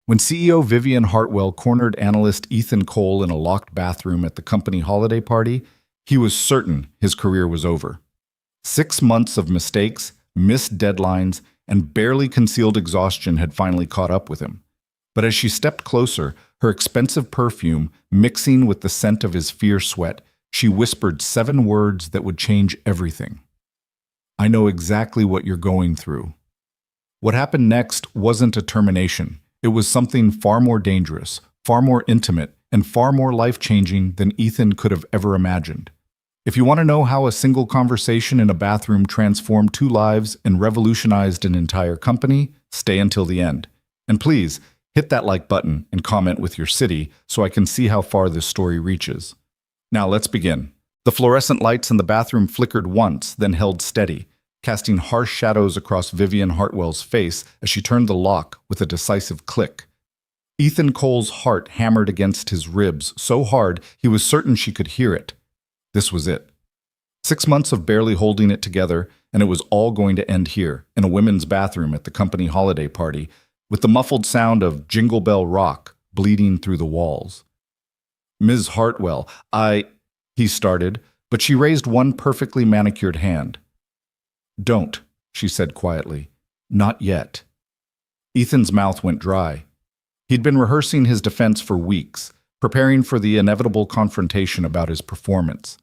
When CEO Vivian Hartwell cornered analyst Ethan Cole in a locked bathroom at the company holiday party, he was certain his career was over. 6 months of mistakes, missed deadlines, and barely concealed exhaustion had finally caught up with him. But as she stepped closer, her expensive perfume mixing with the scent of his fierce sweat, she whispered 7 words that would change everything. I know exactly what you're going through. What happened next wasn't a termination. It was something far more dangerous, far more intimate, and far more life-changing than Ethan could have ever imagined. If you want to know how a single conversation in a bathroom transformed 2 lives and revolutionized an entire company, stay until the end. And please, hit that like button and comment with your city so I can see how far this story reaches. Now let's begin. The fluorescent lights in the bathroom flickered once, then held steady, casting harsh shadows across Vivian Hartwell's face as she turned the lock with a decisive click. Ethan Cole's heart hammered against his ribs so hard he was certain she could hear it. This was it. 6 months of barely holding it together, and it was all going to end here, in a women's bathroom at the company holiday party, with the muffled sound of Jingle Bell Rock bleeding through the walls. Ms. Hartwell, he started, but she raised one perfectly manicured hand. Don't, she said quietly. Not yet. Ethan's mouth went dry. He'd been rehearsing his defense for weeks, preparing for the inevitable confrontation about his performance.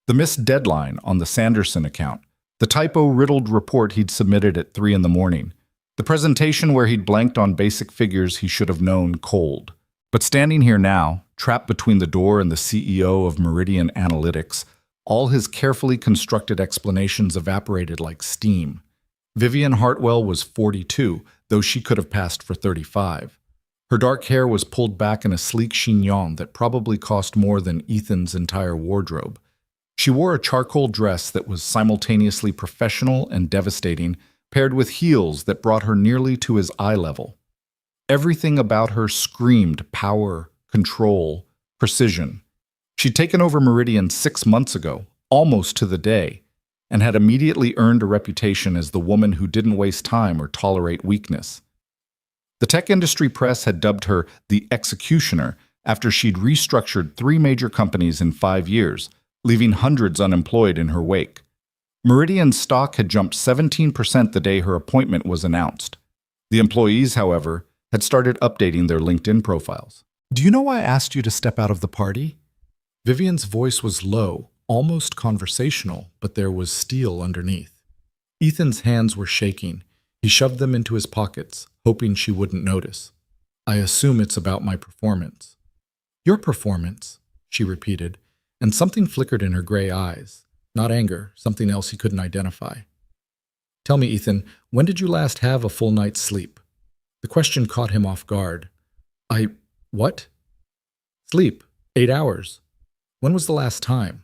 The missed deadline on the Sanderson account, the typo-riddled report he'd submitted at 3 in the morning, the presentation where he'd blanked on basic figures he should have known cold. But standing here now, trapped between the door and the CEO of Meridian Analytics, all his carefully constructed explanations evaporated like steam. Vivian Hartwell was 42, though she could have passed for 35. Her dark hair was pulled back in a sleek chignon that probably cost more than Ethan's entire wardrobe. She wore a charcoal dress that was simultaneously professional and devastating, paired with heels that brought her nearly to his eye level. Everything about her screamed power, control, precision. She'd taken over Meridian 6 months ago, almost to the day, and had immediately earned a reputation as the woman who didn't waste time or tolerate weakness. The tech industry press had dubbed her the executioner after she'd restructured 3 major companies in 5 years, leaving hundreds unemployed in her wake. Meridian's stock had jumped 17% the day her appointment was announced. The employees, however, had started updating their LinkedIn profiles. Do you know why I asked you to step out of the party? Vivian's voice was low, almost conversational, but there was steel underneath. Ethan's hands were shaking. He shoved them into his pockets, hoping she wouldn't notice. I assume it's about my performance. Your performance, she repeated, and something flickered in her gray eyes. Not anger, something else he couldn't identify. Tell me, Ethan, when did you last have a full night's sleep? The question caught him off guard. What? Sleep. 8 hours. When was the last time?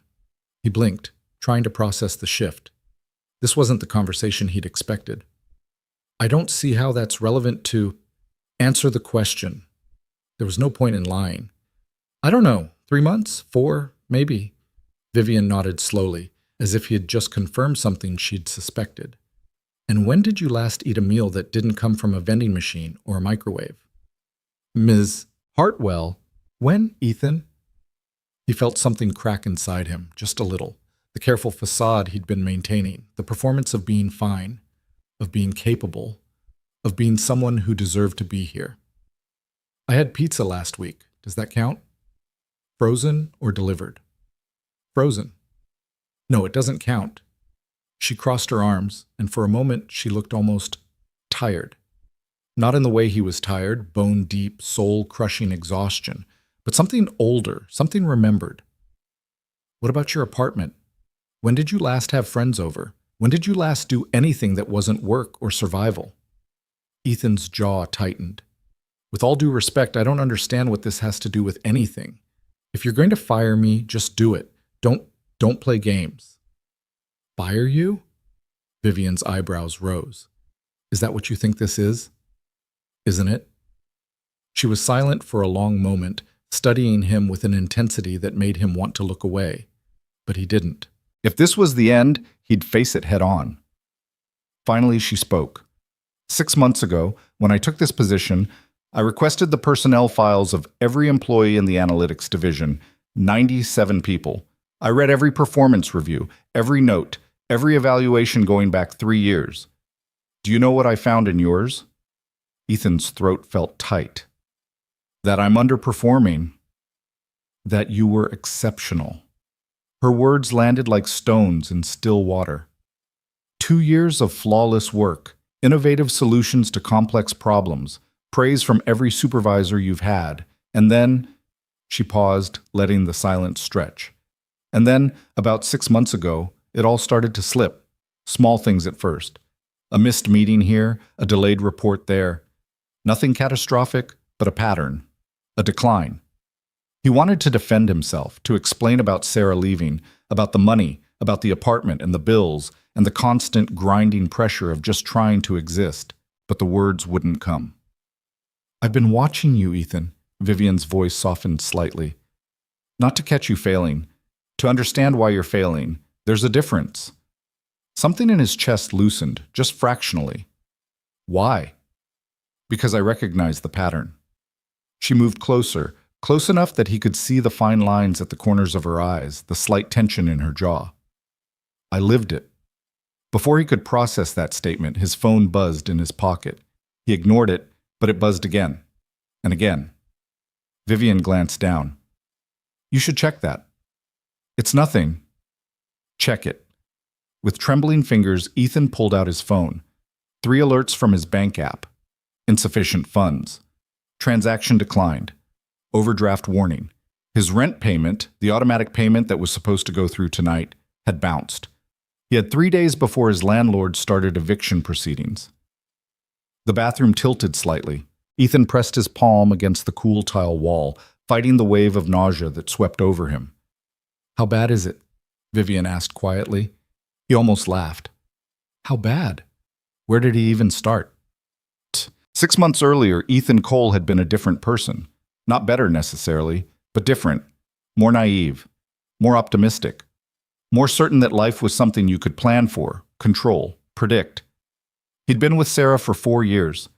He blinked, trying to process the shift. This wasn't the conversation he'd expected. I don't see how that's relevant to... Answer the question. There was no point in lying. I don't know. 3 months? 4? Maybe. Vivian nodded slowly, as if he had just confirmed something she'd suspected. And when did you last eat a meal that didn't come from a vending machine or a microwave? Ms. Hartwell. When, Ethan? He felt something crack inside him, just a little. The careful facade he'd been maintaining, the performance of being fine, of being capable, of being someone who deserved to be here. I had pizza last week. Does that count? Frozen or delivered? Frozen. No, it doesn't count. She crossed her arms, and for a moment she looked almost tired. Not in the way he was tired, bone-deep, soul-crushing exhaustion, but something older, something remembered. What about your apartment? When did you last have friends over? When did you last do anything that wasn't work or survival? Ethan's jaw tightened. With all due respect, I don't understand what this has to do with anything. If you're going to fire me, just do it. Don't play games. Fire you? Vivian's eyebrows rose. Is that what you think this is? Isn't it? She was silent for a long moment, studying him with an intensity that made him want to look away. But he didn't. If this was the end, he'd face it head on. Finally, she spoke. 6 months ago, when I took this position, I requested the personnel files of every employee in the analytics division, 97 people. I read every performance review, every note, every evaluation going back 3 years. Do you know what I found in yours? Ethan's throat felt tight. That I'm underperforming. That you were exceptional. Her words landed like stones in still water. 2 years of flawless work, innovative solutions to complex problems, praise from every supervisor you've had, and then, she paused, letting the silence stretch. And then, about 6 months ago, it all started to slip. Small things at first. A missed meeting here, a delayed report there. Nothing catastrophic, but a pattern. A decline. He wanted to defend himself, to explain about Sarah leaving, about the money, about the apartment and the bills, and the constant grinding pressure of just trying to exist, but the words wouldn't come. I've been watching you, Ethan, Vivian's voice softened slightly. Not to catch you failing, to understand why you're failing. There's a difference. Something in his chest loosened, just fractionally. Why? Because I recognized the pattern. She moved closer, close enough that he could see the fine lines at the corners of her eyes, the slight tension in her jaw. I lived it. Before he could process that statement, his phone buzzed in his pocket. He ignored it, but it buzzed again, and again. Vivian glanced down. You should check that. It's nothing. Check it. With trembling fingers, Ethan pulled out his phone. 3 alerts from his bank app. Insufficient funds. Transaction declined. Overdraft warning. His rent payment, the automatic payment that was supposed to go through tonight, had bounced. He had 3 days before his landlord started eviction proceedings. The bathroom tilted slightly. Ethan pressed his palm against the cool tile wall, fighting the wave of nausea that swept over him. How bad is it? Vivian asked quietly. He almost laughed. How bad? Where did he even start? 6 months earlier, Ethan Cole had been a different person. Not better necessarily, but different. More naive. More optimistic. More certain that life was something you could plan for, control, predict. He'd been with Sarah for 4 years.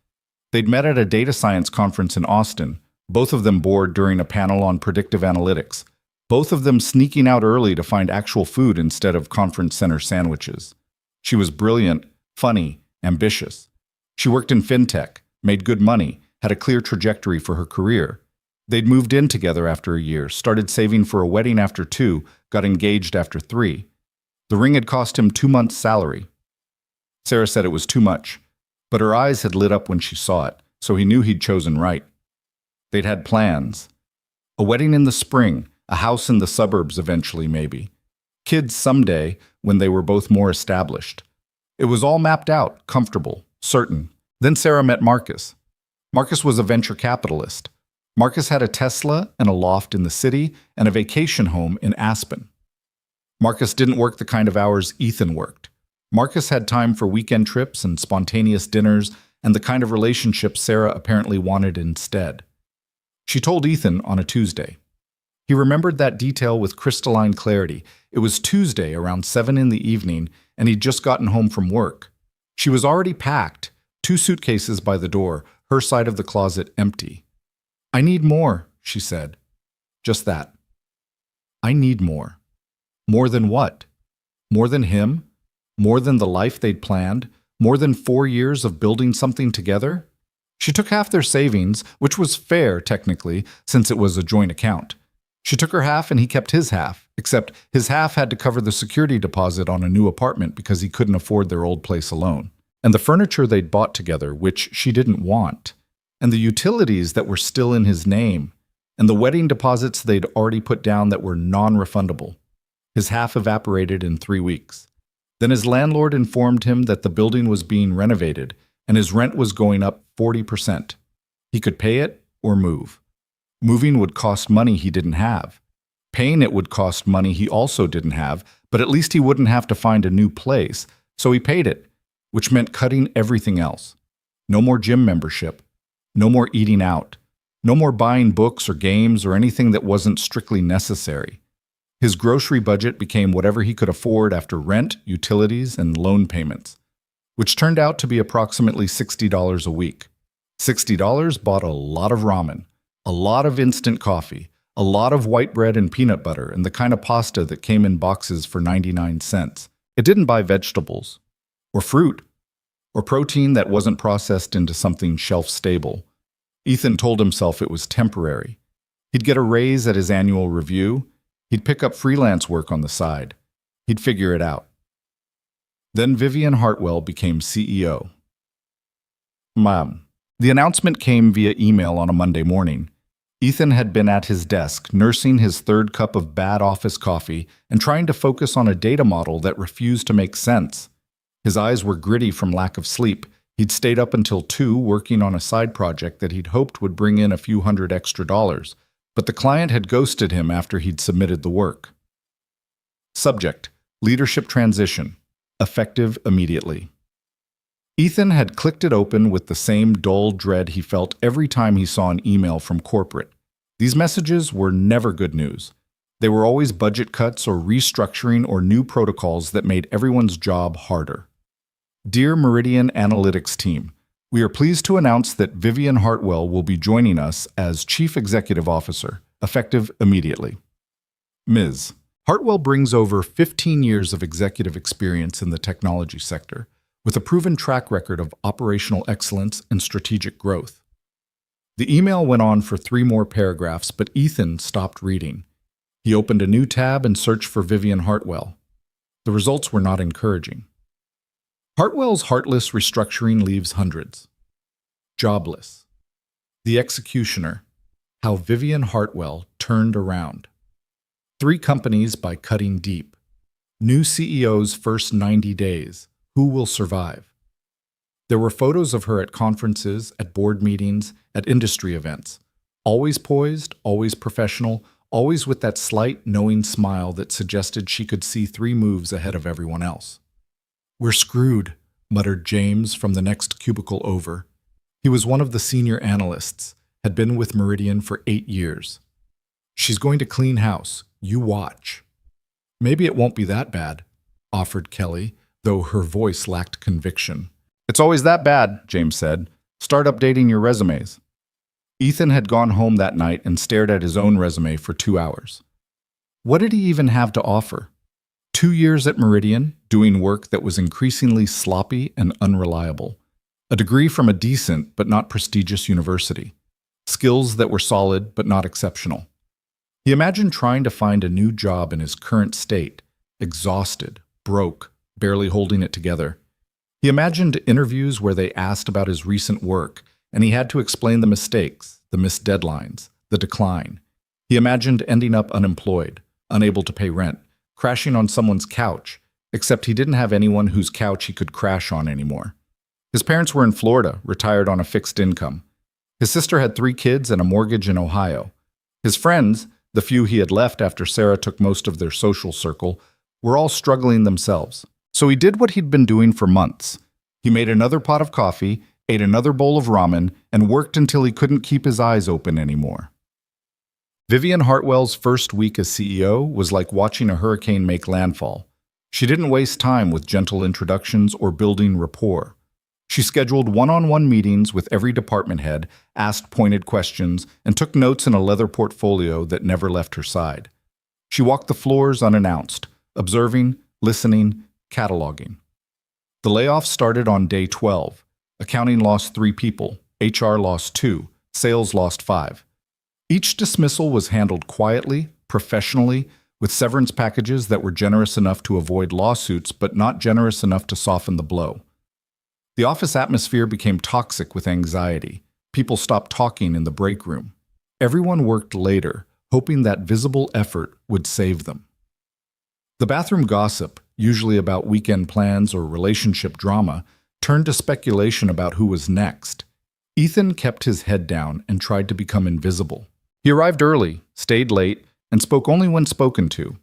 They'd met at a data science conference in Austin, both of them bored during a panel on predictive analytics, both of them sneaking out early to find actual food instead of conference center sandwiches. She was brilliant, funny, ambitious. She worked in fintech, made good money, had a clear trajectory for her career. They'd moved in together after a year, started saving for a wedding after 2, got engaged after 3. The ring had cost him 2 months' salary. Sarah said it was too much, but her eyes had lit up when she saw it, so he knew he'd chosen right. They'd had plans. A wedding in the spring, a house in the suburbs eventually maybe. Kids someday when they were both more established. It was all mapped out, comfortable, certain. Then Sarah met Marcus. Marcus was a venture capitalist. Marcus had a Tesla and a loft in the city and a vacation home in Aspen. Marcus didn't work the kind of hours Ethan worked. Marcus had time for weekend trips and spontaneous dinners and the kind of relationship Sarah apparently wanted instead. She told Ethan on a Tuesday. He remembered that detail with crystalline clarity. It was Tuesday around 7 in the evening, and he'd just gotten home from work. She was already packed, 2 suitcases by the door, her side of the closet empty. I need more, she said. Just that. I need more. More than what? More than him? More than the life they'd planned? More than 4 years of building something together? She took half their savings, which was fair, technically, since it was a joint account. She took her half and he kept his half, except his half had to cover the security deposit on a new apartment because he couldn't afford their old place alone, and the furniture they'd bought together, which she didn't want, and the utilities that were still in his name, and the wedding deposits they'd already put down that were non-refundable. His half evaporated in 3 weeks. Then his landlord informed him that the building was being renovated and his rent was going up 40%. He could pay it or move. Moving would cost money he didn't have. Paying it would cost money he also didn't have, but at least he wouldn't have to find a new place, so he paid it, which meant cutting everything else. No more gym membership. No more eating out. No more buying books or games or anything that wasn't strictly necessary. His grocery budget became whatever he could afford after rent, utilities, and loan payments, which turned out to be approximately $60 a week. $60 bought a lot of ramen, a lot of instant coffee, a lot of white bread and peanut butter, and the kind of pasta that came in boxes for 99 cents. It didn't buy vegetables, or fruit, or protein that wasn't processed into something shelf-stable. Ethan told himself it was temporary. He'd get a raise at his annual review. He'd pick up freelance work on the side. He'd figure it out. Then Vivian Hartwell became CEO. The announcement came via email on a Monday morning. Ethan had been at his desk, nursing his third cup of bad office coffee and trying to focus on a data model that refused to make sense. His eyes were gritty from lack of sleep. He'd stayed up until 2 working on a side project that he'd hoped would bring in a few hundred extra dollars, but the client had ghosted him after he'd submitted the work. Subject: Leadership transition. Effective immediately. Ethan had clicked it open with the same dull dread he felt every time he saw an email from corporate. These messages were never good news. They were always budget cuts or restructuring or new protocols that made everyone's job harder. Dear Meridian Analytics team, we are pleased to announce that Vivian Hartwell will be joining us as Chief Executive Officer, effective immediately. Ms. Hartwell brings over 15 years of executive experience in the technology sector, with a proven track record of operational excellence and strategic growth. The email went on for 3 more paragraphs, but Ethan stopped reading. He opened a new tab and searched for Vivian Hartwell. The results were not encouraging. Hartwell's heartless restructuring leaves hundreds. Jobless. The executioner. How Vivian Hartwell turned around. 3 companies by cutting deep. New CEO's first 90 days. Who will survive? There were photos of her at conferences, at board meetings, at industry events. Always poised, always professional, always with that slight, knowing smile that suggested she could see 3 moves ahead of everyone else. "We're screwed," muttered James from the next cubicle over. He was one of the senior analysts, had been with Meridian for 8 years. "She's going to clean house. You watch." "Maybe it won't be that bad," offered Kelly, though her voice lacked conviction. "It's always that bad," James said. "Start updating your resumes." Ethan had gone home that night and stared at his own resume for 2 hours. What did he even have to offer? 2 years at Meridian, doing work that was increasingly sloppy and unreliable. A degree from a decent but not prestigious university. Skills that were solid but not exceptional. He imagined trying to find a new job in his current state, exhausted, broke, barely holding it together. He imagined interviews where they asked about his recent work, and he had to explain the mistakes, the missed deadlines, the decline. He imagined ending up unemployed, unable to pay rent, crashing on someone's couch, except he didn't have anyone whose couch he could crash on anymore. His parents were in Florida, retired on a fixed income. His sister had 3 kids and a mortgage in Ohio. His friends, the few he had left after Sarah took most of their social circle, were all struggling themselves. So he did what he'd been doing for months. He made another pot of coffee, ate another bowl of ramen, and worked until he couldn't keep his eyes open anymore. Vivian Hartwell's first week as CEO was like watching a hurricane make landfall. She didn't waste time with gentle introductions or building rapport. She scheduled one-on-one meetings with every department head, asked pointed questions, and took notes in a leather portfolio that never left her side. She walked the floors unannounced, observing, listening, cataloging. The layoffs started on day 12. Accounting lost 3 people, HR lost 2, sales lost 5. Each dismissal was handled quietly, professionally, with severance packages that were generous enough to avoid lawsuits but not generous enough to soften the blow. The office atmosphere became toxic with anxiety. People stopped talking in the break room. Everyone worked later, hoping that visible effort would save them. The bathroom gossip, usually about weekend plans or relationship drama, turned to speculation about who was next. Ethan kept his head down and tried to become invisible. He arrived early, stayed late, and spoke only when spoken to.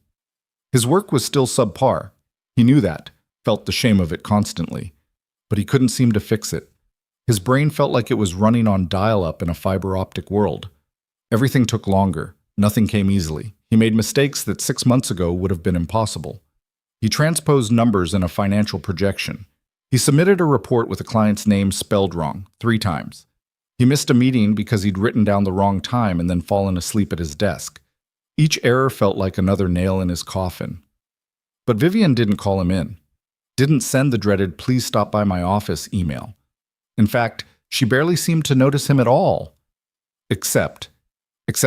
His work was still subpar. He knew that, felt the shame of it constantly. But he couldn't seem to fix it. His brain felt like it was running on dial-up in a fiber-optic world. Everything took longer. Nothing came easily. He made mistakes that 6 months ago would have been impossible. He transposed numbers in a financial projection. He submitted a report with a client's name spelled wrong 3 times. He missed a meeting because he'd written down the wrong time and then fallen asleep at his desk. Each error felt like another nail in his coffin. But Vivian didn't call him in, didn't send the dreaded "please stop by my office" email. In fact, she barely seemed to notice him at all. Except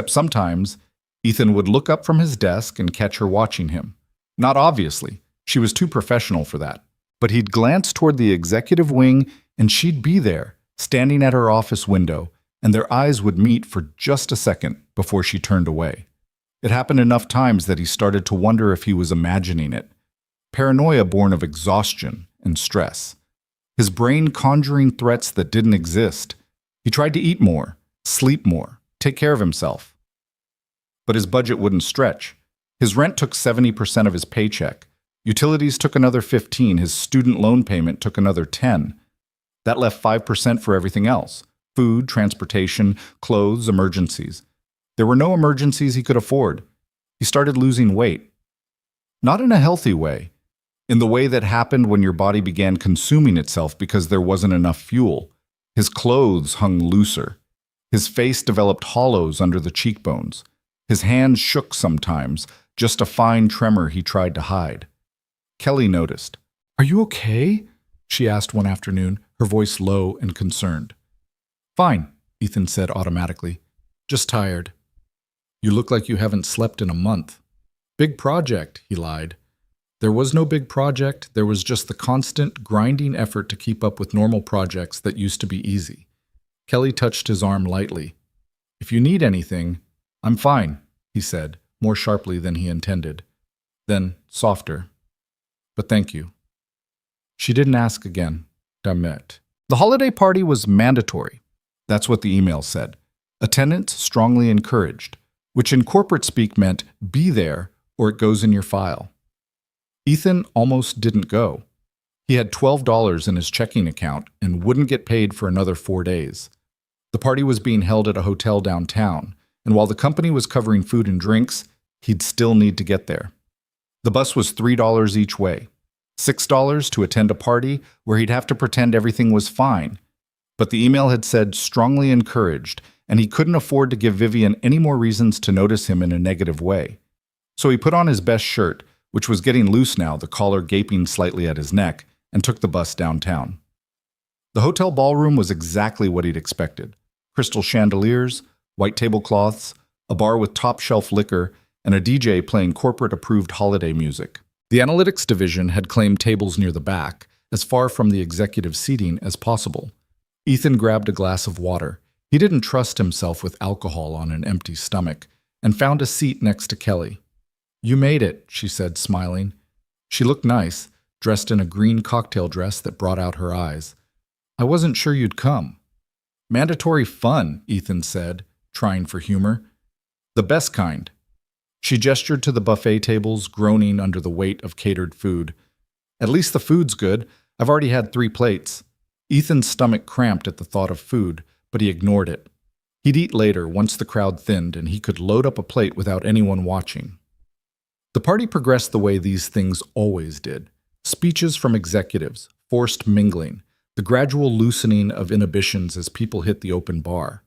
sometimes, Ethan would look up from his desk and catch her watching him. Not obviously, she was too professional for that. But he'd glance toward the executive wing and she'd be there, standing at her office window, and their eyes would meet for just a second before she turned away. It happened enough times that he started to wonder if he was imagining it. Paranoia born of exhaustion and stress. His brain conjuring threats that didn't exist. He tried to eat more, sleep more, take care of himself. But his budget wouldn't stretch. His rent took 70% of his paycheck. Utilities took another 15%, his student loan payment took another 10%. That left 5% for everything else: food, transportation, clothes, emergencies. There were no emergencies he could afford. He started losing weight. Not in a healthy way, in the way that happened when your body began consuming itself because there wasn't enough fuel. His clothes hung looser. His face developed hollows under the cheekbones. His hands shook sometimes, just a fine tremor he tried to hide. Kelly noticed. "Are you okay?" she asked one afternoon, her voice low and concerned. "Fine," Ethan said automatically. "Just tired." "You look like you haven't slept in a month." "Big project," he lied. There was no big project, there was just the constant, grinding effort to keep up with normal projects that used to be easy. Kelly touched his arm lightly. "If you need anything, I'm fine," he said, more sharply than he intended. Then, softer. "But thank you." She didn't ask again. Dammit. The holiday party was mandatory. That's what the email said. Attendance strongly encouraged, which in corporate speak meant be there or it goes in your file. Ethan almost didn't go. He had $12 in his checking account and wouldn't get paid for another 4 days. The party was being held at a hotel downtown, and while the company was covering food and drinks, he'd still need to get there. The bus was $3 each way, $6 to attend a party where he'd have to pretend everything was fine. But the email had said strongly encouraged, and he couldn't afford to give Vivian any more reasons to notice him in a negative way. So he put on his best shirt, which was getting loose now, the collar gaping slightly at his neck, and took the bus downtown. The hotel ballroom was exactly what he'd expected. Crystal chandeliers, white tablecloths, a bar with top-shelf liquor, and a DJ playing corporate-approved holiday music. The analytics division had claimed tables near the back, as far from the executive seating as possible. Ethan grabbed a glass of water. He didn't trust himself with alcohol on an empty stomach, and found a seat next to Kelly. "You made it," she said, smiling. She looked nice, dressed in a green cocktail dress that brought out her eyes. "I wasn't sure you'd come." "Mandatory fun," Ethan said, trying for humor. "The best kind." She gestured to the buffet tables, groaning under the weight of catered food. "At least the food's good. I've already had 3 plates." Ethan's stomach cramped at the thought of food, but he ignored it. He'd eat later, once the crowd thinned and he could load up a plate without anyone watching. The party progressed the way these things always did. Speeches from executives, forced mingling, the gradual loosening of inhibitions as people hit the open bar.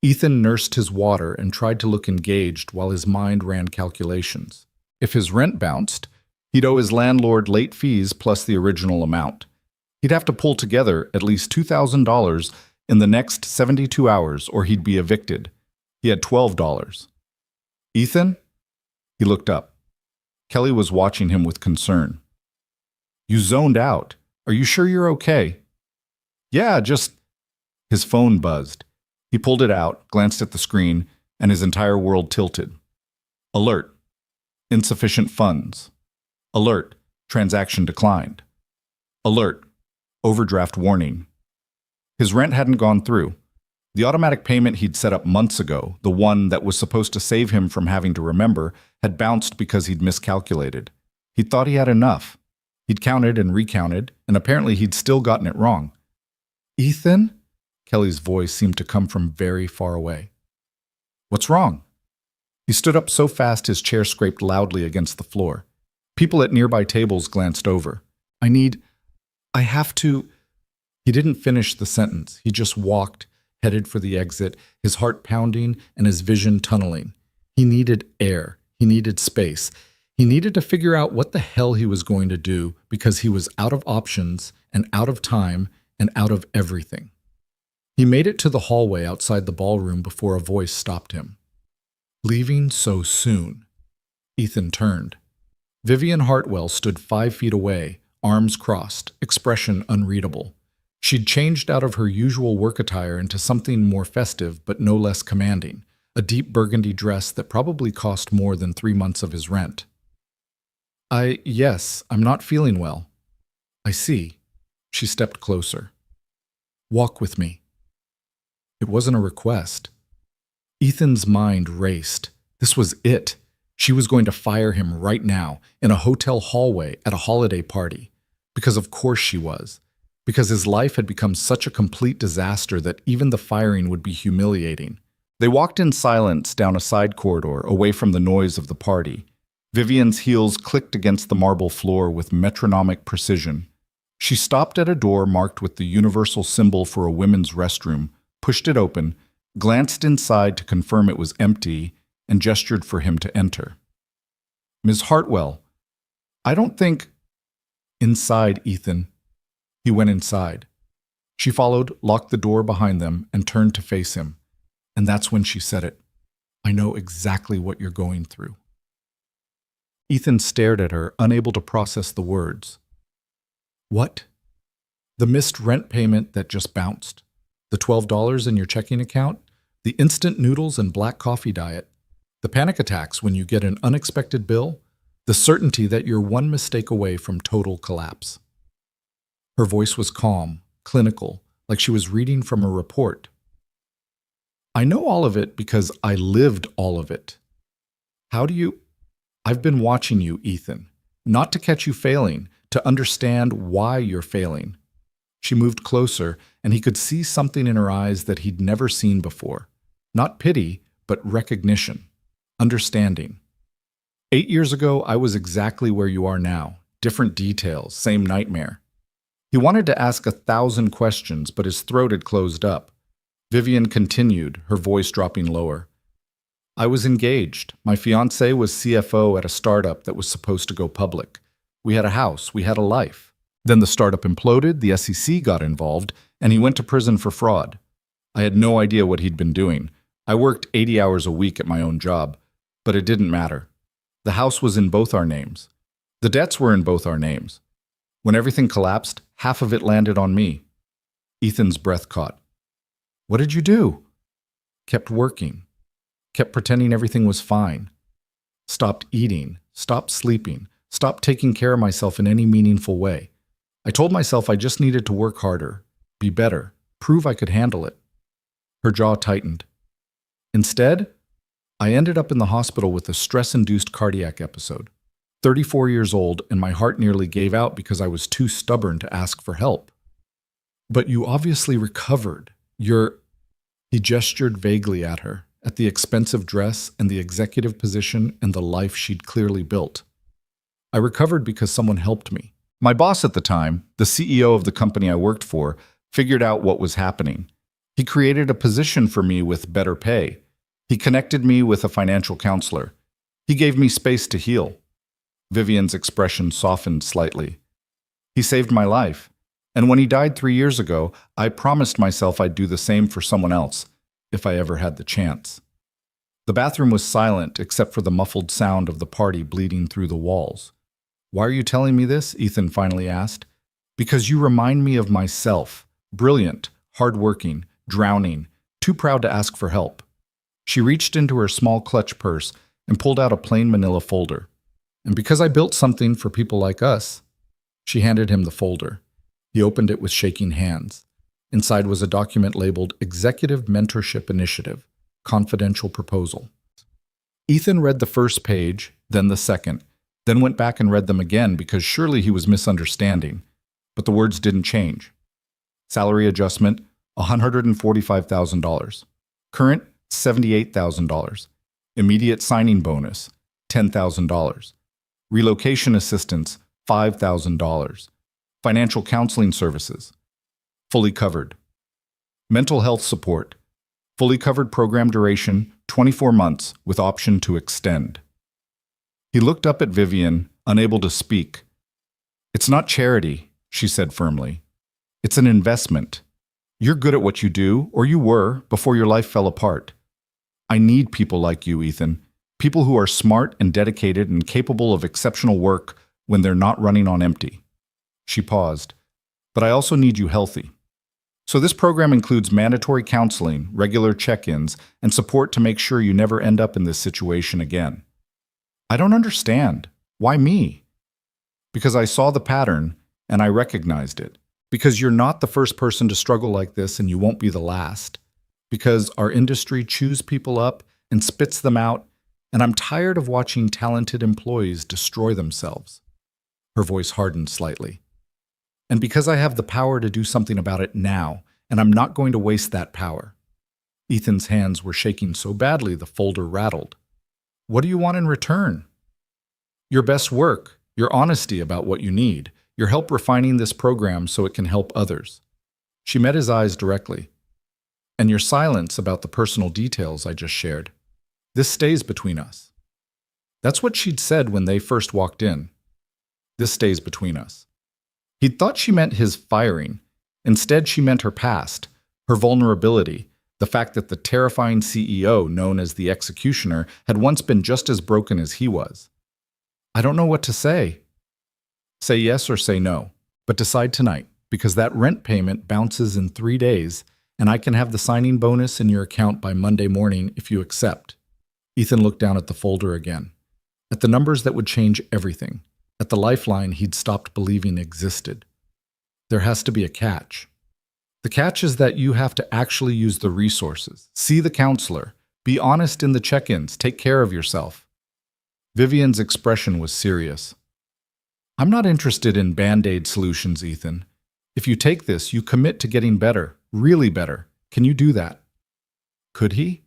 Ethan nursed his water and tried to look engaged while his mind ran calculations. If his rent bounced, he'd owe his landlord late fees plus the original amount. He'd have to pull together at least $2,000 in the next 72 hours or he'd be evicted. He had $12. "Ethan?" He looked up. Kelly was watching him with concern. "You zoned out. Are you sure you're okay?" "Yeah, just..." His phone buzzed. He pulled it out, glanced at the screen, and his entire world tilted. Alert. Insufficient funds. Alert. Transaction declined. Alert. Overdraft warning. His rent hadn't gone through. The automatic payment he'd set up months ago, the one that was supposed to save him from having to remember, had bounced because he'd miscalculated. He'd thought he had enough. He'd counted and recounted, and apparently he'd still gotten it wrong. "Ethan?" Kelly's voice seemed to come from very far away. "What's wrong?" He stood up so fast his chair scraped loudly against the floor. People at nearby tables glanced over. I have to..." He didn't finish the sentence. He just walked, headed for the exit, his heart pounding and his vision tunneling. He needed air. He needed space. He needed to figure out what the hell he was going to do because he was out of options and out of time and out of everything. He made it to the hallway outside the ballroom before a voice stopped him. "Leaving so soon?" Ethan turned. Vivian Hartwell stood 5 feet away, arms crossed, expression unreadable. She'd changed out of her usual work attire into something more festive but no less commanding, a deep burgundy dress that probably cost more than 3 months of his rent. Yes, I'm not feeling well." "I see." She stepped closer. "Walk with me." It wasn't a request. Ethan's mind raced. This was it. She was going to fire him right now, in a hotel hallway at a holiday party. Because of course she was. Because his life had become such a complete disaster that even the firing would be humiliating. They walked in silence down a side corridor, away from the noise of the party. Vivian's heels clicked against the marble floor with metronomic precision. She stopped at a door marked with the universal symbol for a women's restroom, pushed it open, glanced inside to confirm it was empty, and gestured for him to enter. "Ms. Hartwell, I don't think—" "Inside, Ethan." He went inside. She followed, locked the door behind them, and turned to face him. And that's when she said it. "I know exactly what you're going through." Ethan stared at her, unable to process the words. "What?" "The missed rent payment that just bounced. The $12 in your checking account. The instant noodles and black coffee diet. The panic attacks when you get an unexpected bill. The certainty that you're one mistake away from total collapse." Her voice was calm, clinical, like she was reading from a report. "I know all of it because I lived all of it. How do you—" "I've been watching you, Ethan. Not to catch you failing, to understand why you're failing." She moved closer, and he could see something in her eyes that he'd never seen before. Not pity, but recognition. Understanding. 8 years ago, I was exactly where you are now. Different details, same nightmare. He wanted to ask 1,000 questions, but his throat had closed up. Vivian continued, her voice dropping lower. "I was engaged. My fiancé was CFO at a startup that was supposed to go public. We had a house. We had a life. Then the startup imploded, the SEC got involved, and he went to prison for fraud. I had no idea what he'd been doing. I worked 80 hours a week at my own job, but it didn't matter. The house was in both our names. The debts were in both our names. When everything collapsed, half of it landed on me." Ethan's breath caught. "What did you do?" "Kept working. Kept pretending everything was fine. Stopped eating. Stopped sleeping. Stopped taking care of myself in any meaningful way. I told myself I just needed to work harder, be better, prove I could handle it." Her jaw tightened. "Instead, I ended up in the hospital with a stress-induced cardiac episode. 34 years old, and my heart nearly gave out because I was too stubborn to ask for help." "But you obviously recovered. You're—" He gestured vaguely at her, at the expensive dress and the executive position and the life she'd clearly built. "I recovered because someone helped me. My boss at the time, the CEO of the company I worked for, figured out what was happening. He created a position for me with better pay. He connected me with a financial counselor. He gave me space to heal." Vivian's expression softened slightly. "He saved my life. And when he died 3 years ago, I promised myself I'd do the same for someone else, if I ever had the chance." The bathroom was silent except for the muffled sound of the party bleeding through the walls. "Why are you telling me this?" Ethan finally asked. "Because you remind me of myself. Brilliant, hardworking, drowning, too proud to ask for help." She reached into her small clutch purse and pulled out a plain manila folder. "And because I built something for people like us." She handed him the folder. He opened it with shaking hands. Inside was a document labeled Executive Mentorship Initiative, Confidential Proposal. Ethan read the first page, then the second, then went back and read them again because surely he was misunderstanding. But the words didn't change. Salary adjustment, $145,000. Current, $78,000. Immediate signing bonus, $10,000. Relocation assistance, $5,000. Financial counseling services, fully covered. Mental health support. Fully covered program duration, 24 months, with option to extend. He looked up at Vivian, unable to speak. It's not charity, she said firmly. It's an investment. You're good at what you do, or you were, before your life fell apart. I need people like you, Ethan. People who are smart and dedicated and capable of exceptional work when they're not running on empty. She paused. But I also need you healthy. So this program includes mandatory counseling, regular check-ins, and support to make sure you never end up in this situation again. I don't understand. Why me? Because I saw the pattern and I recognized it. Because you're not the first person to struggle like this and you won't be the last. Because our industry chews people up and spits them out, and I'm tired of watching talented employees destroy themselves. Her voice hardened slightly. And because I have the power to do something about it now, and I'm not going to waste that power. Ethan's hands were shaking so badly the folder rattled. What do you want in return? Your best work, your honesty about what you need, your help refining this program so it can help others. She met his eyes directly. And your silence about the personal details I just shared. This stays between us. That's what she'd said when they first walked in. This stays between us. He'd thought she meant his firing. Instead, she meant her past, her vulnerability, the fact that the terrifying CEO, known as the executioner, had once been just as broken as he was. I don't know what to say. Say yes or say no, but decide tonight, because that rent payment bounces in 3 days, and I can have the signing bonus in your account by Monday morning if you accept. Ethan looked down at the folder again, at the numbers that would change everything, at the lifeline he'd stopped believing existed. There has to be a catch. The catch is that you have to actually use the resources, see the counselor, be honest in the check-ins, take care of yourself. Vivian's expression was serious. I'm not interested in Band-Aid solutions, Ethan. If you take this, you commit to getting better, really better. Can you do that? Could he?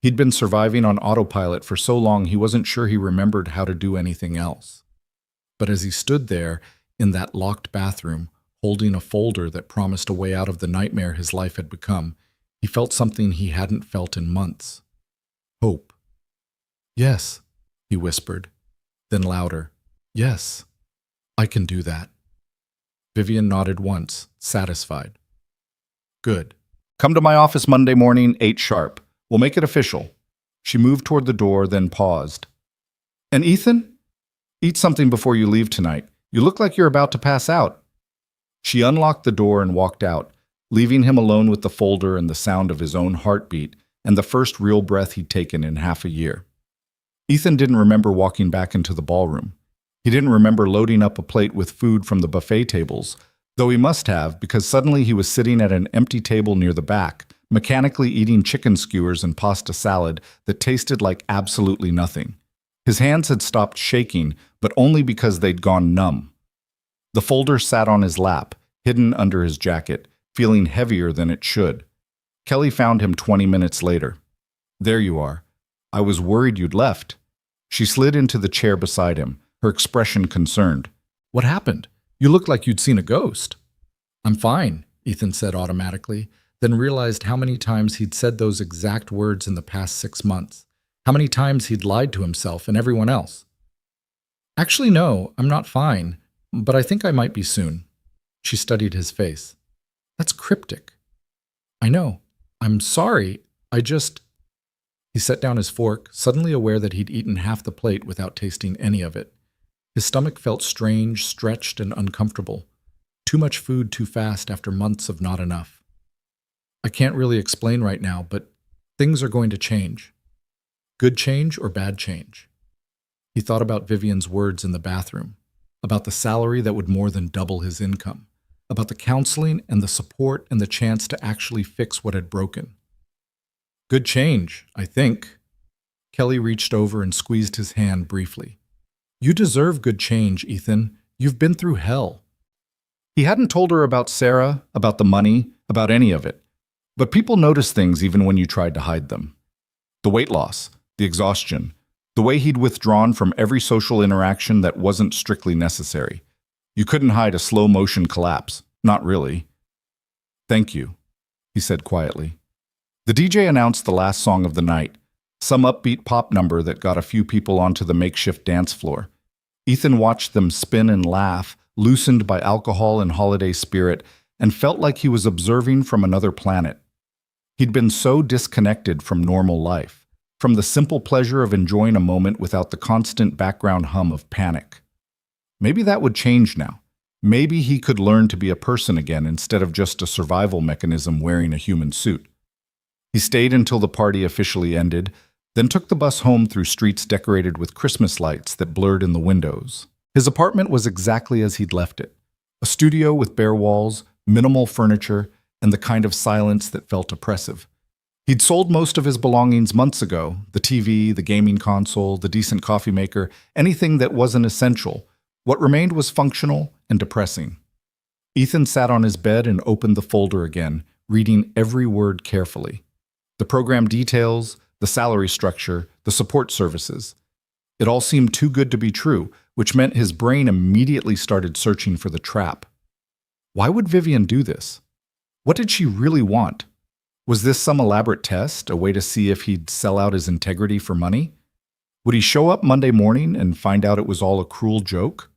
He'd been surviving on autopilot for so long he wasn't sure he remembered how to do anything else. But as he stood there in that locked bathroom, holding a folder that promised a way out of the nightmare his life had become, he felt something he hadn't felt in months. Hope. Yes, he whispered, then louder. Yes, I can do that. Vivian nodded once, satisfied. Good. Come to my office Monday morning, 8 sharp. We'll make it official. She moved toward the door, then paused. And Ethan? Eat something before you leave tonight. You look like you're about to pass out. She unlocked the door and walked out, leaving him alone with the folder and the sound of his own heartbeat and the first real breath he'd taken in half a year. Ethan didn't remember walking back into the ballroom. He didn't remember loading up a plate with food from the buffet tables, though he must have, because suddenly he was sitting at an empty table near the back, mechanically eating chicken skewers and pasta salad that tasted like absolutely nothing. His hands had stopped shaking, but only because they'd gone numb. The folder sat on his lap, hidden under his jacket, feeling heavier than it should. Kelly found him 20 minutes later. There you are. I was worried you'd left. She slid into the chair beside him, her expression concerned. What happened? You looked like you'd seen a ghost. I'm fine, Ethan said automatically, then realized how many times he'd said those exact words in the past 6 months, how many times he'd lied to himself and everyone else. Actually, no, I'm not fine, but I think I might be soon. She studied his face. That's cryptic. I know. I'm sorry. He set down his fork, suddenly aware that he'd eaten half the plate without tasting any of it. His stomach felt strange, stretched, and uncomfortable. Too much food too fast after months of not enough. I can't really explain right now, but things are going to change. Good change or bad change? He thought about Vivian's words in the bathroom, about the salary that would more than double his income, about the counseling and the support and the chance to actually fix what had broken. Good change, I think. Kelly reached over and squeezed his hand briefly. You deserve good change, Ethan. You've been through hell. He hadn't told her about Sarah, about the money, about any of it. But people noticed things even when you tried to hide them. The weight loss, the exhaustion, the way he'd withdrawn from every social interaction that wasn't strictly necessary. You couldn't hide a slow-motion collapse. Not really. Thank you. he said quietly. The DJ announced the last song of the night, some upbeat pop number that got a few people onto the makeshift dance floor. Ethan watched them spin and laugh, loosened by alcohol and holiday spirit, and felt like he was observing from another planet. He'd been so disconnected from normal life, from the simple pleasure of enjoying a moment without the constant background hum of panic. Maybe that would change now. Maybe he could learn to be a person again instead of just a survival mechanism wearing a human suit. He stayed until the party officially ended, then took the bus home through streets decorated with Christmas lights that blurred in the windows. His apartment was exactly as he'd left it. A studio with bare walls, minimal furniture, and the kind of silence that felt oppressive. He'd sold most of his belongings months ago, the TV, the gaming console, the decent coffee maker, anything that wasn't essential. What remained was functional and depressing. Ethan sat on his bed and opened the folder again, reading every word carefully. The program details, the salary structure, the support services. It all seemed too good to be true, which meant his brain immediately started searching for the trap. Why would Vivian do this? What did she really want? Was this some elaborate test, a way to see if he'd sell out his integrity for money? Would he show up Monday morning and find out it was all a cruel joke?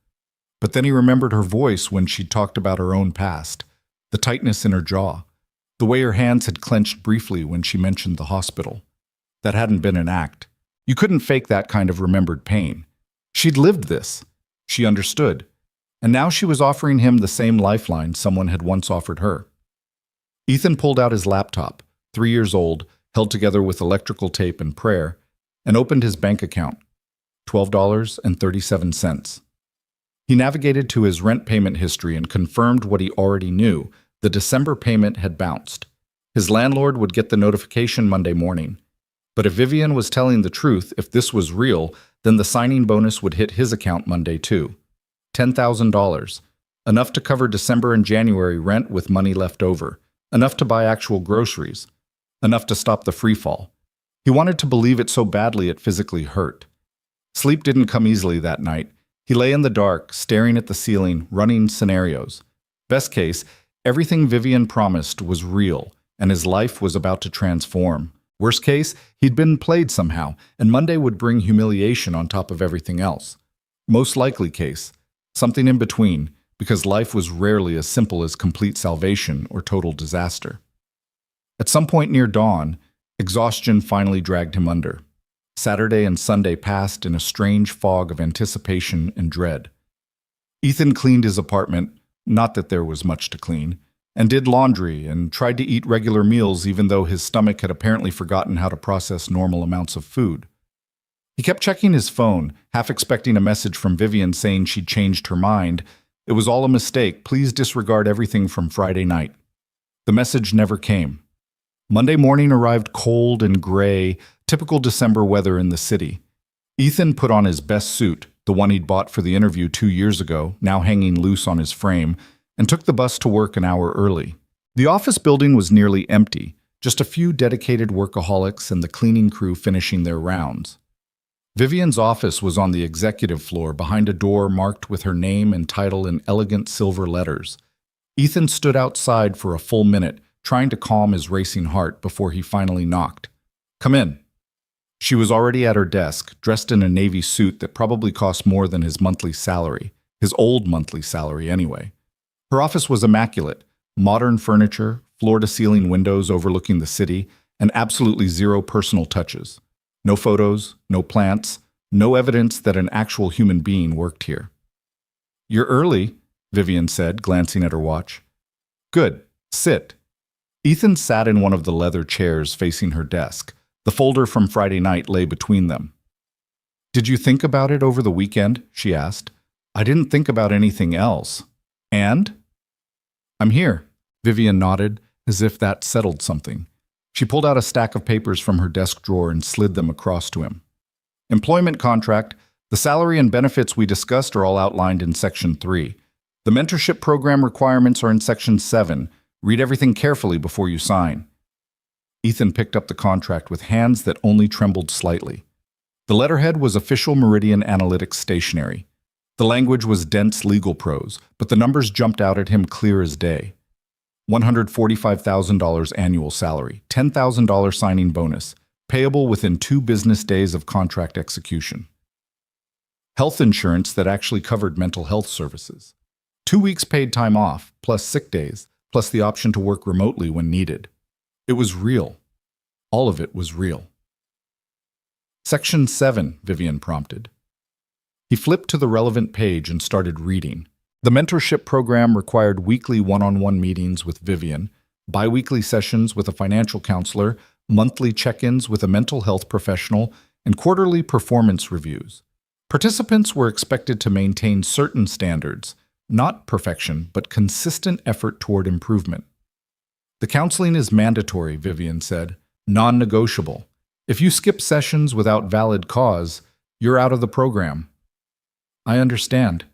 But then he remembered her voice when she talked about her own past, the tightness in her jaw, the way her hands had clenched briefly when she mentioned the hospital. That hadn't been an act. You couldn't fake that kind of remembered pain. She'd lived this. She understood. And now she was offering him the same lifeline someone had once offered her. Ethan pulled out his laptop, 3 years old, held together with electrical tape and prayer, and opened his bank account, $12.37. He navigated to his rent payment history and confirmed what he already knew. The December payment had bounced. His landlord would get the notification Monday morning. But if Vivian was telling the truth, if this was real, then the signing bonus would hit his account Monday too. $10,000. Enough to cover December and January rent with money left over. Enough to buy actual groceries. Enough to stop the freefall. He wanted to believe it so badly it physically hurt. Sleep didn't come easily that night. He lay in the dark, staring at the ceiling, running scenarios. Best case, everything Vivian promised was real, and his life was about to transform. Worst case, he'd been played somehow, and Monday would bring humiliation on top of everything else. Most likely case, something in between, because life was rarely as simple as complete salvation or total disaster. At some point near dawn, exhaustion finally dragged him under. Saturday and Sunday passed in a strange fog of anticipation and dread. Ethan cleaned his apartment, not that there was much to clean, and did laundry and tried to eat regular meals even though his stomach had apparently forgotten how to process normal amounts of food. He kept checking his phone, half expecting a message from Vivian saying she'd changed her mind. It was all a mistake. Please disregard everything from Friday night. The message never came. Monday morning arrived cold and gray, typical December weather in the city. Ethan put on his best suit, the one he'd bought for the interview 2 years ago, now hanging loose on his frame, and took the bus to work an hour early. The office building was nearly empty, just a few dedicated workaholics and the cleaning crew finishing their rounds. Vivian's office was on the executive floor behind a door marked with her name and title in elegant silver letters. Ethan stood outside for a full minute, trying to calm his racing heart before he finally knocked. "Come in." She was already at her desk, dressed in a navy suit that probably cost more than his monthly salary, his old monthly salary anyway. Her office was immaculate, modern furniture, floor-to-ceiling windows overlooking the city, and absolutely zero personal touches. No photos, no plants, no evidence that an actual human being worked here. "You're early," Vivian said, glancing at her watch. "Good. Sit." Ethan sat in one of the leather chairs facing her desk. The folder from Friday night lay between them. "Did you think about it over the weekend?" she asked. "I didn't think about anything else." "And?" "I'm here," Vivian nodded, as if that settled something. She pulled out a stack of papers from her desk drawer and slid them across to him. "Employment contract. The salary and benefits we discussed are all outlined in Section 3. The mentorship program requirements are in Section 7. Read everything carefully before you sign." Ethan picked up the contract with hands that only trembled slightly. The letterhead was official Meridian Analytics stationery. The language was dense legal prose, but the numbers jumped out at him clear as day. $145,000 annual salary, $10,000 signing bonus, payable within 2 business days of contract execution. Health insurance that actually covered mental health services. 2 weeks paid time off, plus sick days, plus the option to work remotely when needed. It was real. All of it was real. Section 7, Vivian prompted. He flipped to the relevant page and started reading. The mentorship program required weekly one-on-one meetings with Vivian, bi-weekly sessions with a financial counselor, monthly check-ins with a mental health professional, and quarterly performance reviews. Participants were expected to maintain certain standards, not perfection, but consistent effort toward improvement. The counseling is mandatory, Vivian said, non-negotiable. If you skip sessions without valid cause, you're out of the program. I understand.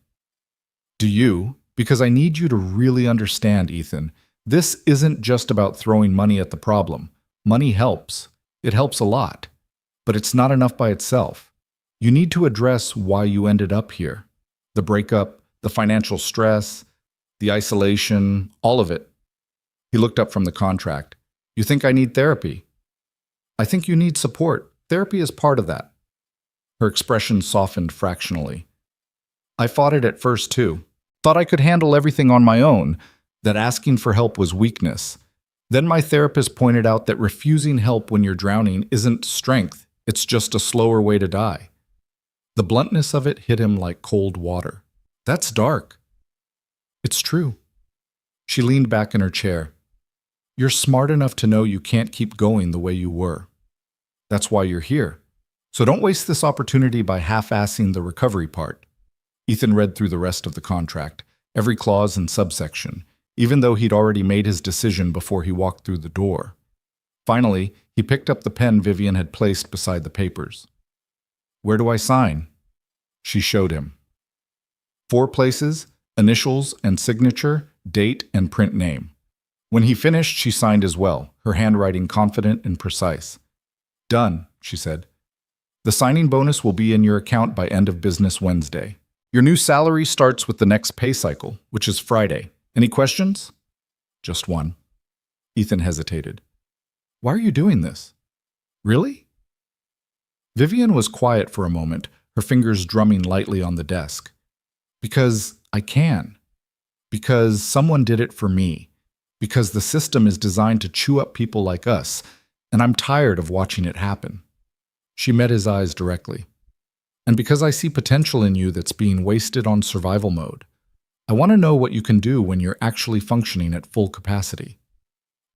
Do you? Because I need you to really understand, Ethan. This isn't just about throwing money at the problem. Money helps. It helps a lot. But it's not enough by itself. You need to address why you ended up here. The breakup, the financial stress, the isolation, all of it. He looked up from the contract. You think I need therapy? I think you need support. Therapy is part of that. Her expression softened fractionally. I fought it at first too. Thought I could handle everything on my own, that asking for help was weakness. Then my therapist pointed out that refusing help when you're drowning isn't strength, it's just a slower way to die. The bluntness of it hit him like cold water. That's dark. It's true. She leaned back in her chair. You're smart enough to know you can't keep going the way you were. That's why you're here. So don't waste this opportunity by half-assing the recovery part. Ethan read through the rest of the contract, every clause and subsection, even though he'd already made his decision before he walked through the door. Finally, he picked up the pen Vivian had placed beside the papers. Where do I sign? She showed him. 4 places, initials and signature, date and print name. When he finished, she signed as well, her handwriting confident and precise. Done, she said. The signing bonus will be in your account by end of business Wednesday. Your new salary starts with the next pay cycle, which is Friday. Any questions? Just one. Ethan hesitated. Why are you doing this? Really? Vivian was quiet for a moment, her fingers drumming lightly on the desk. Because I can. Because someone did it for me. Because the system is designed to chew up people like us, and I'm tired of watching it happen. She met his eyes directly. And because I see potential in you that's being wasted on survival mode. I want to know what you can do when you're actually functioning at full capacity.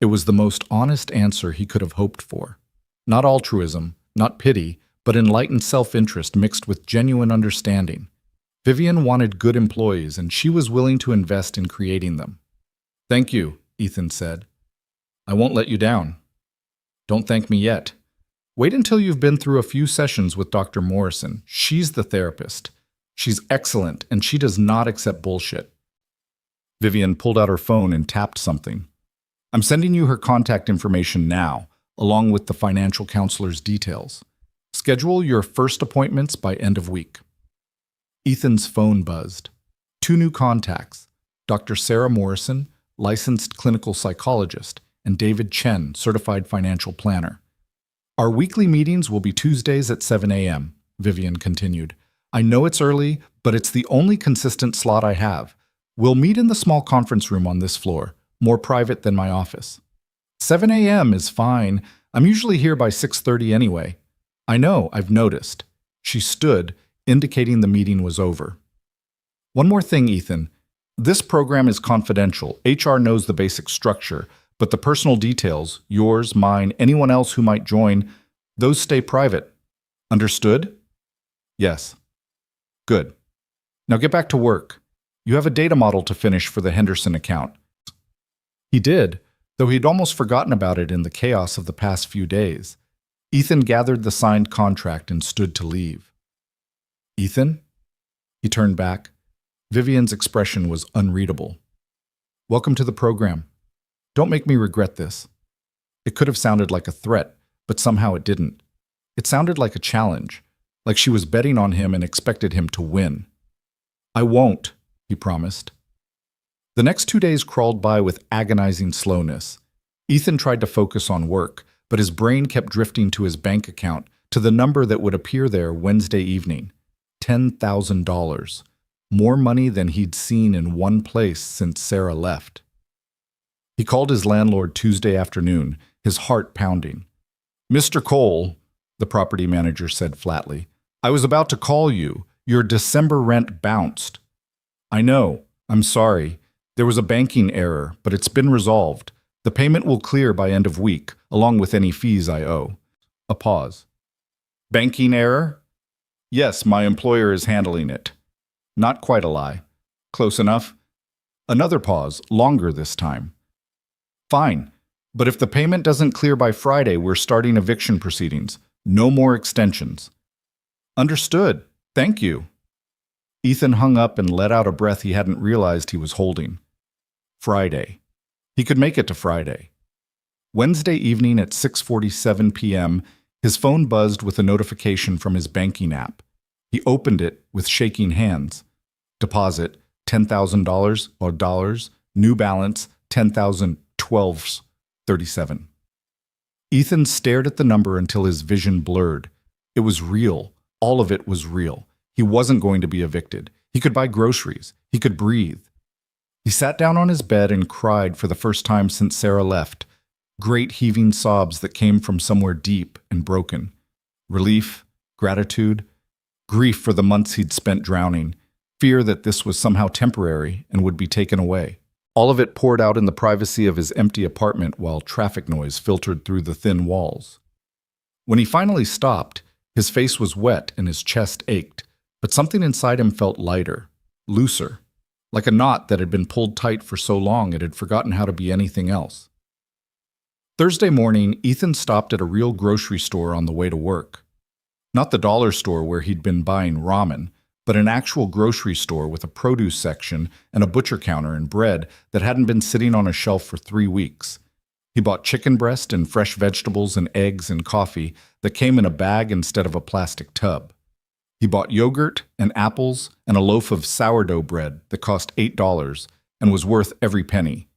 It was the most honest answer he could have hoped for. Not altruism, not pity, but enlightened self-interest mixed with genuine understanding. Vivian wanted good employees, and she was willing to invest in creating them. Thank you, Ethan said. I won't let you down. Don't thank me yet. Wait until you've been through a few sessions with Dr. Morrison. She's the therapist. She's excellent, and she does not accept bullshit. Vivian pulled out her phone and tapped something. I'm sending you her contact information now, along with the financial counselor's details. Schedule your first appointments by end of week. Ethan's phone buzzed. 2 new contacts, Dr. Sarah Morrison, licensed clinical psychologist, and David Chen, certified financial planner. Our weekly meetings will be Tuesdays at 7 a.m., Vivian continued. I know it's early, but it's the only consistent slot I have. We'll meet in the small conference room on this floor, more private than my office. 7 a.m. is fine. I'm usually here by 6:30 anyway. I know, I've noticed. She stood, indicating the meeting was over. One more thing, Ethan. This program is confidential. HR knows the basic structure, but the personal details, yours, mine, anyone else who might join, those stay private. Understood? Yes. Good. Now get back to work. You have a data model to finish for the Henderson account. He did, though he'd almost forgotten about it in the chaos of the past few days. Ethan gathered the signed contract and stood to leave. Ethan? He turned back. Vivian's expression was unreadable. Welcome to the program. Don't make me regret this. It could have sounded like a threat, but somehow it didn't. It sounded like a challenge, like she was betting on him and expected him to win. I won't, he promised. The next 2 days crawled by with agonizing slowness. Ethan tried to focus on work, but his brain kept drifting to his bank account, to the number that would appear there Wednesday evening. $10,000. More money than he'd seen in one place since Sarah left. He called his landlord Tuesday afternoon, his heart pounding. "Mr. Cole," the property manager said flatly, "I was about to call you. Your December rent bounced." "I know. I'm sorry. There was a banking error, but it's been resolved. The payment will clear by end of week, along with any fees I owe." A pause. "Banking error?" "Yes, my employer is handling it." Not quite a lie. Close enough. Another pause, longer this time. "Fine, but if the payment doesn't clear by Friday, we're starting eviction proceedings. No more extensions." "Understood. Thank you." Ethan hung up and let out a breath he hadn't realized he was holding. Friday. He could make it to Friday. Wednesday evening at 6:47 p.m., his phone buzzed with a notification from his banking app. He opened it with shaking hands. Deposit, $10,000 or dollars. New balance, 10,012.37. Ethan stared at the number until his vision blurred. It was real. All of it was real. He wasn't going to be evicted. He could buy groceries. He could breathe. He sat down on his bed and cried for the first time since Sarah left. Great heaving sobs that came from somewhere deep and broken. Relief, gratitude, grief for the months he'd spent drowning, fear that this was somehow temporary and would be taken away. All of it poured out in the privacy of his empty apartment while traffic noise filtered through the thin walls. When he finally stopped, his face was wet and his chest ached, but something inside him felt lighter, looser, like a knot that had been pulled tight for so long it had forgotten how to be anything else. Thursday morning, Ethan stopped at a real grocery store on the way to work. Not the dollar store where he'd been buying ramen, but an actual grocery store with a produce section and a butcher counter and bread that hadn't been sitting on a shelf for 3 weeks. He bought chicken breast and fresh vegetables and eggs and coffee that came in a bag instead of a plastic tub. He bought yogurt and apples and a loaf of sourdough bread that cost $8 and was worth every penny.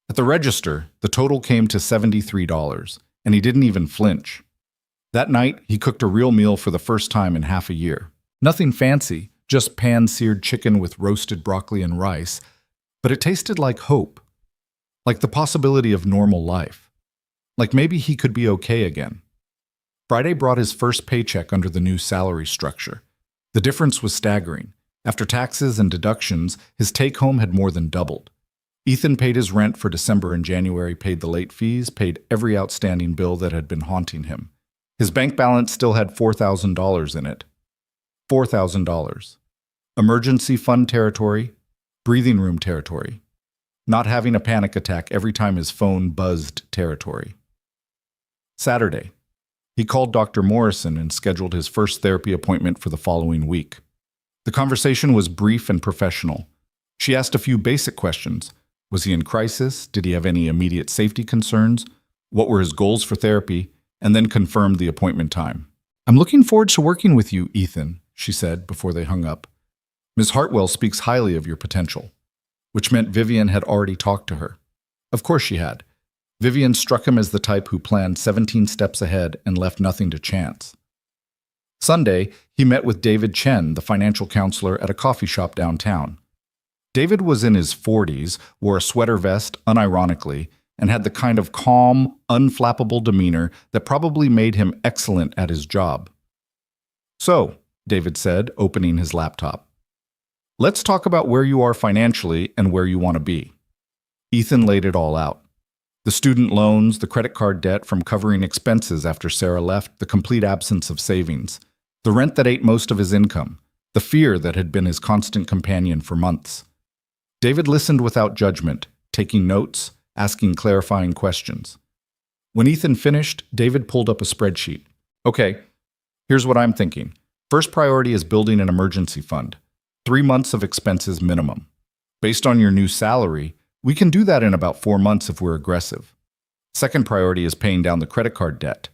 At the register, the total came to $73, and he didn't even flinch. That night, he cooked a real meal for the first time in half a year. Nothing fancy, just pan-seared chicken with roasted broccoli and rice, but it tasted like hope, like the possibility of normal life, like maybe he could be okay again. Friday brought his first paycheck under the new salary structure. The difference was staggering. After taxes and deductions, his take-home had more than doubled. Ethan paid his rent for December and January, paid the late fees, paid every outstanding bill that had been haunting him. His bank balance still had $4,000 in it. $4,000. Emergency fund territory, breathing room territory. Not having a panic attack every time his phone buzzed territory. Saturday. He called Dr. Morrison and scheduled his first therapy appointment for the following week. The conversation was brief and professional. She asked a few basic questions. Was he in crisis? Did he have any immediate safety concerns? What were his goals for therapy? And then confirmed the appointment time. "I'm looking forward to working with you, Ethan," she said before they hung up. "Ms. Hartwell speaks highly of your potential," which meant Vivian had already talked to her. Of course she had. Vivian struck him as the type who planned 17 steps ahead and left nothing to chance. Sunday, he met with David Chen, the financial counselor, at a coffee shop downtown. David was in his 40s, wore a sweater vest, unironically, and had the kind of calm, unflappable demeanor that probably made him excellent at his job. "So," David said, opening his laptop, "let's talk about where you are financially and where you want to be." Ethan laid it all out. The student loans, the credit card debt from covering expenses after Sarah left, the complete absence of savings, the rent that ate most of his income, the fear that had been his constant companion for months. David listened without judgment, taking notes, asking clarifying questions. When Ethan finished, David pulled up a spreadsheet. "Okay, here's what I'm thinking. First priority is building an emergency fund. 3 months of expenses minimum. Based on your new salary, we can do that in about 4 months if we're aggressive. Second priority is paying down the credit card debt.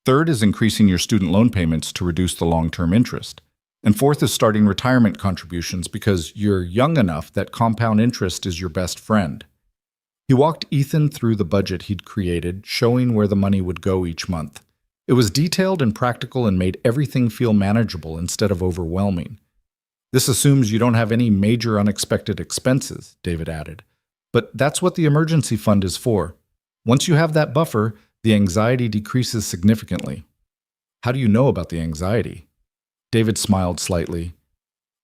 Third is increasing your student loan payments to reduce the long-term interest. And fourth is starting retirement contributions because you're young enough that compound interest is your best friend. He walked Ethan through the budget he'd created, showing where the money would go each month. It was detailed and practical and made everything feel manageable instead of overwhelming. This assumes you don't have any major unexpected expenses, David added. But that's what the emergency fund is for. Once you have that buffer, the anxiety decreases significantly. How do you know about the anxiety? David smiled slightly.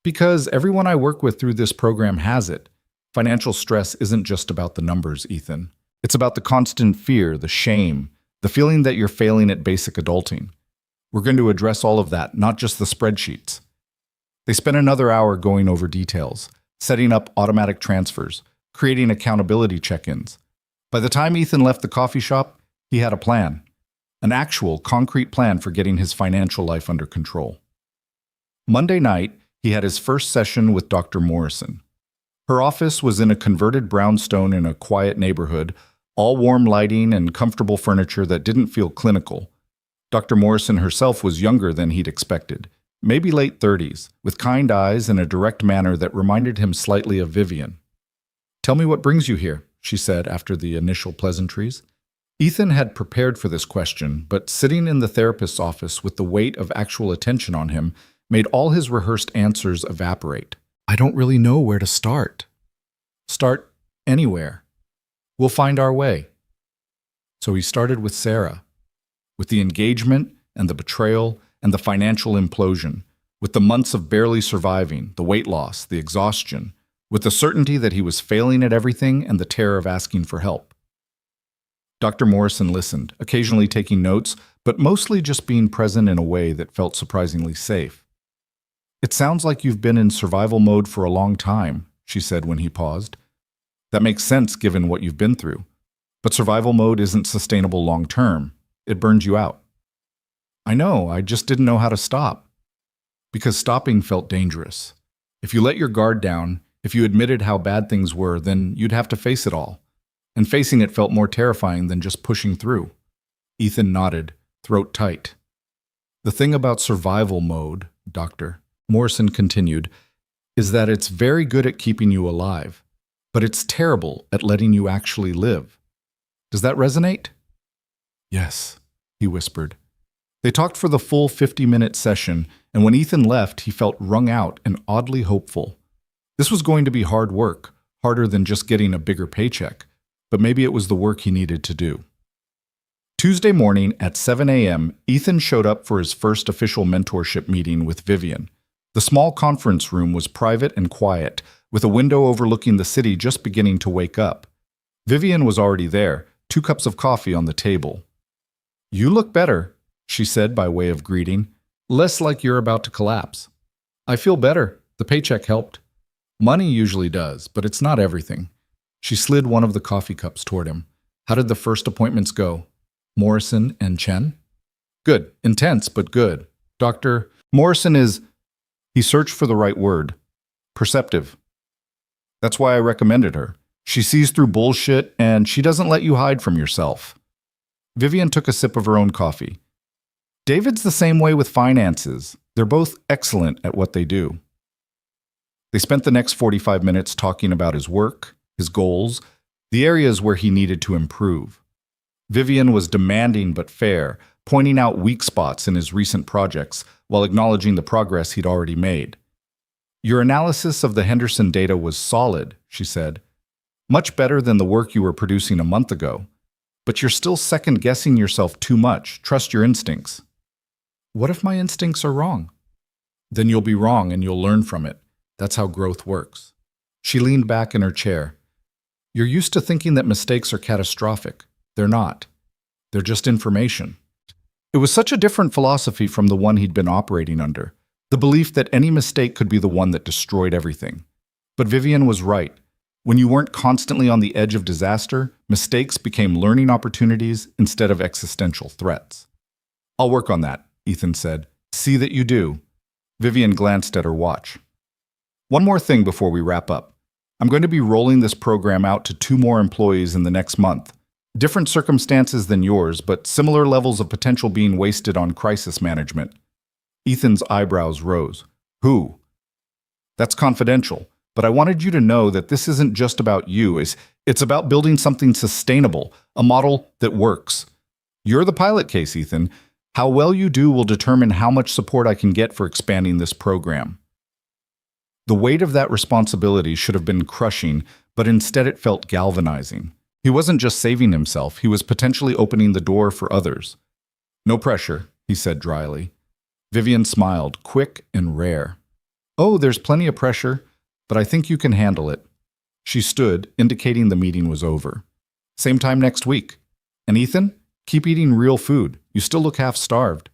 Because everyone I work with through this program has it. Financial stress isn't just about the numbers, Ethan. It's about the constant fear, the shame, the feeling that you're failing at basic adulting. We're going to address all of that, not just the spreadsheets. They spent another hour going over details, setting up automatic transfers, creating accountability check-ins. By the time Ethan left the coffee shop, he had a plan. An actual, concrete plan for getting his financial life under control. Monday night, he had his first session with Dr. Morrison. Her office was in a converted brownstone in a quiet neighborhood, all warm lighting and comfortable furniture that didn't feel clinical. Dr. Morrison herself was younger than he'd expected, maybe late 30s, with kind eyes and a direct manner that reminded him slightly of Vivian. "Tell me what brings you here," she said after the initial pleasantries. Ethan had prepared for this question, but sitting in the therapist's office with the weight of actual attention on him made all his rehearsed answers evaporate. "I don't really know where to start." "Start anywhere. We'll find our way." So he started with Sarah, with the engagement and the betrayal and the financial implosion, with the months of barely surviving, the weight loss, the exhaustion, with the certainty that he was failing at everything and the terror of asking for help. Dr. Morrison listened, occasionally taking notes, but mostly just being present in a way that felt surprisingly safe. "It sounds like you've been in survival mode for a long time," she said when he paused. "That makes sense given what you've been through. But survival mode isn't sustainable long term. It burns you out." "I know, I just didn't know how to stop." Because stopping felt dangerous. If you let your guard down, if you admitted how bad things were, then you'd have to face it all. And facing it felt more terrifying than just pushing through. Ethan nodded, throat tight. "The thing about survival mode, Doctor," Morrison continued, "is that it's very good at keeping you alive, but it's terrible at letting you actually live. Does that resonate?" "Yes," he whispered. They talked for the full 50-minute session, and when Ethan left, he felt wrung out and oddly hopeful. This was going to be hard work, harder than just getting a bigger paycheck, but maybe it was the work he needed to do. Tuesday morning at 7 a.m., Ethan showed up for his first official mentorship meeting with Vivian. The small conference room was private and quiet, with a window overlooking the city just beginning to wake up. Vivian was already there, 2 cups of coffee on the table. "You look better," she said by way of greeting, "less like you're about to collapse." "I feel better. The paycheck helped." "Money usually does, but it's not everything." She slid one of the coffee cups toward him. "How did the first appointments go? Morrison and Chen?" "Good. Intense, but good. Dr. Morrison is..." He searched for the right word. "Perceptive. That's why I recommended her. She sees through bullshit, and she doesn't let you hide from yourself." Vivian took a sip of her own coffee. "David's the same way with finances. They're both excellent at what they do." They spent the next 45 minutes talking about his work, his goals, the areas where he needed to improve. Vivian was demanding but fair, pointing out weak spots in his recent projects while acknowledging the progress he'd already made. "Your analysis of the Henderson data was solid," she said. "Much better than the work you were producing a month ago. But you're still second-guessing yourself too much. Trust your instincts." "What if my instincts are wrong?" "Then you'll be wrong and you'll learn from it. That's how growth works." She leaned back in her chair. "You're used to thinking that mistakes are catastrophic. They're not. They're just information." It was such a different philosophy from the one he'd been operating under, the belief that any mistake could be the one that destroyed everything. But Vivian was right. When you weren't constantly on the edge of disaster, mistakes became learning opportunities instead of existential threats. "I'll work on that," Ethan said. "See that you do." Vivian glanced at her watch. "One more thing before we wrap up. I'm going to be rolling this program out to 2 more employees in the next month. Different circumstances than yours, but similar levels of potential being wasted on crisis management." Ethan's eyebrows rose. Who? That's confidential, but I wanted you to know that this isn't just about you. It's about building something sustainable, a model that works. You're the pilot case, Ethan. How well you do will determine how much support I can get for expanding this program. The weight of that responsibility should have been crushing, but instead it felt galvanizing. He wasn't just saving himself, he was potentially opening the door for others. No pressure, he said dryly. Vivian smiled, quick and rare. Oh, there's plenty of pressure, but I think you can handle it. She stood, indicating the meeting was over. Same time next week. And Ethan, keep eating real food. You still look half-starved.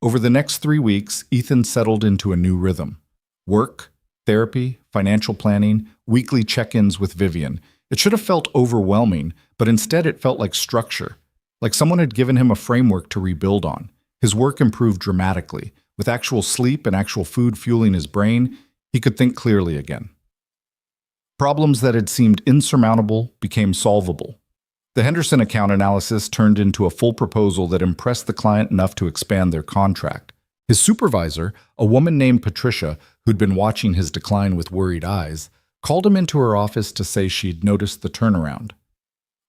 Over the next 3 weeks, Ethan settled into a new rhythm. Work, therapy, financial planning, weekly check-ins with Vivian. It should have felt overwhelming, but instead it felt like structure, like someone had given him a framework to rebuild on. His work improved dramatically. With actual sleep and actual food fueling his brain, he could think clearly again. Problems that had seemed insurmountable became solvable. The Henderson account analysis turned into a full proposal that impressed the client enough to expand their contract. His supervisor, a woman named Patricia, who'd been watching his decline with worried eyes, called him into her office to say she'd noticed the turnaround.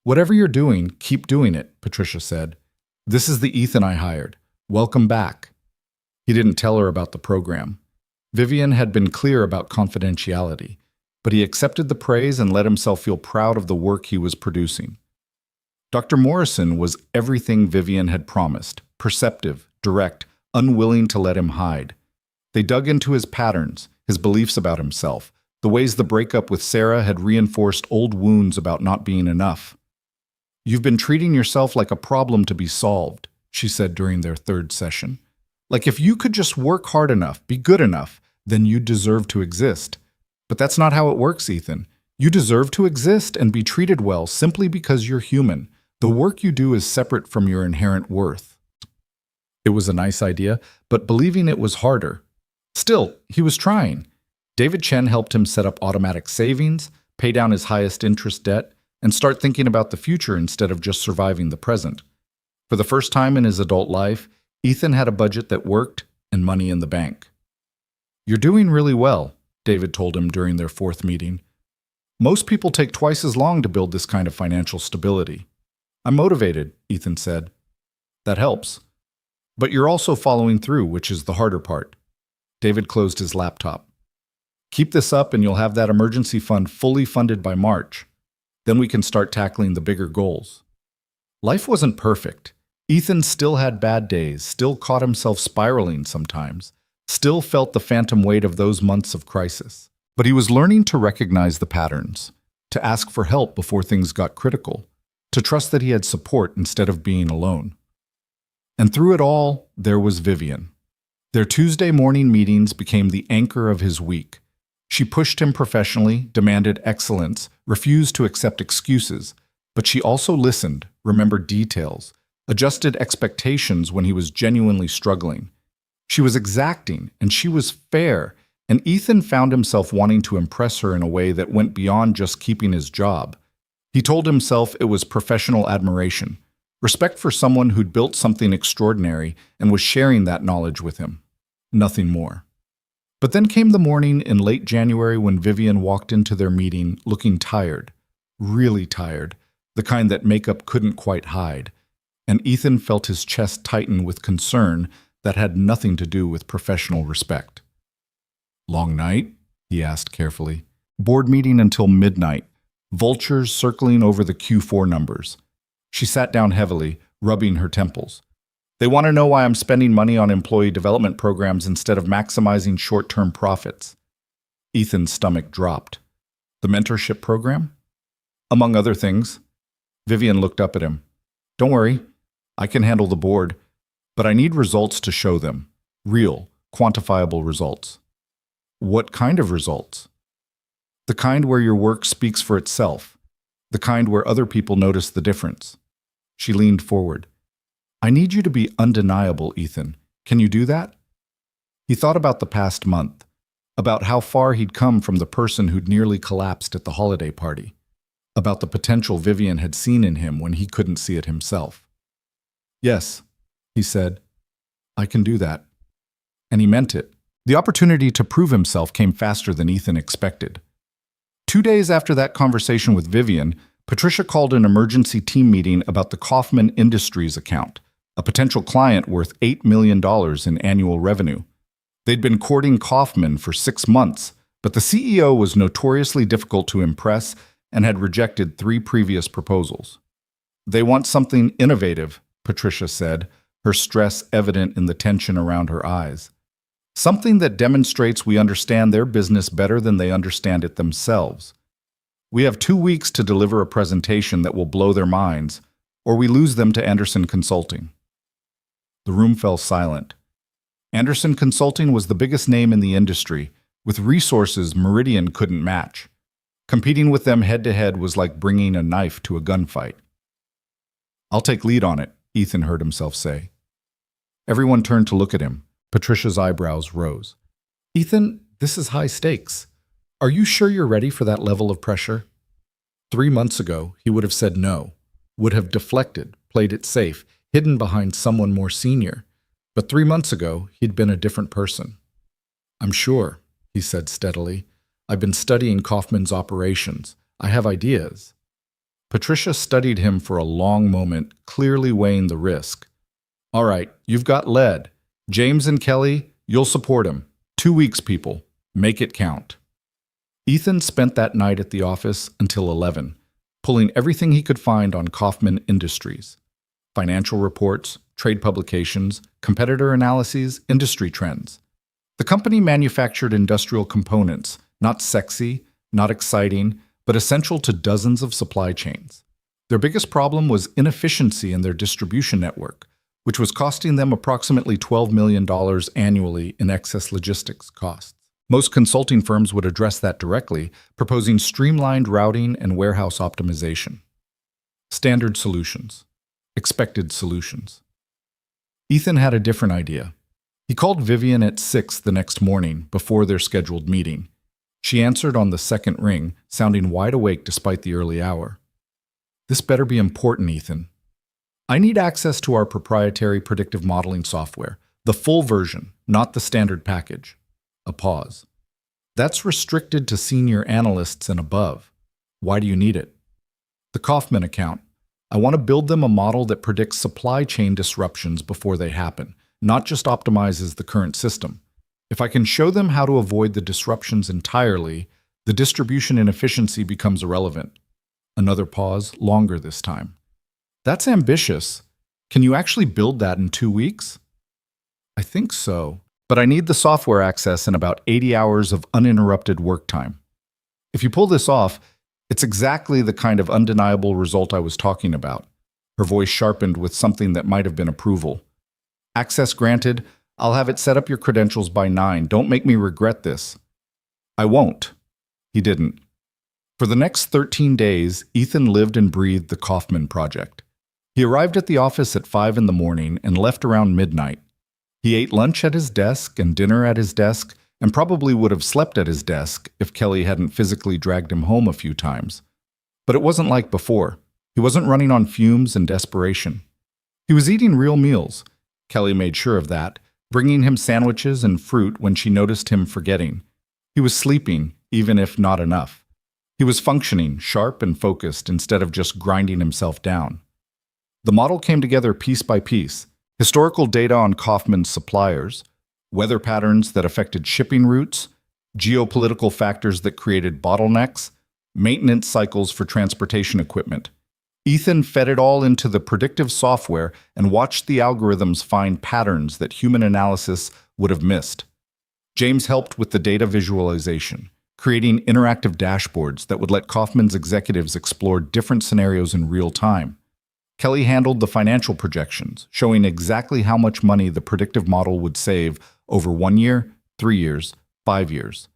"Whatever you're doing, keep doing it," Patricia said. "This is the Ethan I hired. Welcome back." He didn't tell her about the program. Vivian had been clear about confidentiality, but he accepted the praise and let himself feel proud of the work he was producing. Dr. Morrison was everything Vivian had promised, perceptive, direct, unwilling to let him hide. They dug into his patterns, his beliefs about himself, the ways the breakup with Sarah had reinforced old wounds about not being enough. "You've been treating yourself like a problem to be solved," she said during their third session. "Like if you could just work hard enough, be good enough, then you deserve to exist. But that's not how it works, Ethan. You deserve to exist and be treated well simply because you're human. The work you do is separate from your inherent worth." It was a nice idea, but believing it was harder. Still, he was trying. David Chen helped him set up automatic savings, pay down his highest interest debt, and start thinking about the future instead of just surviving the present. For the first time in his adult life, Ethan had a budget that worked and money in the bank. "You're doing really well," David told him during their fourth meeting. "Most people take twice as long to build this kind of financial stability." "I'm motivated," Ethan said. "That helps. But you're also following through, which is the harder part." David closed his laptop. "Keep this up and you'll have that emergency fund fully funded by March. Then we can start tackling the bigger goals." Life wasn't perfect. Ethan still had bad days, still caught himself spiraling sometimes, still felt the phantom weight of those months of crisis. But he was learning to recognize the patterns, to ask for help before things got critical, to trust that he had support instead of being alone. And through it all, there was Vivian. Their Tuesday morning meetings became the anchor of his week. She pushed him professionally, demanded excellence, refused to accept excuses, but she also listened, remembered details, adjusted expectations when he was genuinely struggling. She was exacting, and she was fair, and Ethan found himself wanting to impress her in a way that went beyond just keeping his job. He told himself it was professional admiration, respect for someone who'd built something extraordinary and was sharing that knowledge with him. Nothing more. But then came the morning in late January when Vivian walked into their meeting looking tired, really tired, the kind that makeup couldn't quite hide, and Ethan felt his chest tighten with concern that had nothing to do with professional respect. "Long night?" he asked carefully. "Board meeting until midnight, vultures circling over the Q4 numbers." She sat down heavily, rubbing her temples. "They want to know why I'm spending money on employee development programs instead of maximizing short-term profits." Ethan's stomach dropped. "The mentorship program?" "Among other things." Vivian looked up at him. "Don't worry, I can handle the board, but I need results to show them. Real, quantifiable results." "What kind of results?" "The kind where your work speaks for itself. The kind where other people notice the difference." She leaned forward. "I need you to be undeniable, Ethan. Can you do that?" He thought about the past month, about how far he'd come from the person who'd nearly collapsed at the holiday party, about the potential Vivian had seen in him when he couldn't see it himself. "Yes," he said, "I can do that." And he meant it. The opportunity to prove himself came faster than Ethan expected. 2 days after that conversation with Vivian, Patricia called an emergency team meeting about the Kaufman Industries account, a potential client worth $8 million in annual revenue. They'd been courting Kaufman for 6 months, but the CEO was notoriously difficult to impress and had rejected 3 previous proposals. "They want something innovative," Patricia said, her stress evident in the tension around her eyes. "Something that demonstrates we understand their business better than they understand it themselves. We have 2 weeks to deliver a presentation that will blow their minds, or we lose them to Anderson Consulting." The room fell silent. Anderson Consulting was the biggest name in the industry, with resources Meridian couldn't match. Competing with them head-to-head was like bringing a knife to a gunfight. "I'll take lead on it," Ethan heard himself say. Everyone turned to look at him. Patricia's eyebrows rose. "Ethan, this is high stakes. Are you sure you're ready for that level of pressure?" 3 months ago, he would have said no, would have deflected, played it safe, hidden behind someone more senior. But 3 months ago, he'd been a different person. "I'm sure," he said steadily. "I've been studying Kaufman's operations. I have ideas." Patricia studied him for a long moment, clearly weighing the risk. "All right, you've got lead. James and Kelly, you'll support him. 2 weeks, people. Make it count." Ethan spent that night at the office until 11, pulling everything he could find on Kaufman Industries. Financial reports, trade publications, competitor analyses, industry trends. The company manufactured industrial components, not sexy, not exciting, but essential to dozens of supply chains. Their biggest problem was inefficiency in their distribution network, which was costing them approximately $12 million annually in excess logistics costs. Most consulting firms would address that directly, proposing streamlined routing and warehouse optimization. Standard solutions. Expected solutions. Ethan had a different idea. He called Vivian at 6 the next morning, before their scheduled meeting. She answered on the second ring, sounding wide awake despite the early hour. "This better be important, Ethan. I need access to our proprietary predictive modeling software, the full version, not the standard package." A pause. "That's restricted to senior analysts and above. Why do you need it?" "The Kaufman account. I want to build them a model that predicts supply chain disruptions before they happen, not just optimizes the current system. If I can show them how to avoid the disruptions entirely, the distribution inefficiency becomes irrelevant." Another pause, longer this time. "That's ambitious. Can you actually build that in 2 weeks?" "I think so, but I need the software access in about 80 hours of uninterrupted work time. If you pull this off, it's exactly the kind of undeniable result I was talking about." Her voice sharpened with something that might have been approval. "Access granted. I'll have it set up your credentials by 9. Don't make me regret this." "I won't." He didn't. For the next 13 days, Ethan lived and breathed the Kaufman project. He arrived at the office at 5 in the morning and left around midnight. He ate lunch at his desk and dinner at his desk, and probably would have slept at his desk if Kelly hadn't physically dragged him home a few times. But it wasn't like before. He wasn't running on fumes and desperation. He was eating real meals. Kelly made sure of that, bringing him sandwiches and fruit when she noticed him forgetting. He was sleeping, even if not enough. He was functioning, sharp and focused, instead of just grinding himself down. The model came together piece by piece. Historical data on Kaufman's suppliers, weather patterns that affected shipping routes, geopolitical factors that created bottlenecks, maintenance cycles for transportation equipment. Ethan fed it all into the predictive software and watched the algorithms find patterns that human analysis would have missed. James helped with the data visualization, creating interactive dashboards that would let Kaufman's executives explore different scenarios in real time. Kelly handled the financial projections, showing exactly how much money the predictive model would save over 1 year, 3 years, 5 years.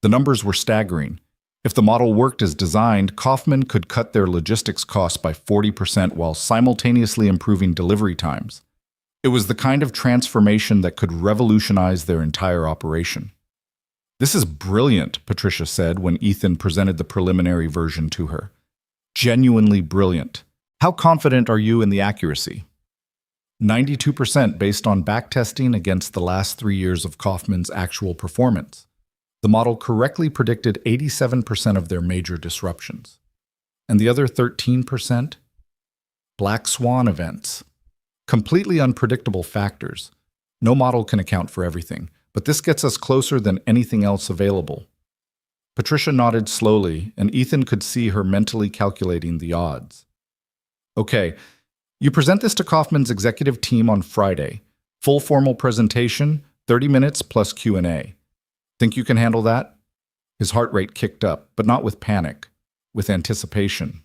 The numbers were staggering. If the model worked as designed, Kaufman could cut their logistics costs by 40% while simultaneously improving delivery times. It was the kind of transformation that could revolutionize their entire operation. "This is brilliant," Patricia said when Ethan presented the preliminary version to her. "Genuinely brilliant. How confident are you in the accuracy?" 92% based on backtesting against the last 3 years of Kaufman's actual performance. The model correctly predicted 87% of their major disruptions. And the other 13%? Black swan events. Completely unpredictable factors. No model can account for everything, but this gets us closer than anything else available. Patricia nodded slowly, and Ethan could see her mentally calculating the odds. Okay, you present this to Kaufman's executive team on Friday. Full formal presentation, 30 minutes plus Q&A. Think you can handle that? His heart rate kicked up, but not with panic, with anticipation.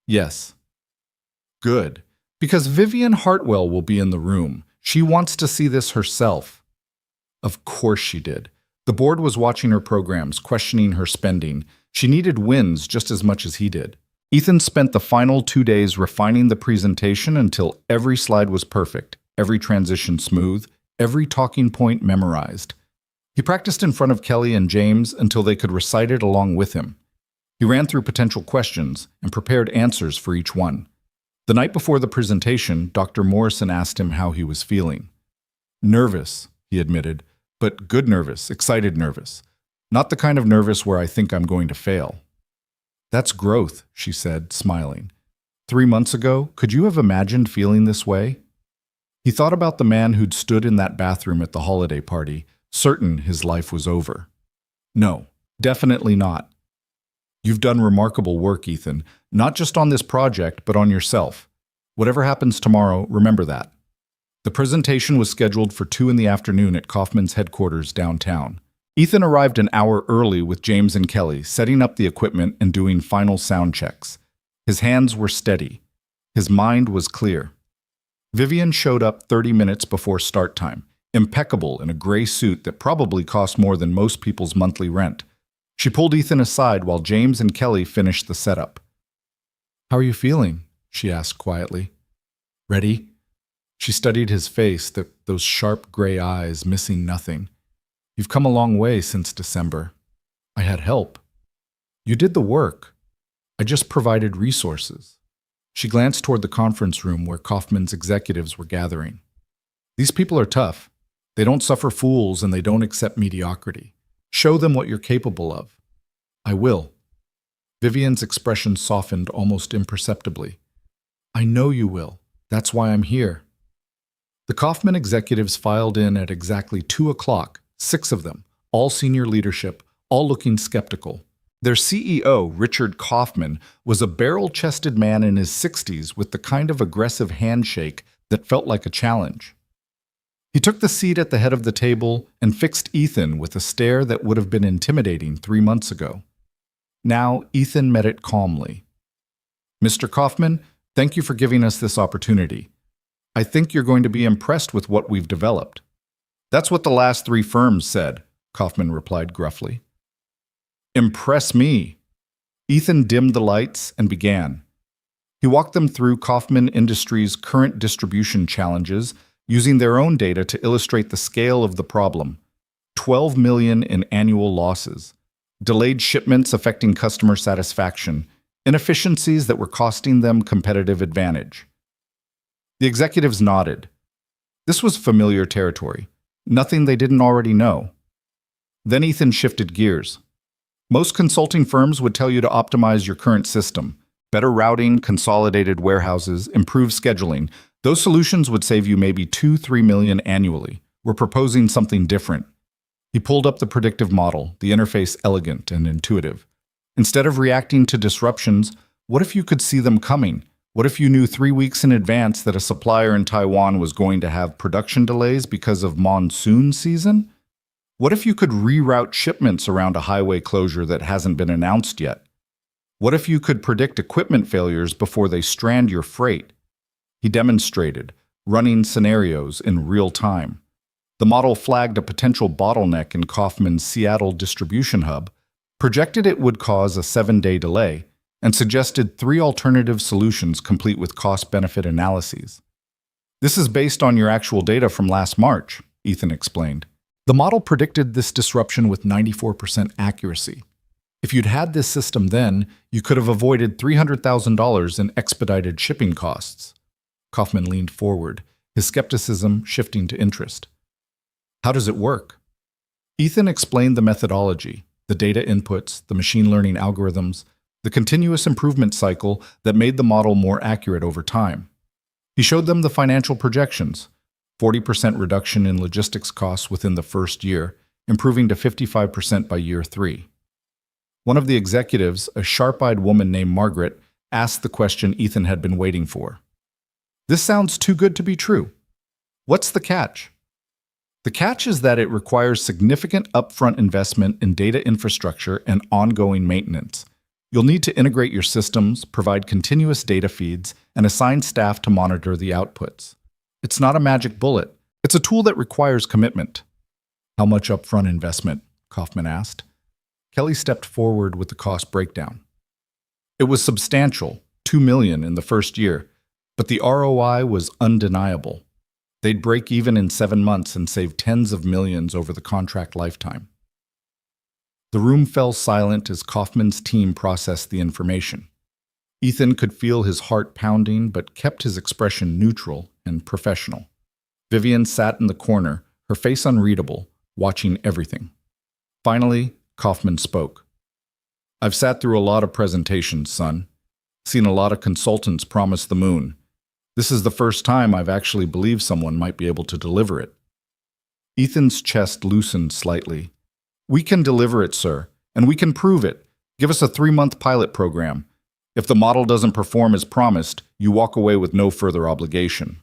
Yes. Good. Because Vivian Hartwell will be in the room. She wants to see this herself. Of course she did. The board was watching her programs, questioning her spending. She needed wins just as much as he did. Ethan spent the final 2 days refining the presentation until every slide was perfect, every transition smooth, every talking point memorized. He practiced in front of Kelly and James until they could recite it along with him. He ran through potential questions and prepared answers for each one. The night before the presentation, Dr. Morrison asked him how he was feeling. Nervous, he admitted, but good nervous, excited nervous. Not the kind of nervous where I think I'm going to fail. That's growth, she said, smiling. 3 months ago, could you have imagined feeling this way? He thought about the man who'd stood in that bathroom at the holiday party, certain his life was over. No, definitely not. You've done remarkable work, Ethan, not just on this project, but on yourself. Whatever happens tomorrow, remember that. The presentation was scheduled for 2 p.m. at Kaufman's headquarters downtown. Ethan arrived an hour early with James and Kelly, setting up the equipment and doing final sound checks. His hands were steady. His mind was clear. Vivian showed up 30 minutes before start time, impeccable in a gray suit that probably cost more than most people's monthly rent. She pulled Ethan aside while James and Kelly finished the setup. "How are you feeling?" she asked quietly. "Ready?" She studied his face, those sharp gray eyes, missing nothing. "You've come a long way since December. I had help. You did the work. I just provided resources." She glanced toward the conference room where Kaufman's executives were gathering. "These people are tough. They don't suffer fools and they don't accept mediocrity. Show them what you're capable of." "I will." Vivian's expression softened almost imperceptibly. "I know you will. That's why I'm here." The Kaufman executives filed in at exactly 2 o'clock, 6 of them, all senior leadership, all looking skeptical. Their CEO, Richard Kaufman, was a barrel-chested man in his 60s with the kind of aggressive handshake that felt like a challenge. He took the seat at the head of the table and fixed Ethan with a stare that would have been intimidating 3 months ago. Now, Ethan met it calmly. "Mr. Kaufman, thank you for giving us this opportunity. I think you're going to be impressed with what we've developed." "That's what the last 3 firms said," Kaufman replied gruffly. "Impress me." Ethan dimmed the lights and began. He walked them through Kaufman Industries' current distribution challenges, using their own data to illustrate the scale of the problem. 12 million in annual losses, delayed shipments affecting customer satisfaction, inefficiencies that were costing them competitive advantage. The executives nodded. This was familiar territory, nothing they didn't already know. Then Ethan shifted gears. Most consulting firms would tell you to optimize your current system. Better routing, consolidated warehouses, improved scheduling. Those solutions would save you maybe 2-3 million annually. We're proposing something different. He pulled up the predictive model, the interface elegant and intuitive. Instead of reacting to disruptions, what if you could see them coming? What if you knew 3 weeks in advance that a supplier in Taiwan was going to have production delays because of monsoon season? What if you could reroute shipments around a highway closure that hasn't been announced yet? What if you could predict equipment failures before they strand your freight? He demonstrated, running scenarios in real time. The model flagged a potential bottleneck in Kaufman's Seattle distribution hub, projected it would cause a 7-day delay, and suggested 3 alternative solutions complete with cost-benefit analyses. "This is based on your actual data from last March," Ethan explained. The model predicted this disruption with 94% accuracy. If you'd had this system then, you could have avoided $300,000 in expedited shipping costs. Kaufman leaned forward, his skepticism shifting to interest. How does it work? Ethan explained the methodology, the data inputs, the machine learning algorithms, the continuous improvement cycle that made the model more accurate over time. He showed them the financial projections, 40% reduction in logistics costs within the first year, improving to 55% by year 3. One of the executives, a sharp-eyed woman named Margaret, asked the question Ethan had been waiting for. This sounds too good to be true. What's the catch? The catch is that it requires significant upfront investment in data infrastructure and ongoing maintenance. You'll need to integrate your systems, provide continuous data feeds, and assign staff to monitor the outputs. It's not a magic bullet. It's a tool that requires commitment. How much upfront investment? Kaufman asked. Kelly stepped forward with the cost breakdown. It was substantial, $2 million in the first year, but the ROI was undeniable. They'd break even in 7 months and save tens of millions over the contract lifetime. The room fell silent as Kaufman's team processed the information. Ethan could feel his heart pounding, but kept his expression neutral and professional. Vivian sat in the corner, her face unreadable, watching everything. Finally, Kaufman spoke. I've sat through a lot of presentations, son. Seen a lot of consultants promise the moon. This is the first time I've actually believed someone might be able to deliver it. Ethan's chest loosened slightly. We can deliver it, sir, and we can prove it. Give us a 3-month pilot program. If the model doesn't perform as promised, you walk away with no further obligation.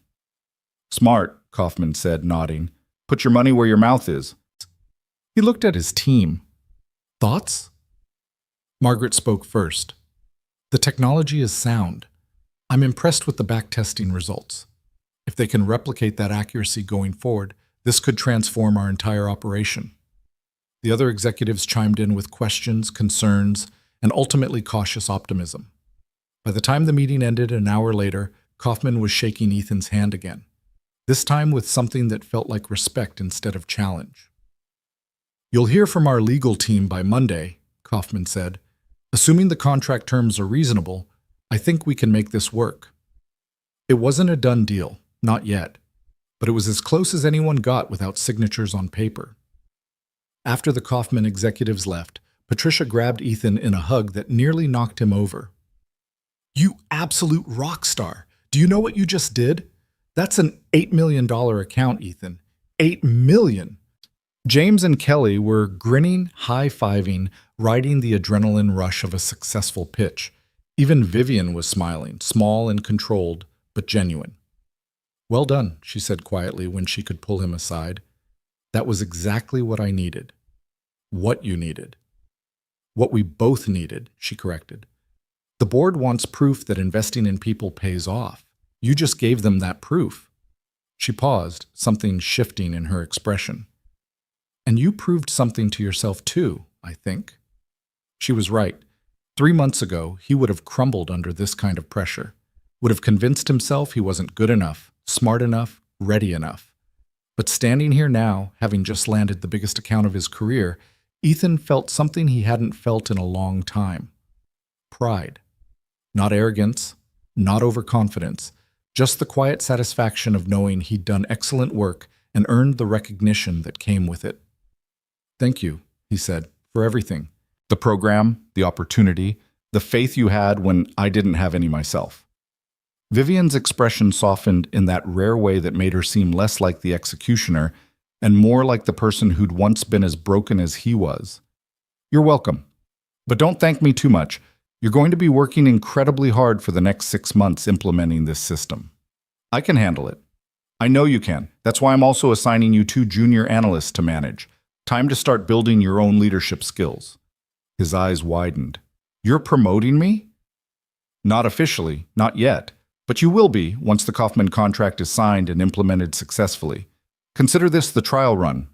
Smart, Kaufman said, nodding. Put your money where your mouth is. He looked at his team. Thoughts? Margaret spoke first. The technology is sound. I'm impressed with the backtesting results. If they can replicate that accuracy going forward, this could transform our entire operation. The other executives chimed in with questions, concerns, and ultimately cautious optimism. By the time the meeting ended an hour later, Kaufman was shaking Ethan's hand again, this time with something that felt like respect instead of challenge. You'll hear from our legal team by Monday, Kaufman said. Assuming the contract terms are reasonable, I think we can make this work. It wasn't a done deal, not yet, but it was as close as anyone got without signatures on paper. After the Kaufman executives left, Patricia grabbed Ethan in a hug that nearly knocked him over. You absolute rock star! Do you know what you just did? That's an $8 million account, Ethan. $8 million! James and Kelly were grinning, high-fiving, riding the adrenaline rush of a successful pitch. Even Vivian was smiling, small and controlled, but genuine. Well done, she said quietly when she could pull him aside. That was exactly what I needed. What you needed. What we both needed, she corrected. The board wants proof that investing in people pays off. You just gave them that proof. She paused, something shifting in her expression. And you proved something to yourself too, I think. She was right. 3 months ago, he would have crumbled under this kind of pressure, would have convinced himself he wasn't good enough, smart enough, ready enough. But standing here now, having just landed the biggest account of his career, Ethan felt something he hadn't felt in a long time. Pride. Not arrogance, not overconfidence, just the quiet satisfaction of knowing he'd done excellent work and earned the recognition that came with it. Thank you, he said, for everything. The program, the opportunity, the faith you had when I didn't have any myself. Vivian's expression softened in that rare way that made her seem less like the executioner and more like the person who'd once been as broken as he was. You're welcome. But don't thank me too much. You're going to be working incredibly hard for the next 6 months implementing this system. I can handle it. I know you can. That's why I'm also assigning you 2 junior analysts to manage. Time to start building your own leadership skills. His eyes widened. You're promoting me? Not officially, not yet. But you will be once the Kaufman contract is signed and implemented successfully. Consider this the trial run.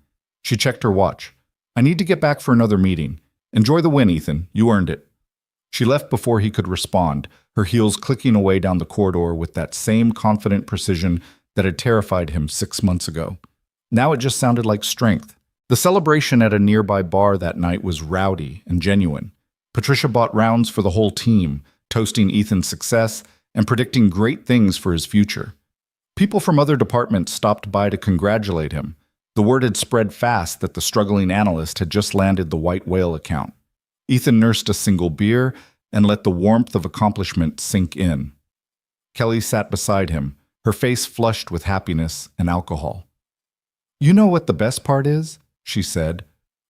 She checked her watch. I need to get back for another meeting. Enjoy the win, Ethan. You earned it. She left before he could respond, her heels clicking away down the corridor with that same confident precision that had terrified him 6 months ago. Now it just sounded like strength. The celebration at a nearby bar that night was rowdy and genuine. Patricia bought rounds for the whole team, toasting Ethan's success and predicting great things for his future. People from other departments stopped by to congratulate him. The word had spread fast that the struggling analyst had just landed the white whale account. Ethan nursed a single beer and let the warmth of accomplishment sink in. Kelly sat beside him, her face flushed with happiness and alcohol. "You know what the best part is?" she said.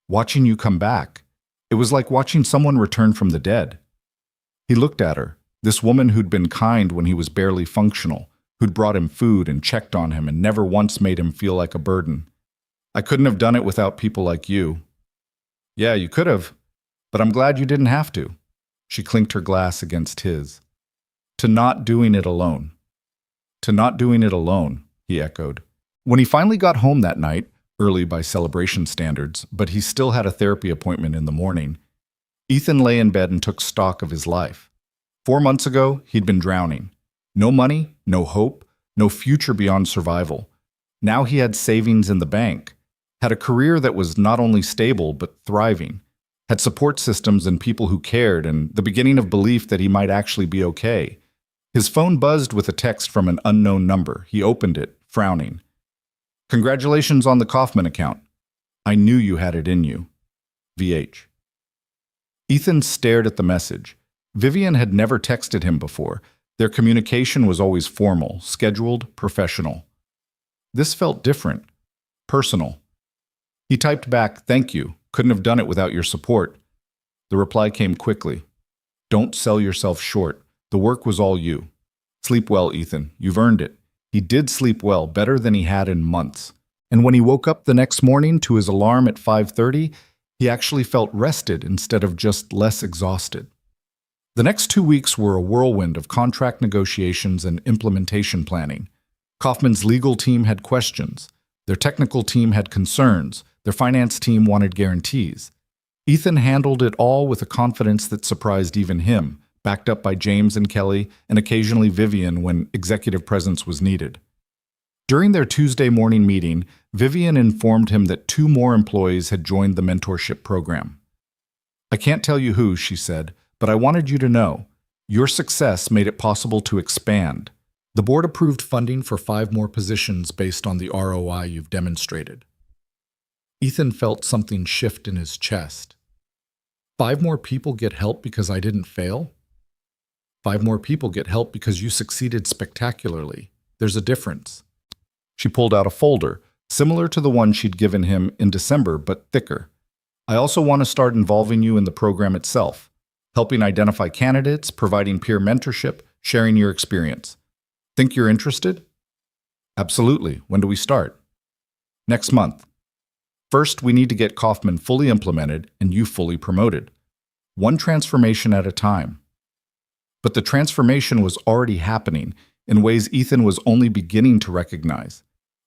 "Watching you come back. It was like watching someone return from the dead." He looked at her, this woman who'd been kind when he was barely functional, who'd brought him food and checked on him and never once made him feel like a burden. "I couldn't have done it without people like you." "Yeah, you could have, but I'm glad you didn't have to." She clinked her glass against his. "To not doing it alone." "To not doing it alone," he echoed. When he finally got home that night, early by celebration standards, but he still had a therapy appointment in the morning, Ethan lay in bed and took stock of his life. 4 months ago, he'd been drowning. No money, no hope, no future beyond survival. Now he had savings in the bank, had a career that was not only stable but thriving, had support systems and people who cared, and the beginning of belief that he might actually be okay. His phone buzzed with a text from an unknown number. He opened it, frowning. "Congratulations on the Kaufman account. I knew you had it in you. VH." Ethan stared at the message. Vivian had never texted him before. Their communication was always formal, scheduled, professional. This felt different, personal. He typed back, "Thank you. Couldn't have done it without your support." The reply came quickly. "Don't sell yourself short. The work was all you. Sleep well, Ethan. You've earned it." He did sleep well, better than he had in months. And when he woke up the next morning to his alarm at 5:30, he actually felt rested instead of just less exhausted. The next 2 weeks were a whirlwind of contract negotiations and implementation planning. Kaufman's legal team had questions. Their technical team had concerns. Their finance team wanted guarantees. Ethan handled it all with a confidence that surprised even him, backed up by James and Kelly, and occasionally Vivian when executive presence was needed. During their Tuesday morning meeting, Vivian informed him that 2 more employees had joined the mentorship program. "I can't tell you who," she said, "but I wanted you to know. Your success made it possible to expand. The board approved funding for 5 more positions based on the ROI you've demonstrated." Ethan felt something shift in his chest. 5 more people get help because I didn't fail? 5 more people get help because you succeeded spectacularly. There's a difference. She pulled out a folder, similar to the one she'd given him in December, but thicker. "I also want to start involving you in the program itself, helping identify candidates, providing peer mentorship, sharing your experience. Think you're interested?" "Absolutely. When do we start?" "Next month. First, we need to get Kaufman fully implemented and you fully promoted. 1 transformation at a time." But the transformation was already happening in ways Ethan was only beginning to recognize.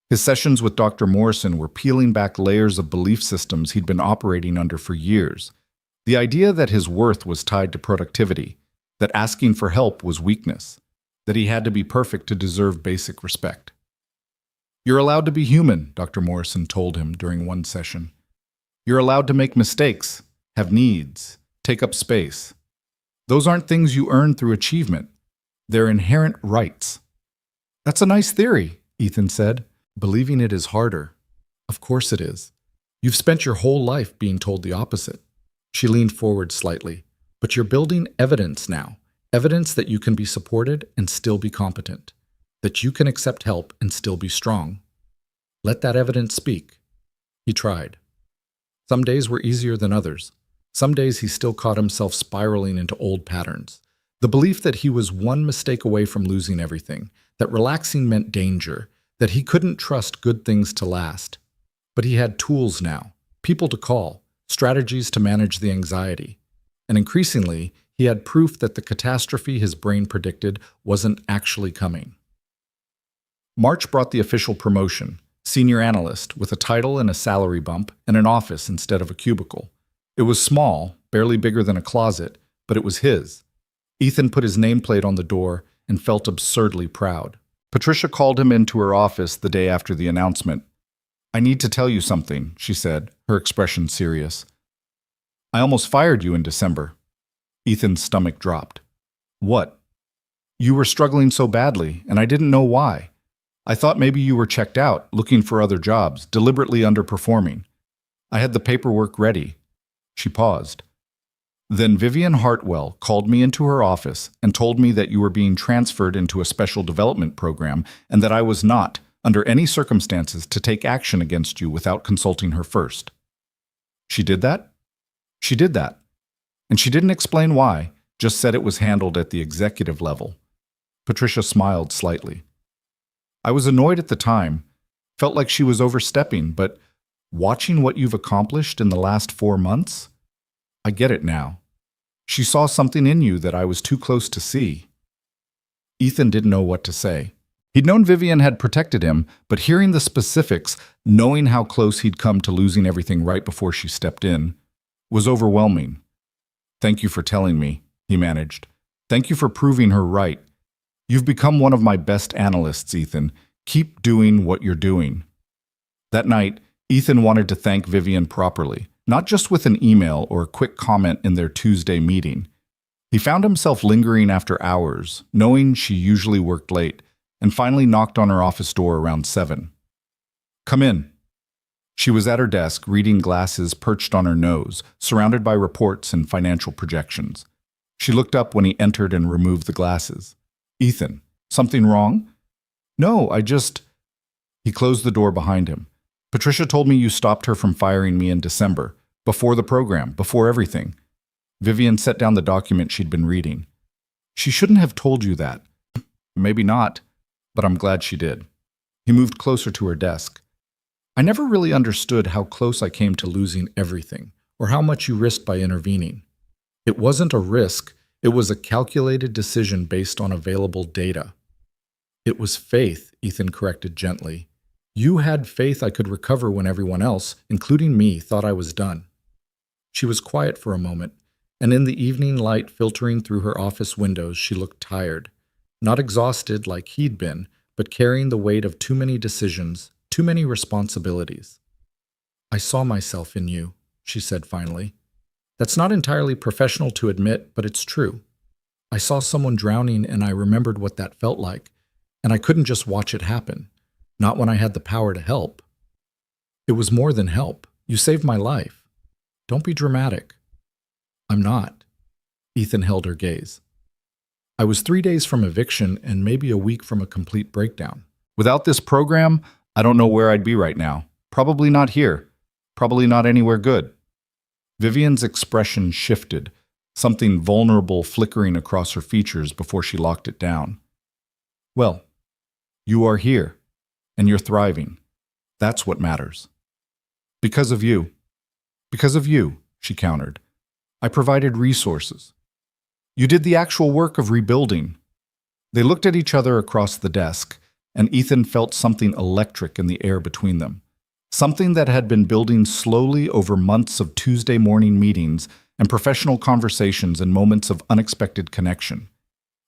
His sessions with Dr. Morrison were peeling back layers of belief systems he'd been operating under for years. The idea that his worth was tied to productivity, that asking for help was weakness, that he had to be perfect to deserve basic respect. "You're allowed to be human," Dr. Morrison told him during one session. "You're allowed to make mistakes, have needs, take up space. Those aren't things you earn through achievement. They're inherent rights." "That's a nice theory," Ethan said. "Believing it is harder." "Of course it is. You've spent your whole life being told the opposite." She leaned forward slightly. "But you're building evidence now. Evidence that you can be supported and still be competent. That you can accept help and still be strong. Let that evidence speak." He tried. Some days were easier than others. Some days he still caught himself spiraling into old patterns. The belief that he was one mistake away from losing everything, that relaxing meant danger, that he couldn't trust good things to last. But he had tools now, people to call, strategies to manage the anxiety. And increasingly, he had proof that the catastrophe his brain predicted wasn't actually coming. March brought the official promotion, senior analyst, with a title and a salary bump and an office instead of a cubicle. It was small, barely bigger than a closet, but it was his. Ethan put his nameplate on the door and felt absurdly proud. Patricia called him into her office the day after the announcement. "I need to tell you something," she said, her expression serious. "I almost fired you in December." Ethan's stomach dropped. "What?" "You were struggling so badly, and I didn't know why. I thought maybe you were checked out, looking for other jobs, deliberately underperforming. I had the paperwork ready." She paused. "Then Vivian Hartwell called me into her office and told me that you were being transferred into a special development program and that I was not, under any circumstances, to take action against you without consulting her first." "She did that?" "She did that. And she didn't explain why, just said it was handled at the executive level." Patricia smiled slightly. "I was annoyed at the time, felt like she was overstepping, but watching what you've accomplished in the last 4 months, I get it now. She saw something in you that I was too close to see." Ethan didn't know what to say. He'd known Vivian had protected him, but hearing the specifics, knowing how close he'd come to losing everything right before she stepped in, was overwhelming. "Thank you for telling me," he managed. "Thank you for proving her right. You've become one of my best analysts, Ethan. Keep doing what you're doing." That night, Ethan wanted to thank Vivian properly, not just with an email or a quick comment in their Tuesday meeting. He found himself lingering after hours, knowing she usually worked late, and finally knocked on her office door around 7. "Come in." She was at her desk, reading glasses perched on her nose, surrounded by reports and financial projections. She looked up when he entered and removed the glasses. "Ethan, something wrong?" "No, I just—" He closed the door behind him. "Patricia told me you stopped her from firing me in December, before the program, before everything." Vivian set down the document she'd been reading. "She shouldn't have told you that." "Maybe not, but I'm glad she did." He moved closer to her desk. "I never really understood how close I came to losing everything, or how much you risked by intervening. It wasn't a risk, it was a calculated decision based on available data." "It was faith," Ethan corrected gently. "You had faith I could recover when everyone else, including me, thought I was done." She was quiet for a moment, and in the evening light filtering through her office windows, she looked tired. Not exhausted like he'd been, but carrying the weight of too many decisions, too many responsibilities. "I saw myself in you," she said finally. "That's not entirely professional to admit, but it's true. I saw someone drowning and I remembered what that felt like, and I couldn't just watch it happen. Not when I had the power to help. It was more than help. You saved my life. Don't be dramatic." "I'm not." Ethan held her gaze. "I was 3 days from eviction and maybe a week from a complete breakdown. Without this program, I don't know where I'd be right now. Probably not here. Probably not anywhere good." Vivian's expression shifted, something vulnerable flickering across her features before she locked it down. "Well, you are here, and you're thriving. That's what matters." "Because of you." "Because of you," she countered. "I provided resources. You did the actual work of rebuilding." They looked at each other across the desk, and Ethan felt something electric in the air between them. Something that had been building slowly over months of Tuesday morning meetings and professional conversations and moments of unexpected connection.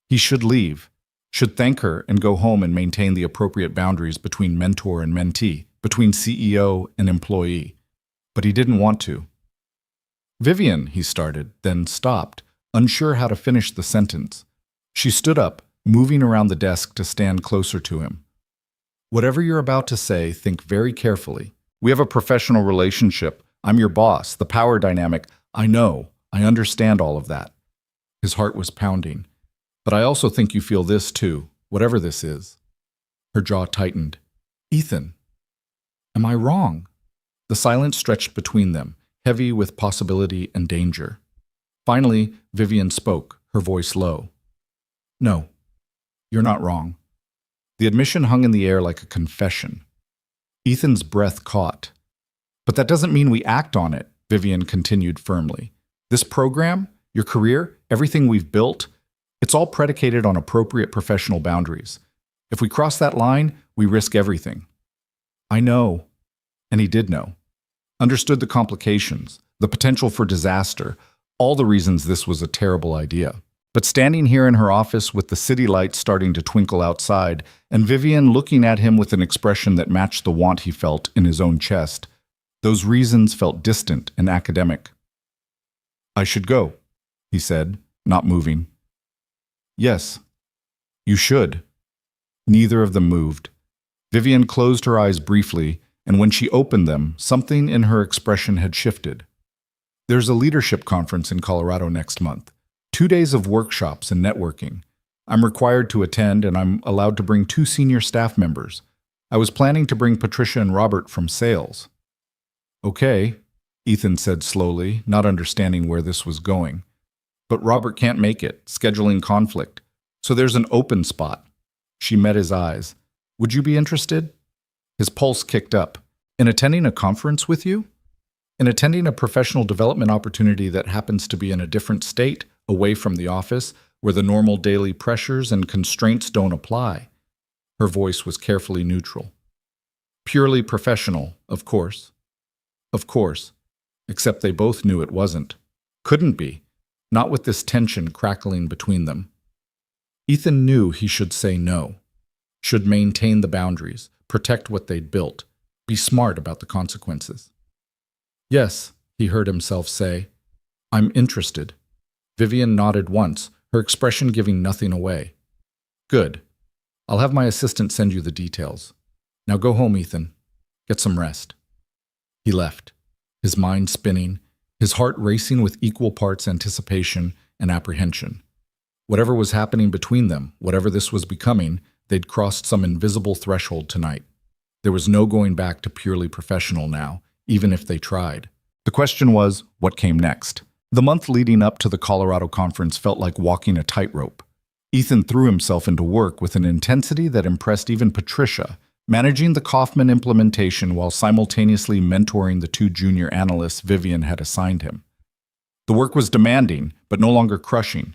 He should leave, should thank her and go home and maintain the appropriate boundaries between mentor and mentee, between CEO and employee. But he didn't want to. "Vivian," he started, then stopped, unsure how to finish the sentence. She stood up, moving around the desk to stand closer to him. "Whatever you're about to say, think very carefully. We have a professional relationship. I'm your boss, the power dynamic. I know. I understand all of that." His heart was pounding. "But I also think you feel this too, whatever this is." Her jaw tightened. "Ethan, am I wrong?" The silence stretched between them, heavy with possibility and danger. Finally, Vivian spoke, her voice low. "No, you're not wrong." The admission hung in the air like a confession. Ethan's breath caught. "But that doesn't mean we act on it," Vivian continued firmly. "This program, your career, everything we've built, it's all predicated on appropriate professional boundaries. If we cross that line, we risk everything." "I know." And he did know. Understood the complications, the potential for disaster, all the reasons this was a terrible idea. But standing here in her office with the city lights starting to twinkle outside, and Vivian looking at him with an expression that matched the want he felt in his own chest, those reasons felt distant and academic. "I should go," he said, not moving. "Yes, you should." Neither of them moved. Vivian closed her eyes briefly, and when she opened them, something in her expression had shifted. There's a leadership conference in Colorado next month. 2 days of workshops and networking. I'm required to attend, and I'm allowed to bring 2 senior staff members. I was planning to bring Patricia and Robert from sales. Okay, Ethan said slowly, not understanding where this was going. But Robert can't make it, scheduling conflict. So there's an open spot. She met his eyes. Would you be interested? His pulse kicked up. In attending a conference with you? In attending a professional development opportunity that happens to be in a different state, away from the office, where the normal daily pressures and constraints don't apply? Her voice was carefully neutral. Purely professional, of course. Of course. Except they both knew it wasn't. Couldn't be. Not with this tension crackling between them. Ethan knew he should say no. Should maintain the boundaries, protect what they'd built, be smart about the consequences. Yes, he heard himself say. I'm interested. Vivian nodded once, her expression giving nothing away. Good. I'll have my assistant send you the details. Now go home, Ethan. Get some rest. He left, his mind spinning, his heart racing with equal parts anticipation and apprehension. Whatever was happening between them, whatever this was becoming, they'd crossed some invisible threshold tonight. There was no going back to purely professional now, even if they tried. The question was, what came next? The month leading up to the Colorado conference felt like walking a tightrope. Ethan threw himself into work with an intensity that impressed even Patricia, managing the Kaufman implementation while simultaneously mentoring the 2 junior analysts Vivian had assigned him. The work was demanding, but no longer crushing.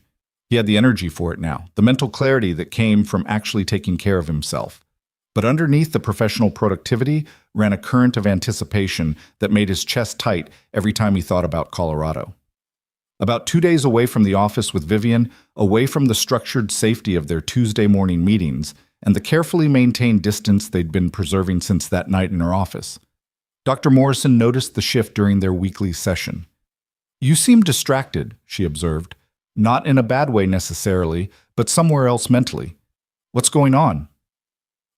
He had the energy for it now, the mental clarity that came from actually taking care of himself. But underneath the professional productivity ran a current of anticipation that made his chest tight every time he thought about Colorado. About 2 days away from the office with Vivian, away from the structured safety of their Tuesday morning meetings, and the carefully maintained distance they'd been preserving since that night in her office, Dr. Morrison noticed the shift during their weekly session. You seem distracted, she observed. Not in a bad way necessarily, but somewhere else mentally. What's going on?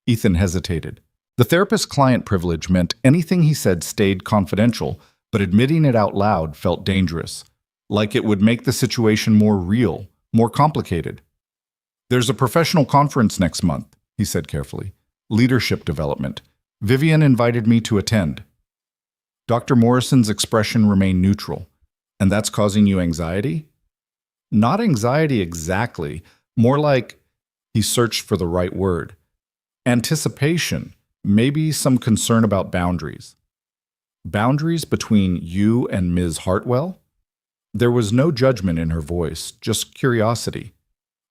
Ethan hesitated. The therapist-client privilege meant anything he said stayed confidential, but admitting it out loud felt dangerous, like it would make the situation more real, more complicated. There's a professional conference next month, he said carefully. Leadership development. Vivian invited me to attend. Dr. Morrison's expression remained neutral. And that's causing you anxiety? Not anxiety exactly, more like, he searched for the right word, anticipation, maybe some concern about boundaries. Boundaries between you and Ms. Hartwell? There was no judgment in her voice, just curiosity.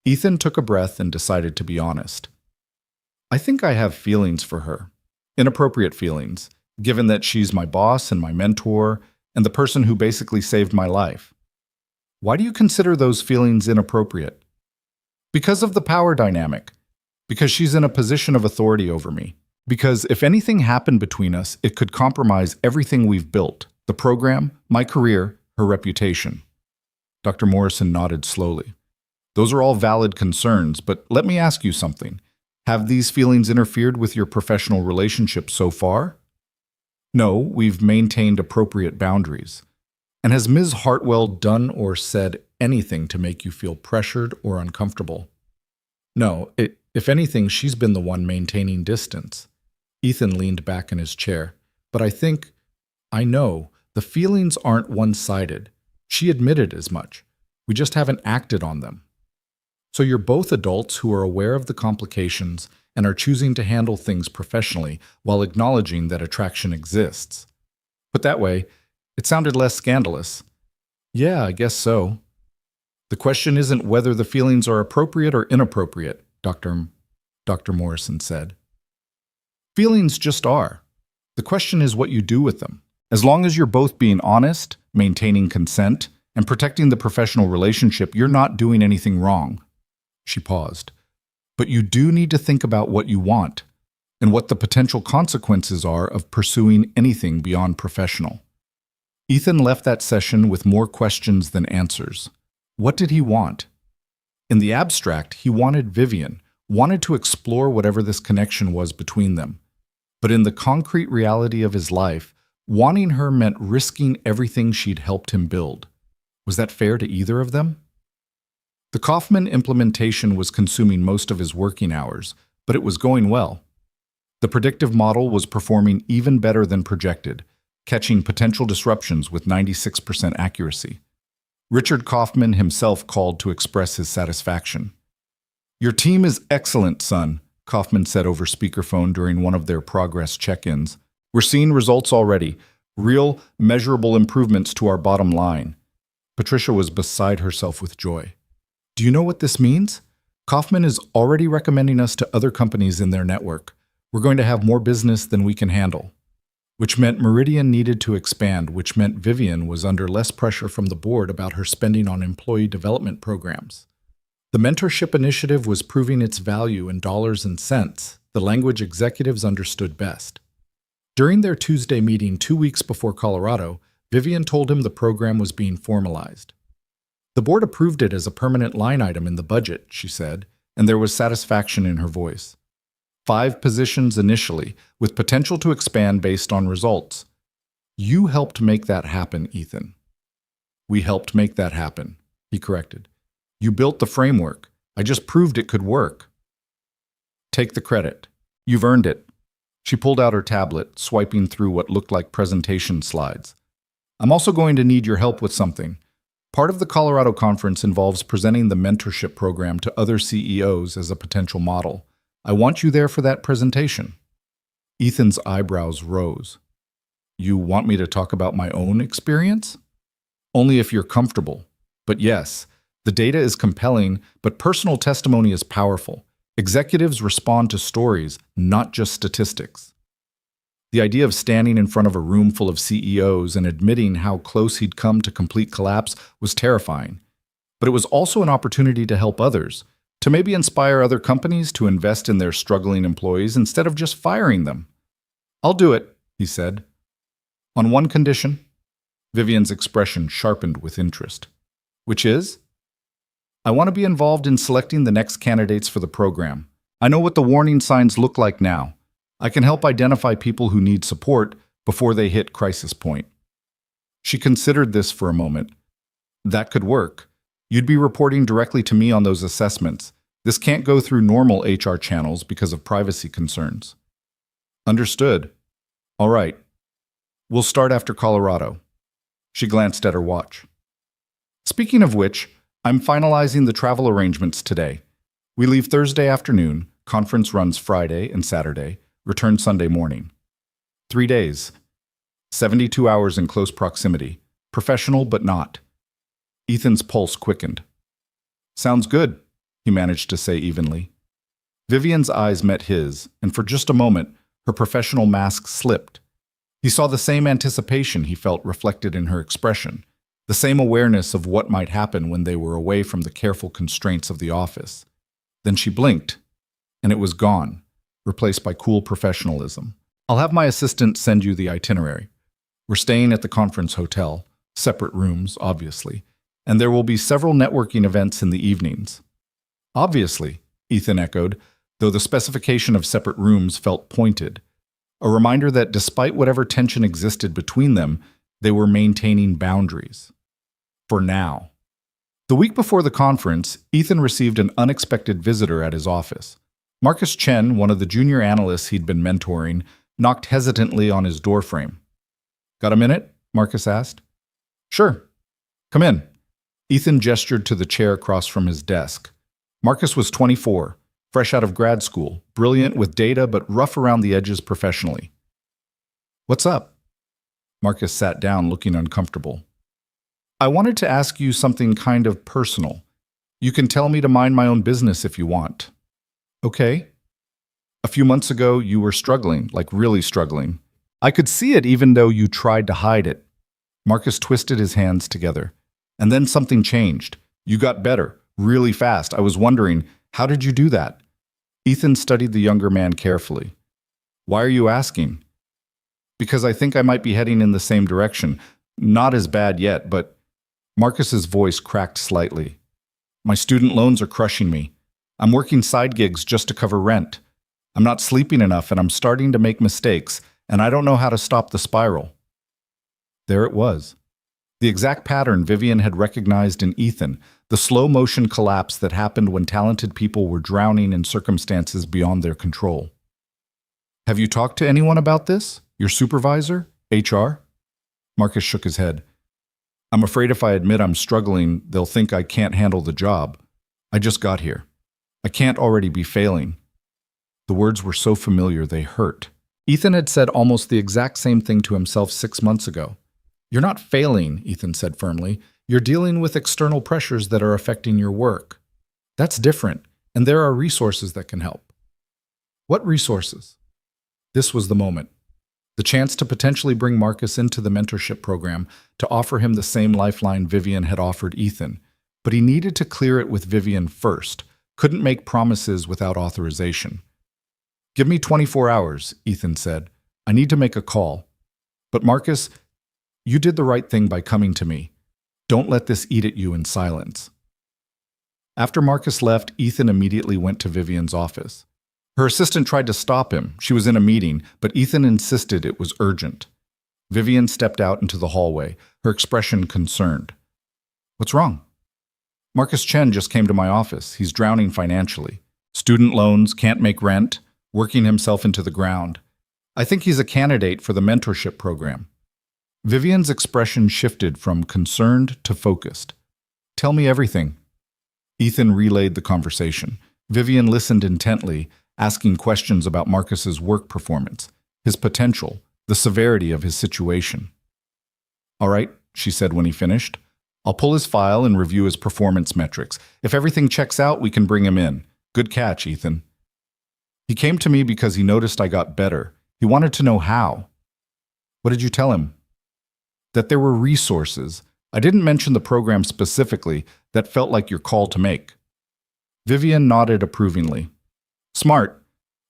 Ethan took a breath and decided to be honest. I think I have feelings for her. Inappropriate feelings, given that she's my boss and my mentor, and the person who basically saved my life. Why do you consider those feelings inappropriate? Because of the power dynamic. Because she's in a position of authority over me. Because if anything happened between us, it could compromise everything we've built. The program, my career, her reputation. Dr. Morrison nodded slowly. Those are all valid concerns, but let me ask you something. Have these feelings interfered with your professional relationship so far? No, we've maintained appropriate boundaries. And has Ms. Hartwell done or said anything to make you feel pressured or uncomfortable? No, if anything, she's been the one maintaining distance. Ethan leaned back in his chair. But I know, the feelings aren't one-sided. She admitted as much. We just haven't acted on them. So you're both adults who are aware of the complications and are choosing to handle things professionally while acknowledging that attraction exists. Put that way, it sounded less scandalous. Yeah, I guess so. The question isn't whether the feelings are appropriate or inappropriate, Dr. Morrison said. Feelings just are. The question is what you do with them. As long as you're both being honest, maintaining consent, and protecting the professional relationship, you're not doing anything wrong. She paused. But you do need to think about what you want and what the potential consequences are of pursuing anything beyond professional. Ethan left that session with more questions than answers. What did he want? In the abstract, he wanted Vivian, wanted to explore whatever this connection was between them. But in the concrete reality of his life, wanting her meant risking everything she'd helped him build. Was that fair to either of them? The Kaufman implementation was consuming most of his working hours, but it was going well. The predictive model was performing even better than projected, catching potential disruptions with 96% accuracy. Richard Kaufman himself called to express his satisfaction. "Your team is excellent, son," Kaufman said over speakerphone during one of their progress check-ins. "We're seeing results already, real, measurable improvements to our bottom line." Patricia was beside herself with joy. "Do you know what this means? Kaufman is already recommending us to other companies in their network. We're going to have more business than we can handle." Which meant Meridian needed to expand, which meant Vivian was under less pressure from the board about her spending on employee development programs. The mentorship initiative was proving its value in dollars and cents, the language executives understood best. During their Tuesday meeting 2 weeks before Colorado, Vivian told him the program was being formalized. "The board approved it as a permanent line item in the budget," she said, and there was satisfaction in her voice. 5 positions initially, with potential to expand based on results. "You helped make that happen, Ethan." "We helped make that happen," he corrected. "You built the framework. I just proved it could work." "Take the credit. You've earned it." She pulled out her tablet, swiping through what looked like presentation slides. "I'm also going to need your help with something. Part of the Colorado conference involves presenting the mentorship program to other CEOs as a potential model. I want you there for that presentation." Ethan's eyebrows rose. "You want me to talk about my own experience?" "Only if you're comfortable. But yes, the data is compelling, but personal testimony is powerful. Executives respond to stories, not just statistics." The idea of standing in front of a room full of CEOs and admitting how close he'd come to complete collapse was terrifying. But it was also an opportunity to help others, to maybe inspire other companies to invest in their struggling employees instead of just firing them. "I'll do it," he said. "On one condition." Vivian's expression sharpened with interest. "Which is?" "I want to be involved in selecting the next candidates for the program. I know what the warning signs look like now. I can help identify people who need support before they hit crisis point." She considered this for a moment. "That could work. You'd be reporting directly to me on those assessments. This can't go through normal HR channels because of privacy concerns." "Understood. All right. We'll start after Colorado." She glanced at her watch. "Speaking of which, I'm finalizing the travel arrangements today. We leave Thursday afternoon, conference runs Friday and Saturday, return Sunday morning. 3 days. 72 hours in close proximity. Professional but not." Ethan's pulse quickened. "Sounds good," he managed to say evenly. Vivian's eyes met his, and for just a moment, her professional mask slipped. He saw the same anticipation he felt reflected in her expression, the same awareness of what might happen when they were away from the careful constraints of the office. Then she blinked, and it was gone, replaced by cool professionalism. "I'll have my assistant send you the itinerary. We're staying at the conference hotel, separate rooms, obviously, and there will be several networking events in the evenings." "Obviously," Ethan echoed, though the specification of separate rooms felt pointed, a reminder that despite whatever tension existed between them, they were maintaining boundaries. For now. The week before the conference, Ethan received an unexpected visitor at his office. Marcus Chen, one of the junior analysts he'd been mentoring, knocked hesitantly on his doorframe. "Got a minute?" Marcus asked. "Sure. Come in." Ethan gestured to the chair across from his desk. Marcus was 24, fresh out of grad school, brilliant with data but rough around the edges professionally. "What's up?" Marcus sat down, looking uncomfortable. "I wanted to ask you something kind of personal. You can tell me to mind my own business if you want." "Okay." "A few months ago, you were struggling, like really struggling. I could see it even though you tried to hide it." Marcus twisted his hands together. "And then something changed. You got better, really fast. I was wondering, how did you do that?" Ethan studied the younger man carefully. "Why are you asking?" "Because I think I might be heading in the same direction. Not as bad yet, but..." Marcus's voice cracked slightly. "My student loans are crushing me. I'm working side gigs just to cover rent. I'm not sleeping enough and I'm starting to make mistakes, and I don't know how to stop the spiral. There it was. The exact pattern Vivian had recognized in Ethan, the slow motion collapse that happened when talented people were drowning in circumstances beyond their control. Have you talked to anyone about this? Your supervisor? HR? Marcus shook his head. I'm afraid if I admit I'm struggling, they'll think I can't handle the job. I just got here. I can't already be failing. The words were so familiar they hurt. Ethan had said almost the exact same thing to himself 6 months ago. You're not failing, Ethan said firmly. You're dealing with external pressures that are affecting your work. That's different, and there are resources that can help. What resources? This was the moment. The chance to potentially bring Marcus into the mentorship program to offer him the same lifeline Vivian had offered Ethan. But he needed to clear it with Vivian first, couldn't make promises without authorization. Give me 24 hours, Ethan said. I need to make a call. But Marcus, you did the right thing by coming to me. Don't let this eat at you in silence. After Marcus left, Ethan immediately went to Vivian's office. Her assistant tried to stop him. She was in a meeting, but Ethan insisted it was urgent. Vivian stepped out into the hallway, her expression concerned. What's wrong? Marcus Chen just came to my office. He's drowning financially. Student loans, can't make rent, working himself into the ground. I think he's a candidate for the mentorship program. Vivian's expression shifted from concerned to focused. Tell me everything. Ethan relayed the conversation. Vivian listened intently, asking questions about Marcus's work performance, his potential, the severity of his situation. All right, she said when he finished. I'll pull his file and review his performance metrics. If everything checks out, we can bring him in. Good catch, Ethan. He came to me because he noticed I got better. He wanted to know how. What did you tell him? That there were resources. I didn't mention the program specifically. That felt like your call to make. Vivian nodded approvingly. Smart.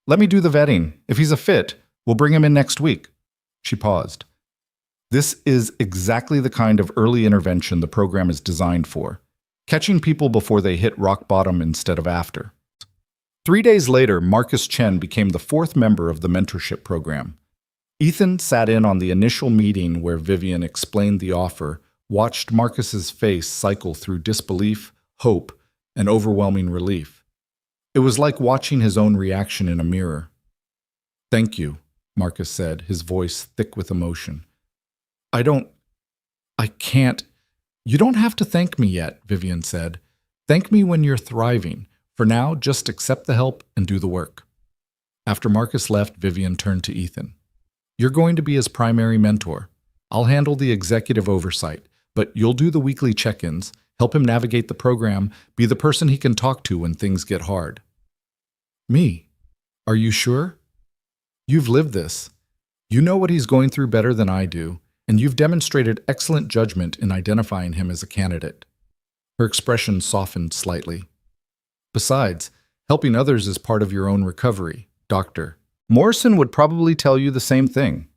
Let me do the vetting. If he's a fit, we'll bring him in next week. She paused. This is exactly the kind of early intervention the program is designed for, catching people before they hit rock bottom instead of after. 3 days later, Marcus Chen became the 4th member of the mentorship program. Ethan sat in on the initial meeting where Vivian explained the offer, watched Marcus's face cycle through disbelief, hope, and overwhelming relief. It was like watching his own reaction in a mirror. Thank you, Marcus said, his voice thick with emotion. I can't. You don't have to thank me yet, Vivian said. Thank me when you're thriving. For now, just accept the help and do the work. After Marcus left, Vivian turned to Ethan. You're going to be his primary mentor. I'll handle the executive oversight, but you'll do the weekly check-ins, help him navigate the program, be the person he can talk to when things get hard. Me? Are you sure? You've lived this. You know what he's going through better than I do, and you've demonstrated excellent judgment in identifying him as a candidate. Her expression softened slightly. Besides, helping others is part of your own recovery, Doctor. Morrison would probably tell you the same thing.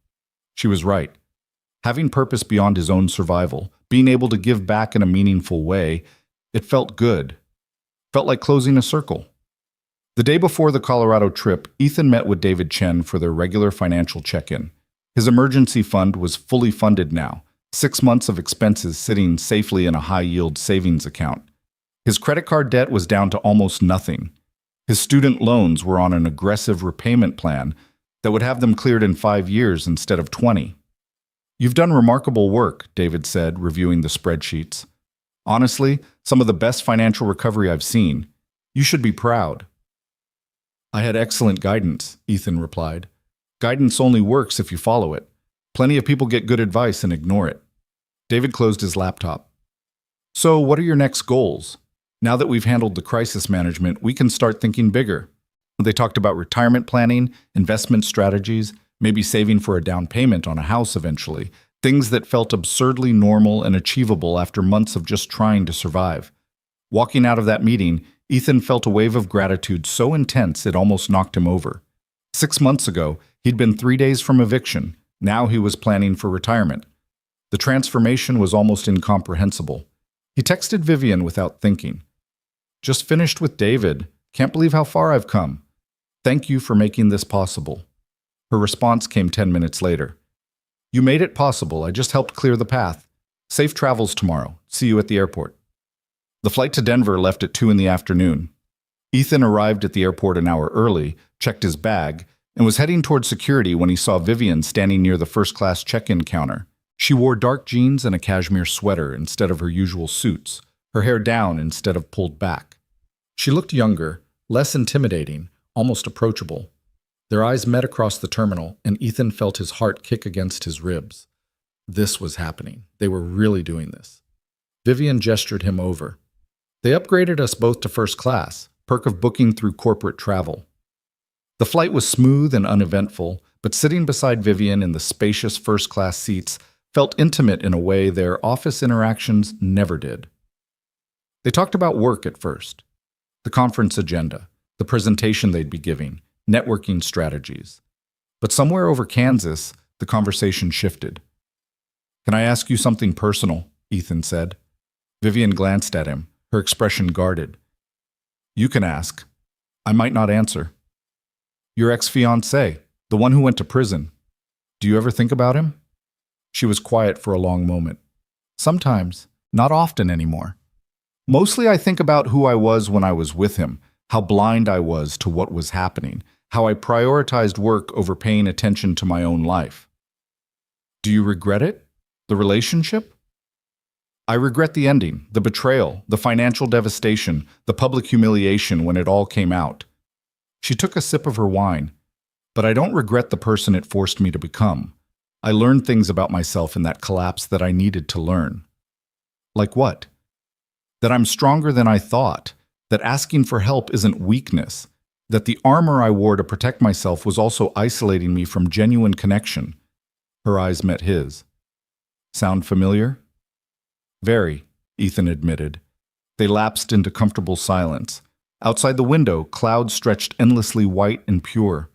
She was right. Having purpose beyond his own survival, being able to give back in a meaningful way, it felt good. Felt like closing a circle. The day before the Colorado trip, Ethan met with David Chen for their regular financial check-in. His emergency fund was fully funded now, 6 months of expenses sitting safely in a high-yield savings account. His credit card debt was down to almost nothing. His student loans were on an aggressive repayment plan that would have them cleared in 5 years instead of 20. You've done remarkable work, David said, reviewing the spreadsheets. Honestly, some of the best financial recovery I've seen. You should be proud. I had excellent guidance, Ethan replied. Guidance only works if you follow it. Plenty of people get good advice and ignore it. David closed his laptop. So, what are your next goals? Now that we've handled the crisis management, we can start thinking bigger. They talked about retirement planning, investment strategies, maybe saving for a down payment on a house eventually, things that felt absurdly normal and achievable after months of just trying to survive. Walking out of that meeting, Ethan felt a wave of gratitude so intense it almost knocked him over. 6 months ago, he'd been 3 days from eviction. Now he was planning for retirement. The transformation was almost incomprehensible. He texted Vivian without thinking. Just finished with David. Can't believe how far I've come. Thank you for making this possible. Her response came 10 minutes later. You made it possible. I just helped clear the path. Safe travels tomorrow. See you at the airport. The flight to Denver left at 2 in the afternoon. Ethan arrived at the airport an hour early, checked his bag, and was heading toward security when he saw Vivian standing near the first-class check-in counter. She wore dark jeans and a cashmere sweater instead of her usual suits, her hair down instead of pulled back. She looked younger, less intimidating, almost approachable. Their eyes met across the terminal, and Ethan felt his heart kick against his ribs. This was happening. They were really doing this. Vivian gestured him over. They upgraded us both to first class, perk of booking through corporate travel. The flight was smooth and uneventful, but sitting beside Vivian in the spacious first-class seats felt intimate in a way their office interactions never did. They talked about work at first, the conference agenda, the presentation they'd be giving, networking strategies. But somewhere over Kansas, the conversation shifted. Can I ask you something personal? Ethan said. Vivian glanced at him, her expression guarded. You can ask. I might not answer. Your ex-fiancé, the one who went to prison. Do you ever think about him? She was quiet for a long moment. Sometimes, not often anymore. Mostly I think about who I was when I was with him, how blind I was to what was happening, how I prioritized work over paying attention to my own life. Do you regret it? The relationship? I regret the ending, the betrayal, the financial devastation, the public humiliation when it all came out. She took a sip of her wine. But I don't regret the person it forced me to become. I learned things about myself in that collapse that I needed to learn. Like what? That I'm stronger than I thought, that asking for help isn't weakness, that the armor I wore to protect myself was also isolating me from genuine connection. Her eyes met his. Sound familiar? Very, Ethan admitted. They lapsed into comfortable silence. Outside the window, clouds stretched endlessly white and pure.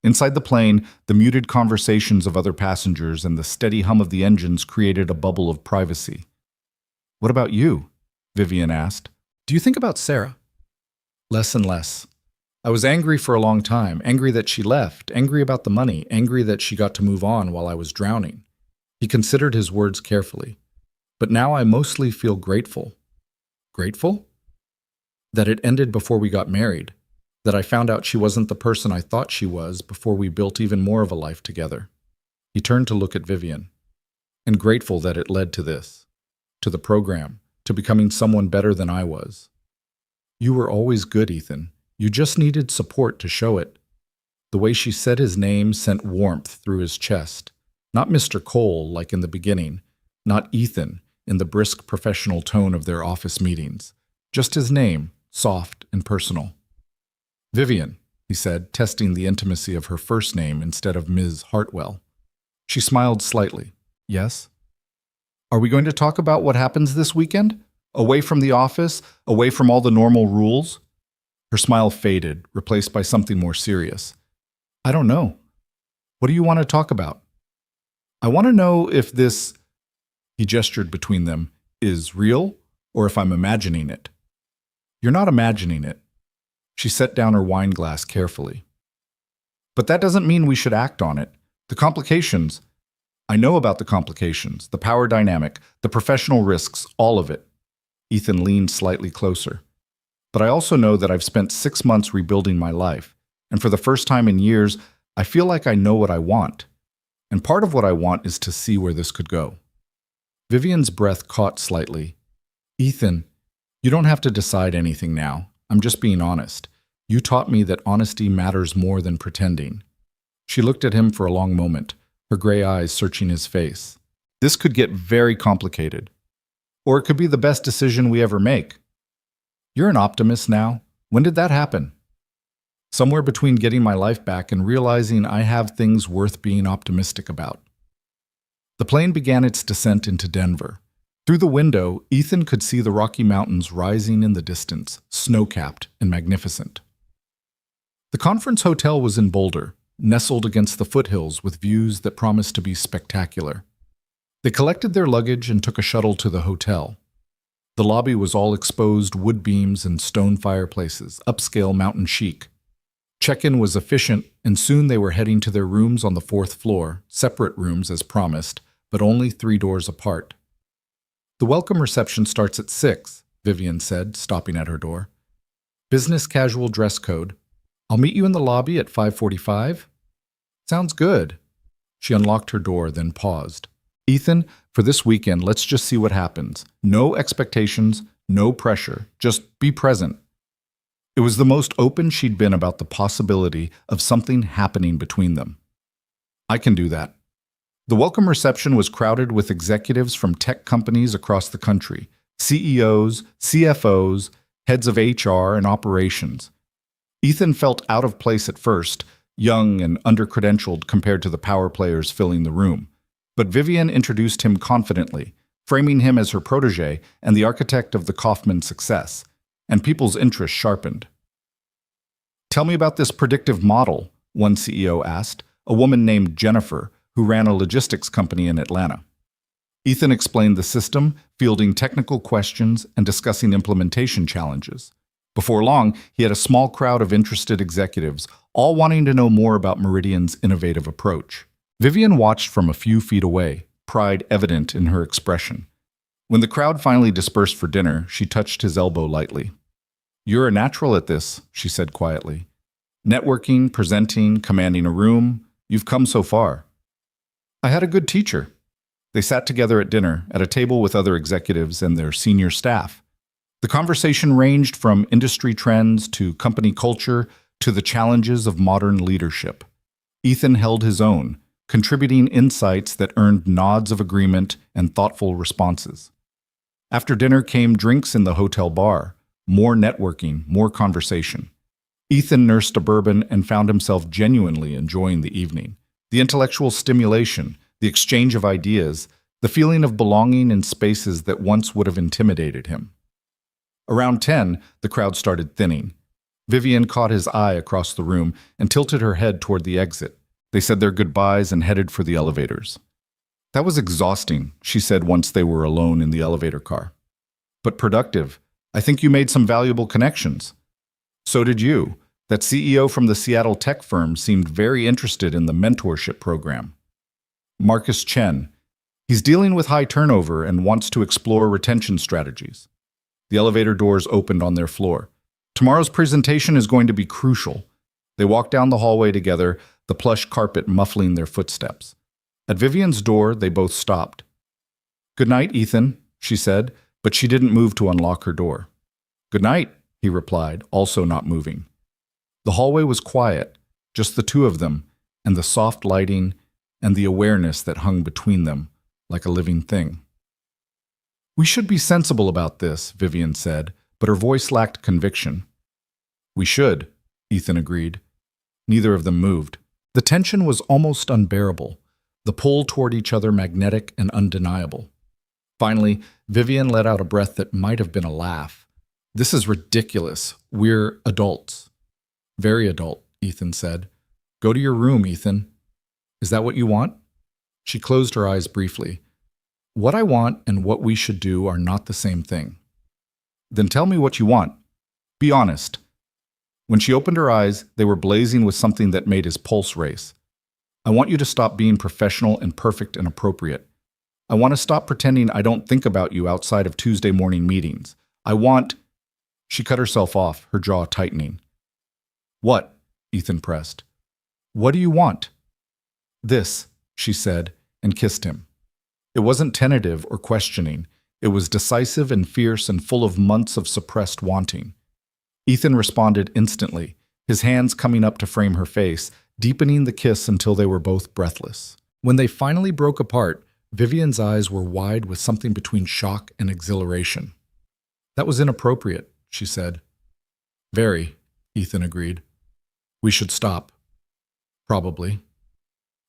Inside the plane, the muted conversations of other passengers and the steady hum of the engines created a bubble of privacy. What about you? Vivian asked. Do you think about Sarah? Less and less. I was angry for a long time, angry that she left, angry about the money, angry that she got to move on while I was drowning. He considered his words carefully. But now I mostly feel grateful. Grateful? That it ended before we got married. That I found out she wasn't the person I thought she was before we built even more of a life together. He turned to look at Vivian. And grateful that it led to this. To the program. To becoming someone better than I was. You were always good, Ethan. You just needed support to show it. The way she said his name sent warmth through his chest. Not Mr. Cole, like in the beginning. Not Ethan, in the brisk professional tone of their office meetings. Just his name, soft and personal. Vivian, he said, testing the intimacy of her first name instead of Ms. Hartwell. She smiled slightly. Yes? Are we going to talk about what happens this weekend? Away from the office? Away from all the normal rules? Her smile faded, replaced by something more serious. I don't know. What do you want to talk about? I want to know if this, he gestured between them, is real or if I'm imagining it. You're not imagining it. She set down her wine glass carefully. But that doesn't mean we should act on it. The complications. I know about the complications, the power dynamic, the professional risks, all of it. Ethan leaned slightly closer. But I also know that I've spent 6 months rebuilding my life, and for the first time in years, I feel like I know what I want. And part of what I want is to see where this could go. Vivian's breath caught slightly. Ethan, you don't have to decide anything now. I'm just being honest. You taught me that honesty matters more than pretending. She looked at him for a long moment, her gray eyes searching his face. This could get very complicated. Or it could be the best decision we ever make. You're an optimist now. When did that happen? Somewhere between getting my life back and realizing I have things worth being optimistic about. The plane began its descent into Denver. Through the window, Ethan could see the Rocky Mountains rising in the distance, snow-capped and magnificent. The conference hotel was in Boulder, nestled against the foothills with views that promised to be spectacular. They collected their luggage and took a shuttle to the hotel. The lobby was all exposed wood beams and stone fireplaces, upscale mountain chic. Check-in was efficient, and soon they were heading to their rooms on the fourth floor, separate rooms as promised, but only 3 doors apart. The welcome reception starts at 6, Vivian said, stopping at her door. Business casual dress code. I'll meet you in the lobby at 5:45. Sounds good. She unlocked her door, then paused. Ethan, for this weekend, let's just see what happens. No expectations, no pressure. Just be present. It was the most open she'd been about the possibility of something happening between them. I can do that. The welcome reception was crowded with executives from tech companies across the country, CEOs, CFOs, heads of HR and operations. Ethan felt out of place at first, young and under-credentialed compared to the power players filling the room. But Vivian introduced him confidently, framing him as her protege and the architect of the Kaufman success, and people's interest sharpened. Tell me about this predictive model, one CEO asked, a woman named Jennifer, who ran a logistics company in Atlanta. Ethan explained the system, fielding technical questions and discussing implementation challenges. Before long, he had a small crowd of interested executives, all wanting to know more about Meridian's innovative approach. Vivian watched from a few feet away, pride evident in her expression. When the crowd finally dispersed for dinner, she touched his elbow lightly. "You're a natural at this," she said quietly. "Networking, presenting, commanding a room, you've come so far." "I had a good teacher." They sat together at dinner, at a table with other executives and their senior staff. The conversation ranged from industry trends to company culture to the challenges of modern leadership. Ethan held his own, contributing insights that earned nods of agreement and thoughtful responses. After dinner came drinks in the hotel bar, more networking, more conversation. Ethan nursed a bourbon and found himself genuinely enjoying the evening. The intellectual stimulation, the exchange of ideas, the feeling of belonging in spaces that once would have intimidated him. Around 10, the crowd started thinning. Vivian caught his eye across the room and tilted her head toward the exit. They said their goodbyes and headed for the elevators. "That was exhausting," she said once they were alone in the elevator car. "But productive. I think you made some valuable connections." "So did you. That CEO from the Seattle tech firm seemed very interested in the mentorship program." "Marcus Chen. He's dealing with high turnover and wants to explore retention strategies." The elevator doors opened on their floor. "Tomorrow's presentation is going to be crucial." They walked down the hallway together, the plush carpet muffling their footsteps. At Vivian's door, they both stopped. "Good night, Ethan," she said, but she didn't move to unlock her door. "Good night," he replied, also not moving. The hallway was quiet, just the two of them, and the soft lighting and the awareness that hung between them like a living thing. "We should be sensible about this," Vivian said, but her voice lacked conviction. "We should," Ethan agreed. Neither of them moved. The tension was almost unbearable, the pull toward each other magnetic and undeniable. Finally, Vivian let out a breath that might have been a laugh. "This is ridiculous. We're adults." "Very adult," Ethan said. "Go to your room, Ethan." "Is that what you want?" She closed her eyes briefly. "What I want and what we should do are not the same thing." "Then tell me what you want. Be honest." When she opened her eyes, they were blazing with something that made his pulse race. "I want you to stop being professional and perfect and appropriate. I want to stop pretending I don't think about you outside of Tuesday morning meetings. I want—" She cut herself off, her jaw tightening. "What?" Ethan pressed. "What do you want?" "This," she said, and kissed him. It wasn't tentative or questioning. It was decisive and fierce and full of months of suppressed wanting. Ethan responded instantly, his hands coming up to frame her face, deepening the kiss until they were both breathless. When they finally broke apart, Vivian's eyes were wide with something between shock and exhilaration. "That was inappropriate," she said. "Very," Ethan agreed. "We should stop." "Probably."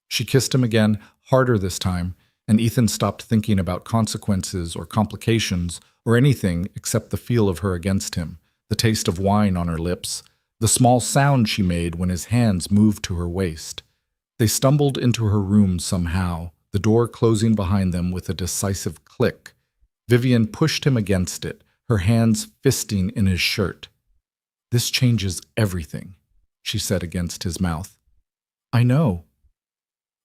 She kissed him again, harder this time, and Ethan stopped thinking about consequences or complications or anything except the feel of her against him, the taste of wine on her lips, the small sound she made when his hands moved to her waist. They stumbled into her room somehow, the door closing behind them with a decisive click. Vivian pushed him against it, her hands fisting in his shirt. "This changes everything," she said against his mouth. "I know."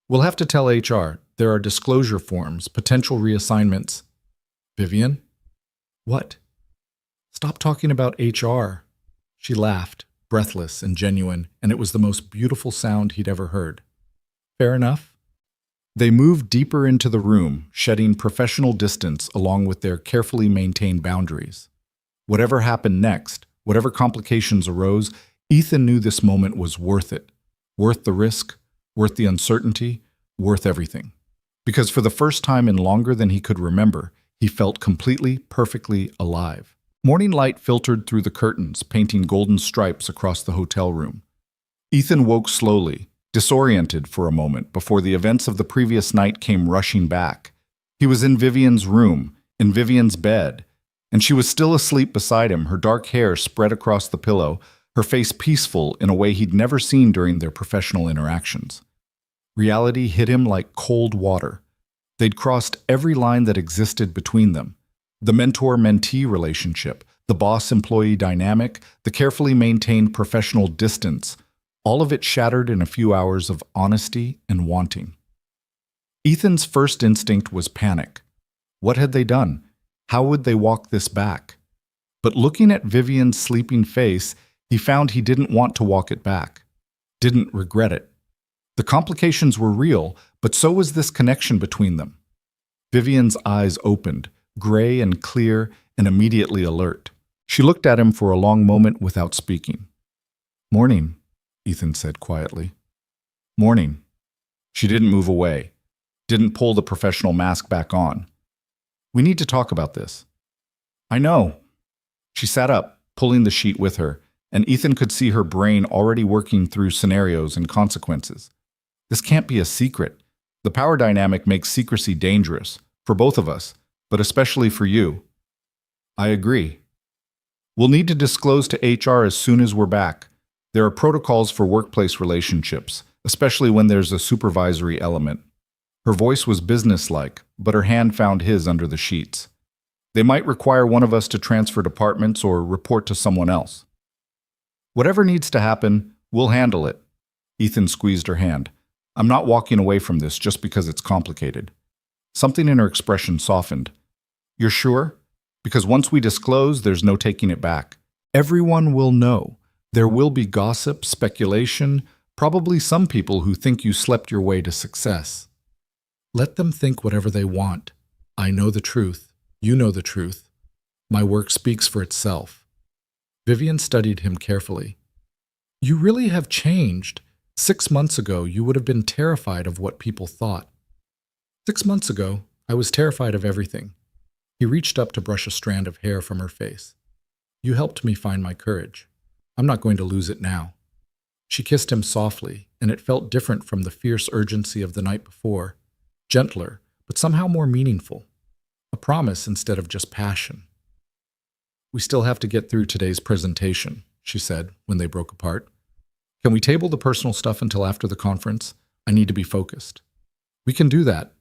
"We'll have to tell HR. There are disclosure forms, potential reassignments." "Vivian?" "What?" "Stop talking about HR." She laughed, breathless and genuine, and it was the most beautiful sound he'd ever heard. "Fair enough." They moved deeper into the room, shedding professional distance along with their carefully maintained boundaries. Whatever happened next, whatever complications arose, Ethan knew this moment was worth it. Worth the risk, worth the uncertainty, worth everything. Because for the first time in longer than he could remember, he felt completely, perfectly alive. Morning light filtered through the curtains, painting golden stripes across the hotel room. Ethan woke slowly, disoriented for a moment before the events of the previous night came rushing back. He was in Vivian's room, in Vivian's bed, and she was still asleep beside him, her dark hair spread across the pillow, her face peaceful in a way he'd never seen during their professional interactions. Reality hit him like cold water. They'd crossed every line that existed between them. The mentor-mentee relationship, the boss-employee dynamic, the carefully maintained professional distance, all of it shattered in a few hours of honesty and wanting. Ethan's first instinct was panic. What had they done? How would they walk this back? But looking at Vivian's sleeping face, he found he didn't want to walk it back. Didn't regret it. The complications were real, but so was this connection between them. Vivian's eyes opened, gray and clear and immediately alert. She looked at him for a long moment without speaking. "Morning," Ethan said quietly. "Morning." She didn't move away, didn't pull the professional mask back on. "We need to talk about this." "I know." She sat up, pulling the sheet with her, and Ethan could see her brain already working through scenarios and consequences. This can't be a secret. The power dynamic makes secrecy dangerous, for both of us, but especially for you. "I agree." "We'll need to disclose to HR as soon as we're back. There are protocols for workplace relationships, especially when there's a supervisory element." Her voice was businesslike, but her hand found his under the sheets. "They might require one of us to transfer departments or report to someone else." "Whatever needs to happen, we'll handle it." Ethan squeezed her hand. "I'm not walking away from this just because it's complicated." Something in her expression softened. "You're sure? Because once we disclose, there's no taking it back. Everyone will know. There will be gossip, speculation, probably some people who think you slept your way to success." "Let them think whatever they want. I know the truth. You know the truth. My work speaks for itself." Vivian studied him carefully. "You really have changed. 6 months ago, you would have been terrified of what people thought." 6 months ago, I was terrified of everything." He reached up to brush a strand of hair from her face. "You helped me find my courage. I'm not going to lose it now." She kissed him softly, and it felt different from the fierce urgency of the night before. Gentler, but somehow more meaningful. A promise instead of just passion. "We still have to get through today's presentation," she said when they broke apart. "Can we table the personal stuff until after the conference? I need to be focused." "We can do that."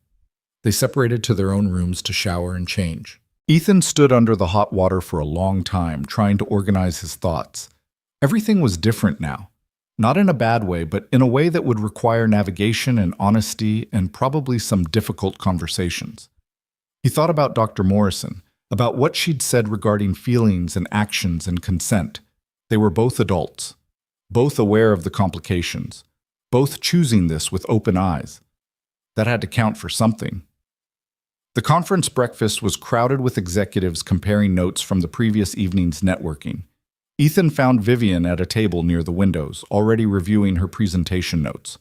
They separated to their own rooms to shower and change. Ethan stood under the hot water for a long time, trying to organize his thoughts. Everything was different now. Not in a bad way, but in a way that would require navigation and honesty and probably some difficult conversations. He thought about Dr. Morrison, about what she'd said regarding feelings and actions and consent. They were both adults, both aware of the complications, both choosing this with open eyes. That had to count for something. The conference breakfast was crowded with executives comparing notes from the previous evening's networking. Ethan found Vivian at a table near the windows, already reviewing her presentation notes.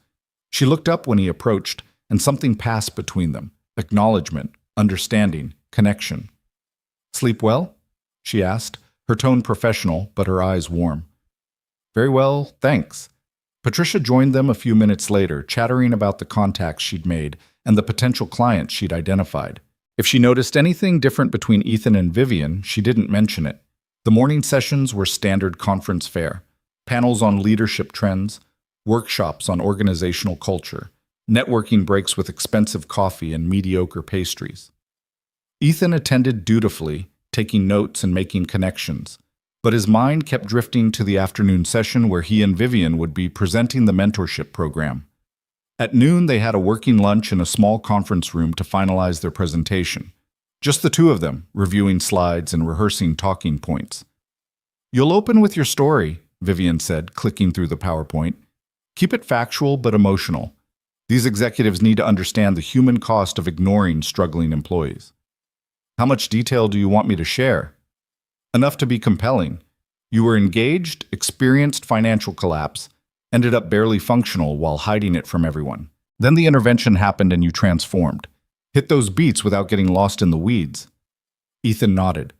She looked up when he approached, and something passed between them. Acknowledgement, understanding, connection. "Sleep well?" she asked, her tone professional, but her eyes warm. "Very well, thanks." Patricia joined them a few minutes later, chattering about the contacts she'd made and the potential clients she'd identified. If she noticed anything different between Ethan and Vivian, she didn't mention it. The morning sessions were standard conference fare, panels on leadership trends, workshops on organizational culture, networking breaks with expensive coffee and mediocre pastries. Ethan attended dutifully, taking notes and making connections. But his mind kept drifting to the afternoon session where he and Vivian would be presenting the mentorship program. At noon, they had a working lunch in a small conference room to finalize their presentation. Just the two of them, reviewing slides and rehearsing talking points. "You'll open with your story," Vivian said, clicking through the PowerPoint. "Keep it factual but emotional. These executives need to understand the human cost of ignoring struggling employees." "How much detail do you want me to share?" "Enough to be compelling. You were engaged, experienced financial collapse, ended up barely functional while hiding it from everyone. Then the intervention happened and you transformed. Hit those beats without getting lost in the weeds." Ethan nodded.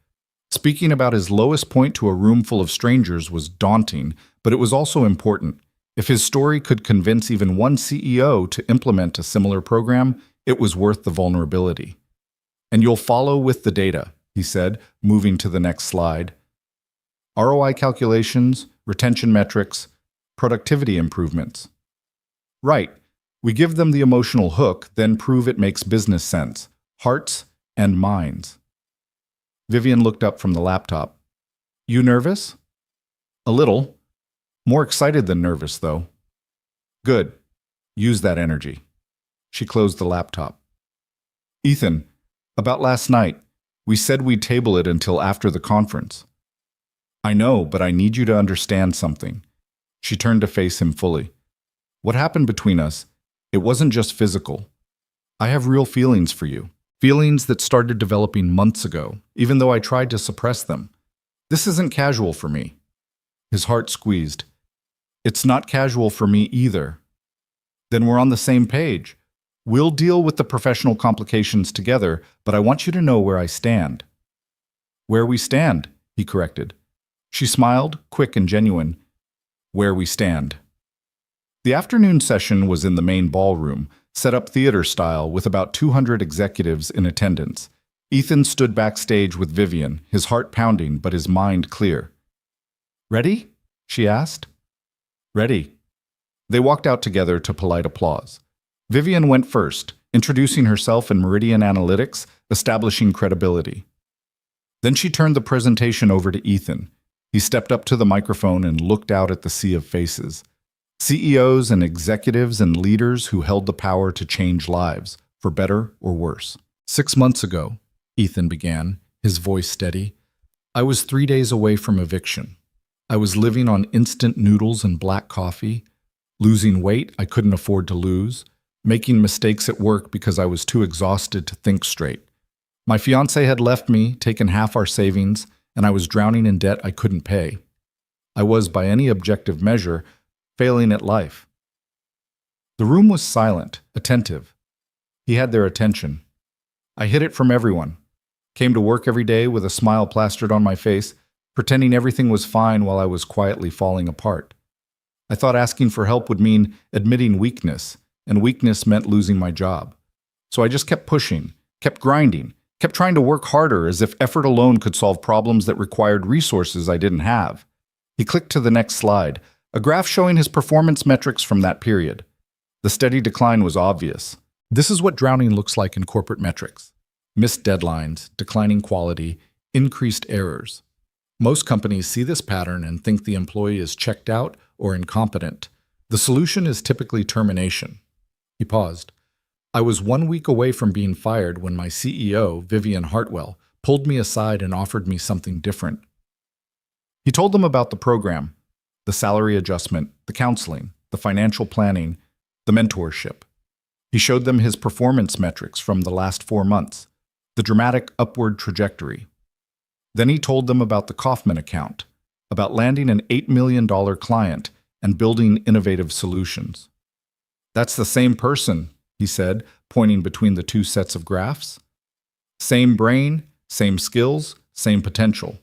Speaking about his lowest point to a room full of strangers was daunting, but it was also important. If his story could convince even one CEO to implement a similar program, it was worth the vulnerability. "And you'll follow with the data," he said, moving to the next slide. "ROI calculations, retention metrics, productivity improvements." "Right. We give them the emotional hook, then prove it makes business sense. Hearts and minds." Vivian looked up from the laptop. "You nervous?" "A little. More excited than nervous, though." "Good. Use that energy." She closed the laptop. "Ethan, about last night, we said we'd table it until after the conference." "I know, but I need you to understand something." She turned to face him fully. "What happened between us, it wasn't just physical. I have real feelings for you. Feelings that started developing months ago, even though I tried to suppress them. This isn't casual for me." His heart squeezed. "It's not casual for me either." "Then we're on the same page. We'll deal with the professional complications together, but I want you to know where I stand." "Where we stand," he corrected. She smiled, quick and genuine. "Where we stand." The afternoon session was in the main ballroom, set up theater style with about 200 executives in attendance. Ethan stood backstage with Vivian, his heart pounding but his mind clear. "Ready?" she asked. "Ready." They walked out together to polite applause. Vivian went first, introducing herself in Meridian Analytics, establishing credibility. Then she turned the presentation over to Ethan. He stepped up to the microphone and looked out at the sea of faces. CEOs and executives and leaders who held the power to change lives, for better or worse. 6 months ago, Ethan began, his voice steady, I was 3 days away from eviction. I was living on instant noodles and black coffee, losing weight I couldn't afford to lose, making mistakes at work because I was too exhausted to think straight. My fiancé had left me, taken half our savings, and I was drowning in debt I couldn't pay. I was, by any objective measure, failing at life. The room was silent, attentive. He had their attention. I hid it from everyone. Came to work every day with a smile plastered on my face, pretending everything was fine while I was quietly falling apart. I thought asking for help would mean admitting weakness, and weakness meant losing my job. So I just kept pushing, kept grinding, kept trying to work harder as if effort alone could solve problems that required resources I didn't have. He clicked to the next slide, a graph showing his performance metrics from that period. The steady decline was obvious. This is what drowning looks like in corporate metrics. Missed deadlines, declining quality, increased errors. Most companies see this pattern and think the employee is checked out or incompetent. The solution is typically termination. He paused. I was 1 week away from being fired when my CEO, Vivian Hartwell, pulled me aside and offered me something different. He told them about the program, the salary adjustment, the counseling, the financial planning, the mentorship. He showed them his performance metrics from the last 4 months, the dramatic upward trajectory. Then he told them about the Kaufman account, about landing an $8 million client and building innovative solutions. That's the same person, he said, pointing between the 2 sets of graphs. Same brain, same skills, same potential.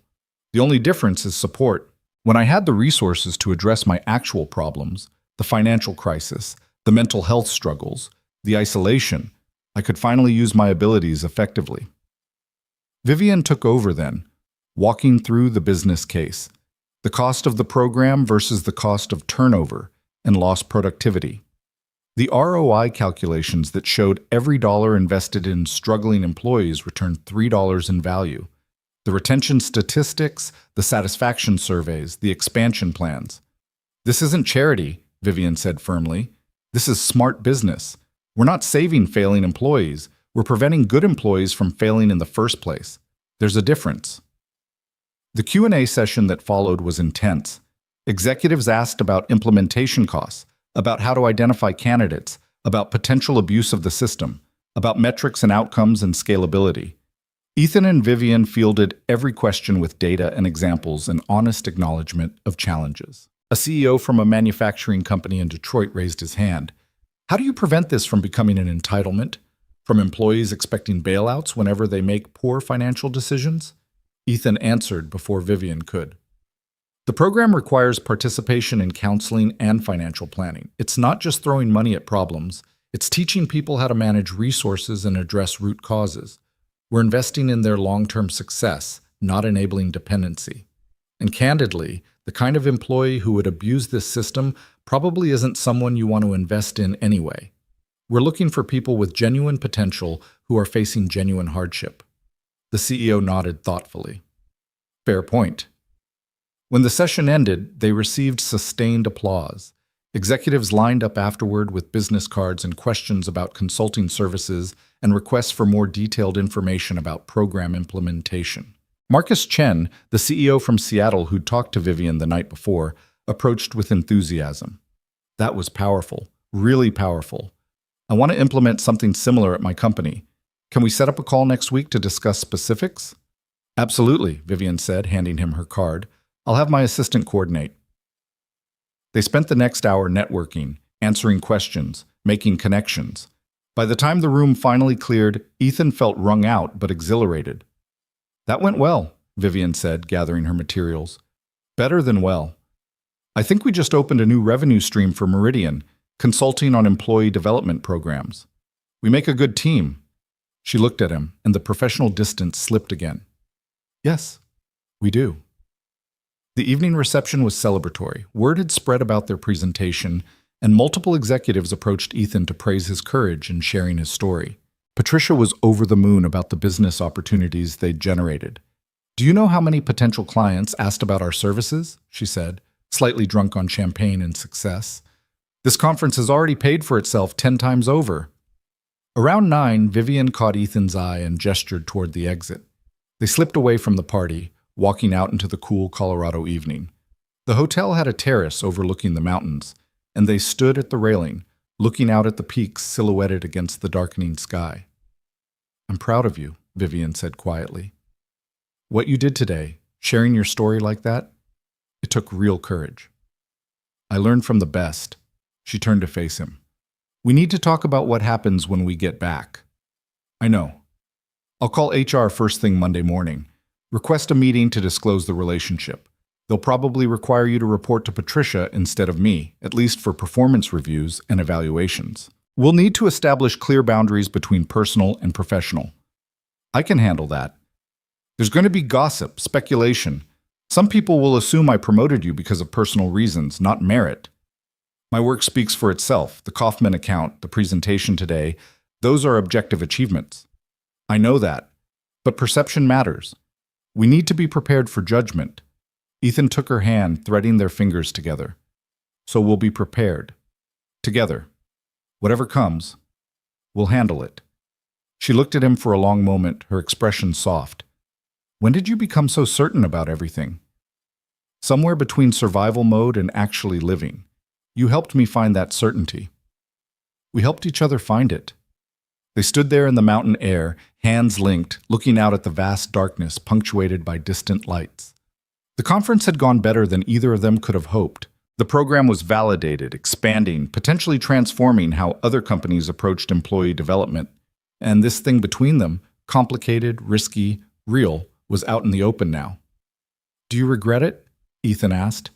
The only difference is support. When I had the resources to address my actual problems, the financial crisis, the mental health struggles, the isolation, I could finally use my abilities effectively. Vivian took over then, walking through the business case, the cost of the program versus the cost of turnover and lost productivity. The ROI calculations that showed every dollar invested in struggling employees returned $3 in value. The retention statistics, the satisfaction surveys, the expansion plans. This isn't charity, Vivian said firmly. This is smart business. We're not saving failing employees. We're preventing good employees from failing in the first place. There's a difference. The Q&A session that followed was intense. Executives asked about implementation costs, about how to identify candidates, about potential abuse of the system, about metrics and outcomes and scalability. Ethan and Vivian fielded every question with data and examples and honest acknowledgement of challenges. A CEO from a manufacturing company in Detroit raised his hand. How do you prevent this from becoming an entitlement? From employees expecting bailouts whenever they make poor financial decisions? Ethan answered before Vivian could. The program requires participation in counseling and financial planning. It's not just throwing money at problems, it's teaching people how to manage resources and address root causes. We're investing in their long-term success, not enabling dependency. And candidly, the kind of employee who would abuse this system probably isn't someone you want to invest in anyway. We're looking for people with genuine potential who are facing genuine hardship. The CEO nodded thoughtfully. Fair point. When the session ended, they received sustained applause. Executives lined up afterward with business cards and questions about consulting services and requests for more detailed information about program implementation. Marcus Chen, the CEO from Seattle who'd talked to Vivian the night before, approached with enthusiasm. That was powerful, really powerful. I want to implement something similar at my company. Can we set up a call next week to discuss specifics? Absolutely, Vivian said, handing him her card. I'll have my assistant coordinate. They spent the next hour networking, answering questions, making connections. By the time the room finally cleared, Ethan felt wrung out but exhilarated. That went well, Vivian said, gathering her materials. Better than well. I think we just opened a new revenue stream for Meridian, consulting on employee development programs. We make a good team. She looked at him, and the professional distance slipped again. Yes, we do. The evening reception was celebratory. Word had spread about their presentation, and multiple executives approached Ethan to praise his courage in sharing his story. Patricia was over the moon about the business opportunities they'd generated. Do you know how many potential clients asked about our services? She said, slightly drunk on champagne and success. This conference has already paid for itself 10 times over. Around 9, Vivian caught Ethan's eye and gestured toward the exit. They slipped away from the party, walking out into the cool Colorado evening. The hotel had a terrace overlooking the mountains, and they stood at the railing, looking out at the peaks silhouetted against the darkening sky. I'm proud of you, Vivian said quietly. What you did today, sharing your story like that, it took real courage. I learned from the best. She turned to face him. We need to talk about what happens when we get back. I know. I'll call HR first thing Monday morning. Request a meeting to disclose the relationship. They'll probably require you to report to Patricia instead of me, at least for performance reviews and evaluations. We'll need to establish clear boundaries between personal and professional. I can handle that. There's going to be gossip, speculation. Some people will assume I promoted you because of personal reasons, not merit. My work speaks for itself. The Kaufman account, the presentation today, those are objective achievements. I know that, but perception matters. We need to be prepared for judgment. Ethan took her hand, threading their fingers together. So we'll be prepared. Together. Whatever comes, we'll handle it. She looked at him for a long moment, her expression soft. When did you become so certain about everything? Somewhere between survival mode and actually living. You helped me find that certainty. We helped each other find it. They stood there in the mountain air, hands linked, looking out at the vast darkness punctuated by distant lights. The conference had gone better than either of them could have hoped. The program was validated, expanding, potentially transforming how other companies approached employee development. And this thing between them, complicated, risky, real, was out in the open now. Do you regret it? Ethan asked.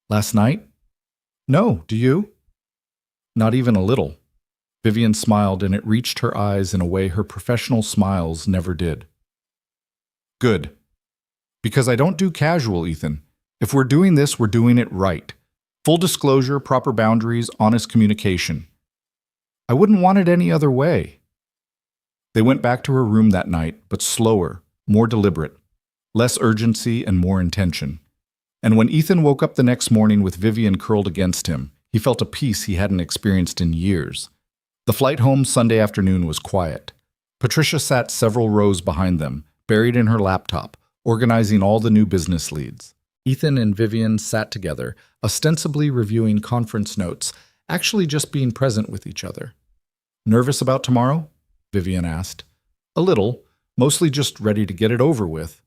Last night? No, do you? Not even a little. Vivian smiled, and it reached her eyes in a way her professional smiles never did. Good. Because I don't do casual, Ethan. If we're doing this, we're doing it right. Full disclosure, proper boundaries, honest communication. I wouldn't want it any other way. They went back to her room that night, but slower, more deliberate, less urgency and more intention. And when Ethan woke up the next morning with Vivian curled against him, he felt a peace he hadn't experienced in years. The flight home Sunday afternoon was quiet. Patricia sat several rows behind them, buried in her laptop, organizing all the new business leads. Ethan and Vivian sat together, ostensibly reviewing conference notes, actually just being present with each other. "Nervous about tomorrow?" Vivian asked. "A little, mostly just ready to get it over with.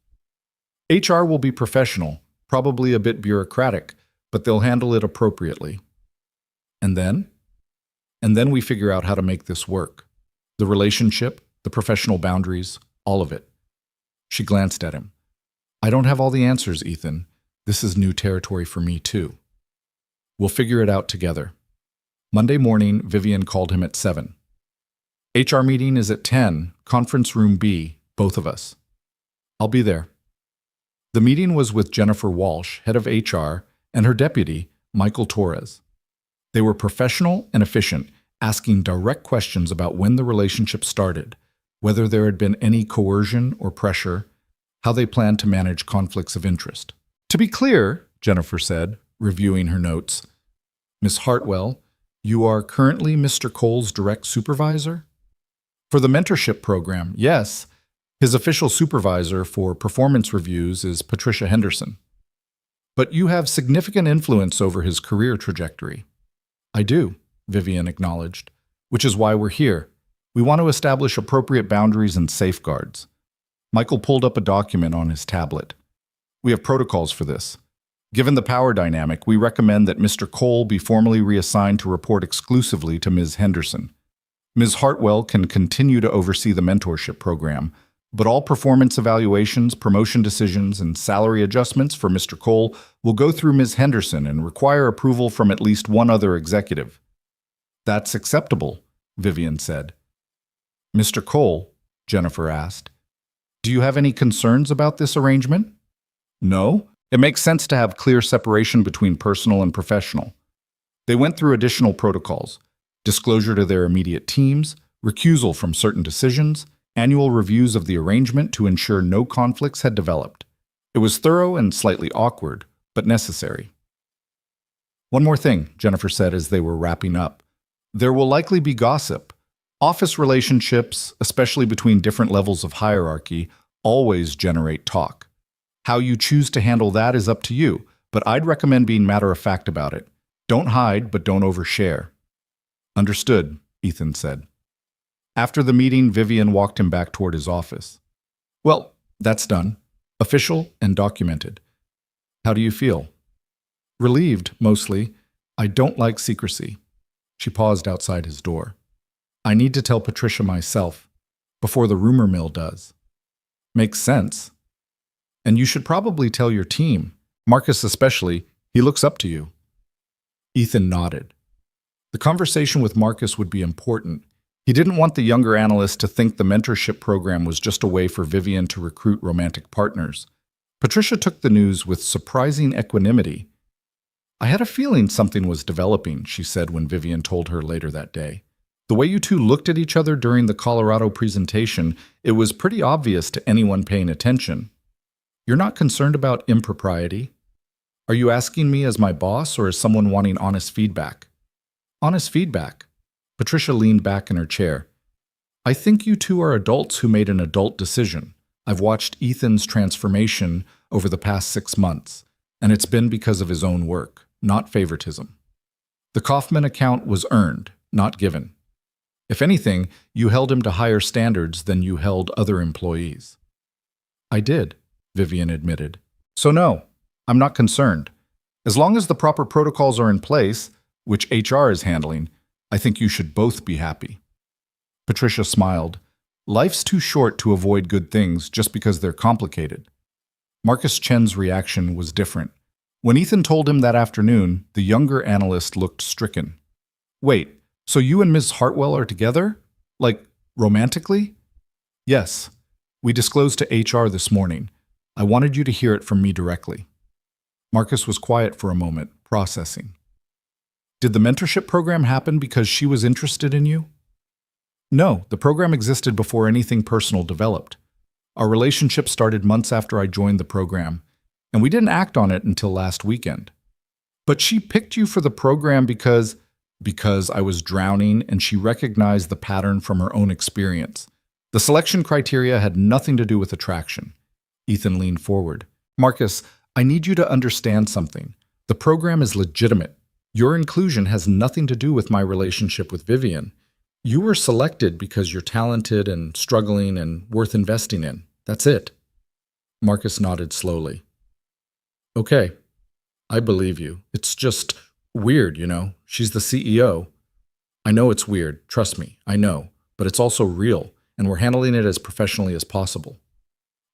HR will be professional, probably a bit bureaucratic, but they'll handle it appropriately. And then? And then we figure out how to make this work. The relationship, the professional boundaries, all of it." She glanced at him. "I don't have all the answers, Ethan. This is new territory for me, too. We'll figure it out together." Monday morning, Vivian called him at 7. "HR meeting is at 10, conference room B, both of us." "I'll be there." The meeting was with Jennifer Walsh, head of HR, and her deputy, Michael Torres. They were professional and efficient, asking direct questions about when the relationship started, whether there had been any coercion or pressure, how they planned to manage conflicts of interest. "To be clear," Jennifer said, reviewing her notes, "Miss Hartwell, you are currently Mr. Cole's direct supervisor?" "For the mentorship program, yes. His official supervisor for performance reviews is Patricia Henderson. But you have significant influence over his career trajectory." "I do," Vivian acknowledged, "which is why we're here. We want to establish appropriate boundaries and safeguards." Michael pulled up a document on his tablet. "We have protocols for this. Given the power dynamic, we recommend that Mr. Cole be formally reassigned to report exclusively to Ms. Henderson. Ms. Hartwell can continue to oversee the mentorship program, but all performance evaluations, promotion decisions, and salary adjustments for Mr. Cole will go through Ms. Henderson and require approval from at least one other executive." "That's acceptable," Vivian said. "Mr. Cole," Jennifer asked, "do you have any concerns about this arrangement?" "No. It makes sense to have clear separation between personal and professional." They went through additional protocols: disclosure to their immediate teams, recusal from certain decisions, annual reviews of the arrangement to ensure no conflicts had developed. It was thorough and slightly awkward, but necessary. "One more thing," Jennifer said as they were wrapping up. "There will likely be gossip. Office relationships, especially between different levels of hierarchy, always generate talk. How you choose to handle that is up to you, but I'd recommend being matter-of-fact about it. Don't hide, but don't overshare." "Understood," Ethan said. After the meeting, Vivian walked him back toward his office. "Well, that's done. Official and documented. How do you feel?" "Relieved, mostly. I don't like secrecy." She paused outside his door. "I need to tell Patricia myself, before the rumor mill does." "Makes sense. And you should probably tell your team. Marcus especially. He looks up to you." Ethan nodded. The conversation with Marcus would be important. He didn't want the younger analyst to think the mentorship program was just a way for Vivian to recruit romantic partners. Patricia took the news with surprising equanimity. "I had a feeling something was developing," she said when Vivian told her later that day. "The way you two looked at each other during the Colorado presentation, it was pretty obvious to anyone paying attention. You're not concerned about impropriety? Are you asking me as my boss or as someone wanting honest feedback?" "Honest feedback." Patricia leaned back in her chair. "I think you two are adults who made an adult decision. I've watched Ethan's transformation over the past 6 months, and it's been because of his own work, not favoritism. The Kaufman account was earned, not given. If anything, you held him to higher standards than you held other employees." "I did," Vivian admitted. "So no, I'm not concerned. As long as the proper protocols are in place, which HR is handling, I think you should both be happy." Patricia smiled. Life's too short to avoid good things just because they're complicated. Marcus Chen's reaction was different. When Ethan told him that afternoon, the younger analyst looked stricken. "Wait, so you and Ms. Hartwell are together? Like, romantically?" "Yes. We disclosed to HR this morning. I wanted you to hear it from me directly." Marcus was quiet for a moment, processing. Did the mentorship program happen because she was interested in you? No, the program existed before anything personal developed. Our relationship started months after I joined the program, and we didn't act on it until last weekend. But she picked you for the program because I was drowning and she recognized the pattern from her own experience. The selection criteria had nothing to do with attraction. Ethan leaned forward. Marcus, I need you to understand something. The program is legitimate. Your inclusion has nothing to do with my relationship with Vivian. You were selected because you're talented and struggling and worth investing in. That's it. Marcus nodded slowly. Okay, I believe you. It's just weird, you know. She's the CEO. I know it's weird, trust me, I know. But it's also real, and we're handling it as professionally as possible.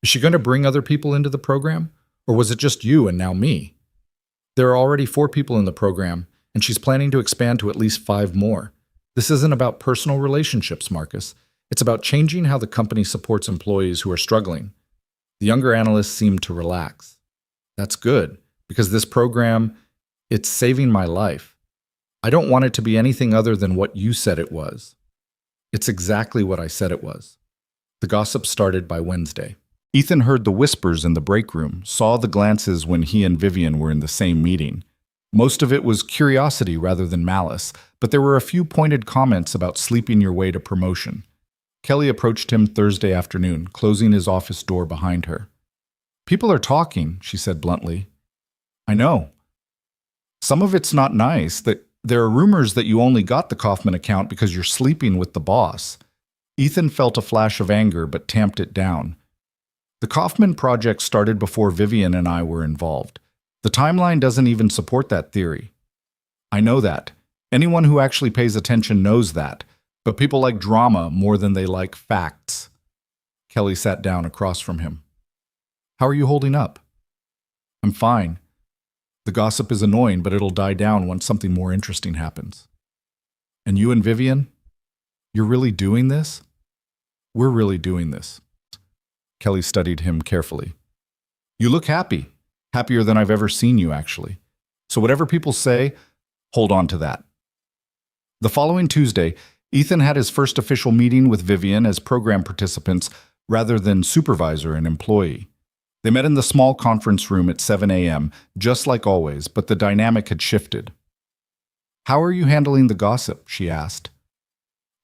Is she going to bring other people into the program? Or was it just you and now me? There are already 4 people in the program, and she's planning to expand to at least 5 more. This isn't about personal relationships, Marcus. It's about changing how the company supports employees who are struggling. The younger analyst seemed to relax. That's good, because this program, it's saving my life. I don't want it to be anything other than what you said it was. It's exactly what I said it was. The gossip started by Wednesday. Ethan heard the whispers in the break room, saw the glances when he and Vivian were in the same meeting. Most of it was curiosity rather than malice, but there were a few pointed comments about sleeping your way to promotion. Kelly approached him Thursday afternoon, closing his office door behind her. People are talking, she said bluntly. I know. Some of it's not nice. There are rumors that you only got the Kaufman account because you're sleeping with the boss. Ethan felt a flash of anger but tamped it down. The Kaufman project started before Vivian and I were involved. The timeline doesn't even support that theory. I know that. Anyone who actually pays attention knows that. But people like drama more than they like facts. Kelly sat down across from him. How are you holding up? I'm fine. The gossip is annoying, but it'll die down once something more interesting happens. And you and Vivian? You're really doing this? We're really doing this. Kelly studied him carefully. You look happy. Happier than I've ever seen you, actually. So whatever people say, hold on to that. The following Tuesday, Ethan had his first official meeting with Vivian as program participants rather than supervisor and employee. They met in the small conference room at 7 a.m., just like always, but the dynamic had shifted. How are you handling the gossip? She asked.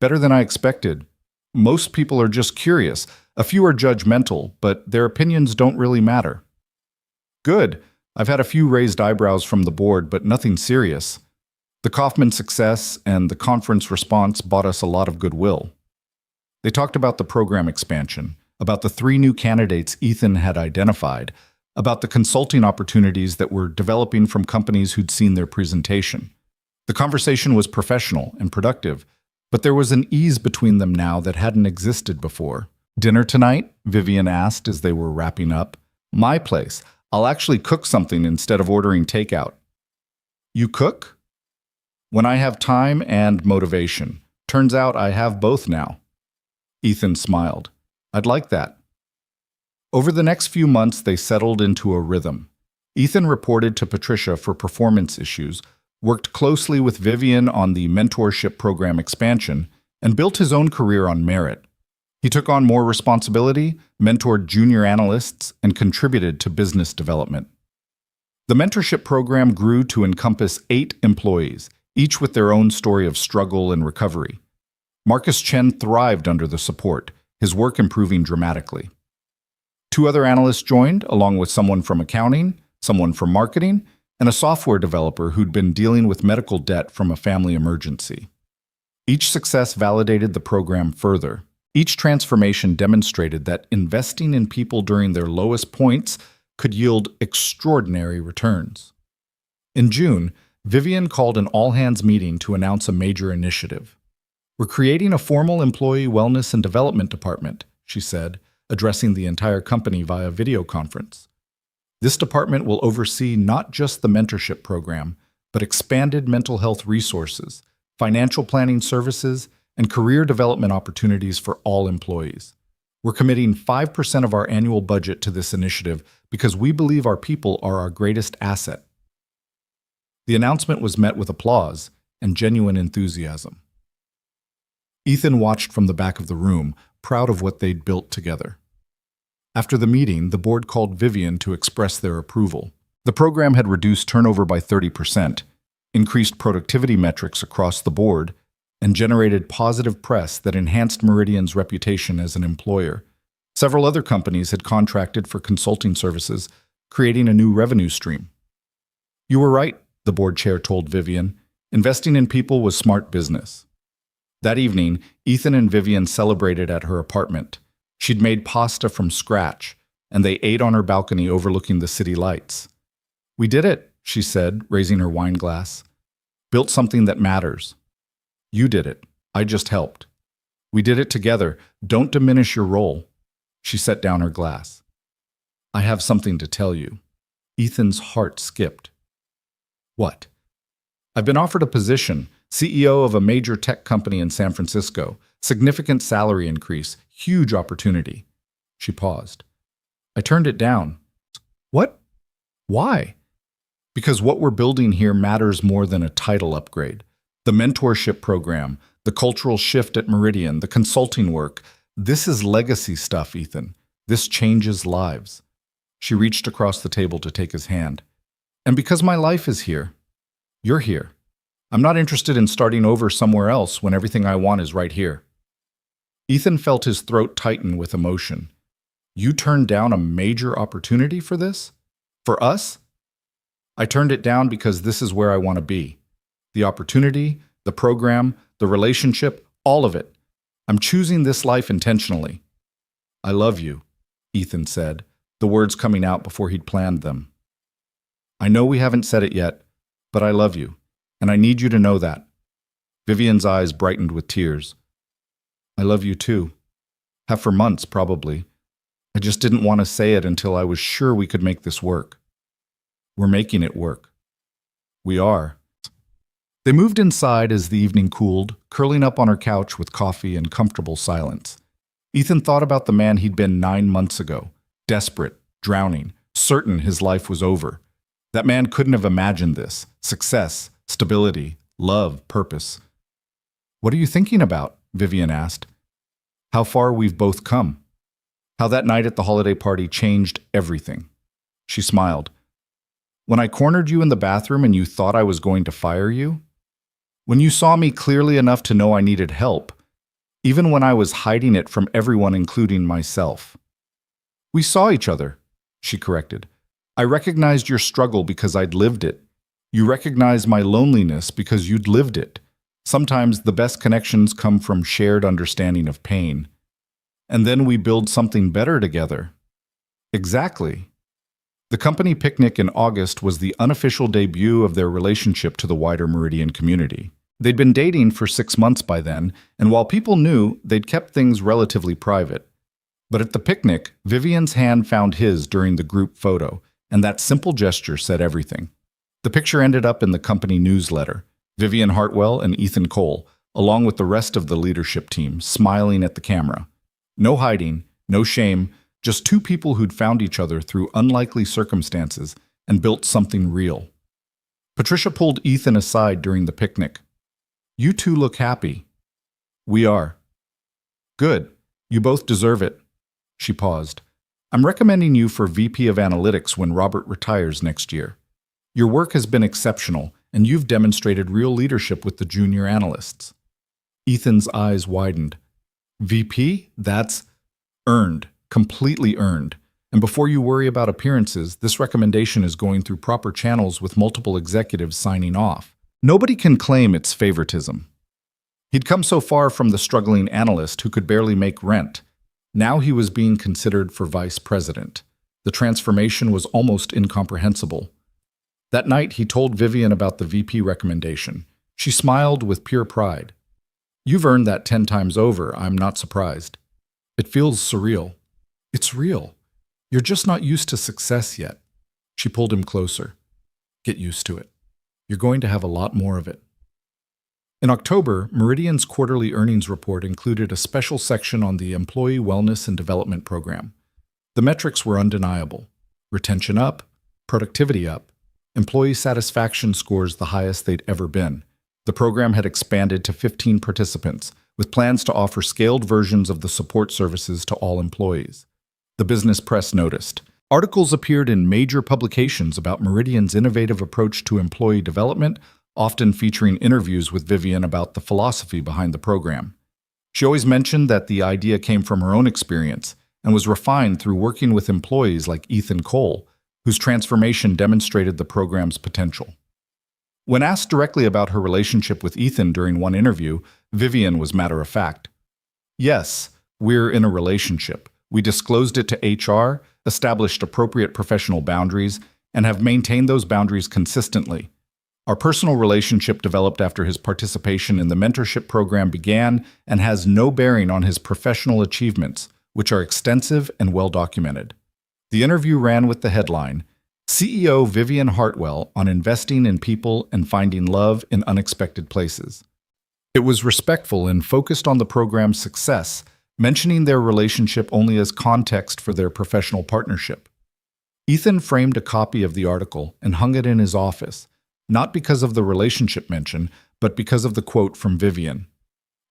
Better than I expected. Most people are just curious. A few are judgmental, but their opinions don't really matter. Good. I've had a few raised eyebrows from the board, but nothing serious. The Kaufman success and the conference response bought us a lot of goodwill. They talked about the program expansion, about the 3 new candidates Ethan had identified, about the consulting opportunities that were developing from companies who'd seen their presentation. The conversation was professional and productive, but there was an ease between them now that hadn't existed before. Dinner tonight? Vivian asked as they were wrapping up. My place. I'll actually cook something instead of ordering takeout. You cook? When I have time and motivation. Turns out I have both now. Ethan smiled. I'd like that. Over the next few months, they settled into a rhythm. Ethan reported to Patricia for performance issues, worked closely with Vivian on the mentorship program expansion, and built his own career on merit. He took on more responsibility, mentored junior analysts, and contributed to business development. The mentorship program grew to encompass 8 employees, each with their own story of struggle and recovery. Marcus Chen thrived under the support, his work improving dramatically. 2 other analysts joined, along with someone from accounting, someone from marketing, and a software developer who'd been dealing with medical debt from a family emergency. Each success validated the program further. Each transformation demonstrated that investing in people during their lowest points could yield extraordinary returns. In June, Vivian called an all-hands meeting to announce a major initiative. We're creating a formal employee wellness and development department, she said, addressing the entire company via video conference. This department will oversee not just the mentorship program, but expanded mental health resources, financial planning services, and career development opportunities for all employees. We're committing 5% of our annual budget to this initiative because we believe our people are our greatest asset. The announcement was met with applause and genuine enthusiasm. Ethan watched from the back of the room, proud of what they'd built together. After the meeting, the board called Vivian to express their approval. The program had reduced turnover by 30%, increased productivity metrics across the board, and generated positive press that enhanced Meridian's reputation as an employer. Several other companies had contracted for consulting services, creating a new revenue stream. "You were right," the board chair told Vivian. "Investing in people was smart business." That evening, Ethan and Vivian celebrated at her apartment. She'd made pasta from scratch, and they ate on her balcony overlooking the city lights. "We did it," she said, raising her wine glass. "Built something that matters. You did it. I just helped. We did it together. Don't diminish your role." She set down her glass. "I have something to tell you." Ethan's heart skipped. "What?" "I've been offered a position, CEO of a major tech company in San Francisco. Significant salary increase, huge opportunity." She paused. "I turned it down." "What? Why?" "Because what we're building here matters more than a title upgrade. The mentorship program, the cultural shift at Meridian, the consulting work. This is legacy stuff, Ethan. This changes lives." She reached across the table to take his hand. "And because my life is here, you're here. I'm not interested in starting over somewhere else when everything I want is right here." Ethan felt his throat tighten with emotion. "You turned down a major opportunity for this? For us?" "I turned it down because this is where I want to be. The opportunity, the program, the relationship, all of it. I'm choosing this life intentionally." "I love you," Ethan said, the words coming out before he'd planned them. "I know we haven't said it yet, but I love you, and I need you to know that." Vivian's eyes brightened with tears. "I love you too. Have for months, probably. I just didn't want to say it until I was sure we could make this work. We're making it work. We are." They moved inside as the evening cooled, curling up on her couch with coffee and comfortable silence. Ethan thought about the man he'd been 9 months ago, desperate, drowning, certain his life was over. That man couldn't have imagined this: success, stability, love, purpose. "What are you thinking about?" Vivian asked. "How far we've both come. How that night at the holiday party changed everything." She smiled. "When I cornered you in the bathroom and you thought I was going to fire you? When you saw me clearly enough to know I needed help, even when I was hiding it from everyone, including myself." "We saw each other," she corrected. "I recognized your struggle because I'd lived it. You recognized my loneliness because you'd lived it. Sometimes the best connections come from shared understanding of pain. And then we build something better together." "Exactly." The company picnic in August was the unofficial debut of their relationship to the wider Meridian community. They'd been dating for 6 months by then, and while people knew, they'd kept things relatively private. But at the picnic, Vivian's hand found his during the group photo, and that simple gesture said everything. The picture ended up in the company newsletter: Vivian Hartwell and Ethan Cole, along with the rest of the leadership team, smiling at the camera. No hiding, no shame, just two people who'd found each other through unlikely circumstances and built something real. Patricia pulled Ethan aside during the picnic. "You two look happy." "We are." "Good. You both deserve it." She paused. "I'm recommending you for VP of Analytics when Robert retires next year. Your work has been exceptional, and you've demonstrated real leadership with the junior analysts." Ethan's eyes widened. "VP? That's earned. Completely earned. And before you worry about appearances, this recommendation is going through proper channels with multiple executives signing off. Nobody can claim it's favoritism." He'd come so far from the struggling analyst who could barely make rent. Now he was being considered for vice president. The transformation was almost incomprehensible. That night, he told Vivian about the VP recommendation. She smiled with pure pride. "You've earned that 10 times over. I'm not surprised. It feels surreal." "It's real. You're just not used to success yet." She pulled him closer. "Get used to it. You're going to have a lot more of it." In October, Meridian's quarterly earnings report included a special section on the Employee Wellness and Development Program. The metrics were undeniable: retention up, productivity up, Employee satisfaction scores the highest they'd ever been. The program had expanded to 15 participants, with plans to offer scaled versions of the support services to all employees. The business press noticed. Articles appeared in major publications about Meridian's innovative approach to employee development, often featuring interviews with Vivian about the philosophy behind the program. She always mentioned that the idea came from her own experience and was refined through working with employees like Ethan Cole, whose transformation demonstrated the program's potential. When asked directly about her relationship with Ethan during one interview, Vivian was matter-of-fact. "Yes, we're in a relationship. We disclosed it to HR, established appropriate professional boundaries, and have maintained those boundaries consistently. Our personal relationship developed after his participation in the mentorship program began and has no bearing on his professional achievements, which are extensive and well-documented." The interview ran with the headline, "CEO Vivian Hartwell on investing in people and finding love in unexpected places." It was respectful and focused on the program's success, mentioning their relationship only as context for their professional partnership. Ethan framed a copy of the article and hung it in his office, not because of the relationship mention, but because of the quote from Vivian.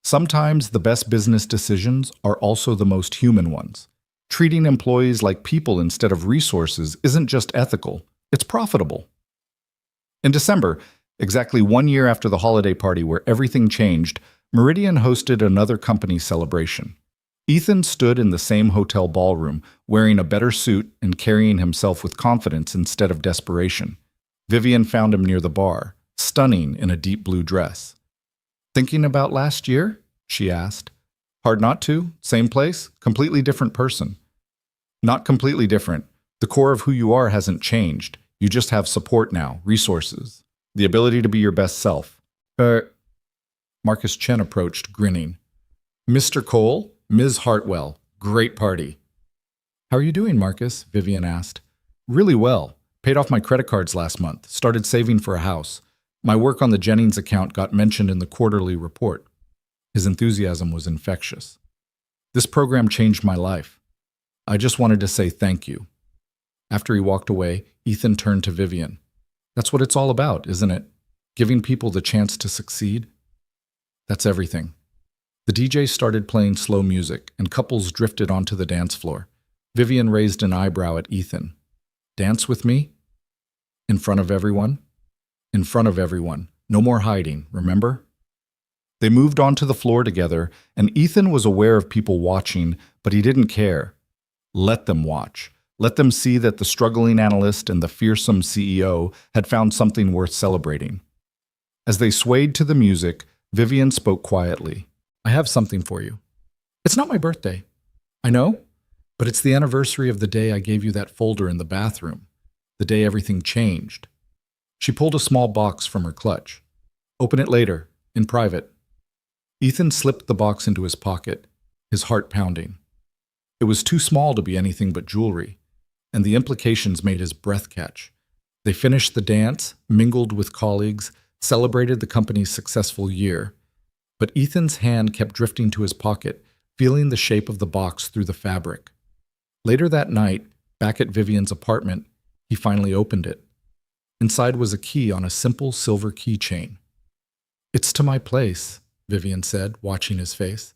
"Sometimes the best business decisions are also the most human ones. Treating employees like people instead of resources isn't just ethical, it's profitable." In December, exactly 1 year after the holiday party where everything changed, Meridian hosted another company celebration. Ethan stood in the same hotel ballroom, wearing a better suit and carrying himself with confidence instead of desperation. Vivian found him near the bar, stunning in a deep blue dress. "Thinking about last year?" she asked. "Hard not to? Same place? Completely different person?" "Not completely different. The core of who you are hasn't changed. You just have support now, resources, the ability to be your best self." Marcus Chen approached, grinning. "Mr. Cole, Ms. Hartwell, great party." "How are you doing, Marcus?" Vivian asked. "Really well. Paid off my credit cards last month, started saving for a house. My work on the Jennings account got mentioned in the quarterly report." His enthusiasm was infectious. "This program changed my life. I just wanted to say thank you." After he walked away, Ethan turned to Vivian. "That's what it's all about, isn't it? Giving people the chance to succeed?" "That's everything." The DJ started playing slow music, and couples drifted onto the dance floor. Vivian raised an eyebrow at Ethan. "Dance with me? In front of everyone?" "In front of everyone. No more hiding, remember?" They moved onto the floor together, and Ethan was aware of people watching, but he didn't care. Let them watch. Let them see that the struggling analyst and the fearsome CEO had found something worth celebrating. As they swayed to the music, Vivian spoke quietly. "I have something for you. It's not my birthday. I know, but it's the anniversary of the day I gave you that folder in the bathroom, the day everything changed." She pulled a small box from her clutch. "Open it later, in private." Ethan slipped the box into his pocket, his heart pounding. It was too small to be anything but jewelry, and the implications made his breath catch. They finished the dance, mingled with colleagues, celebrated the company's successful year. But Ethan's hand kept drifting to his pocket, feeling the shape of the box through the fabric. Later that night, back at Vivian's apartment, he finally opened it. Inside was a key on a simple silver keychain. "It's to my place," Vivian said, watching his face.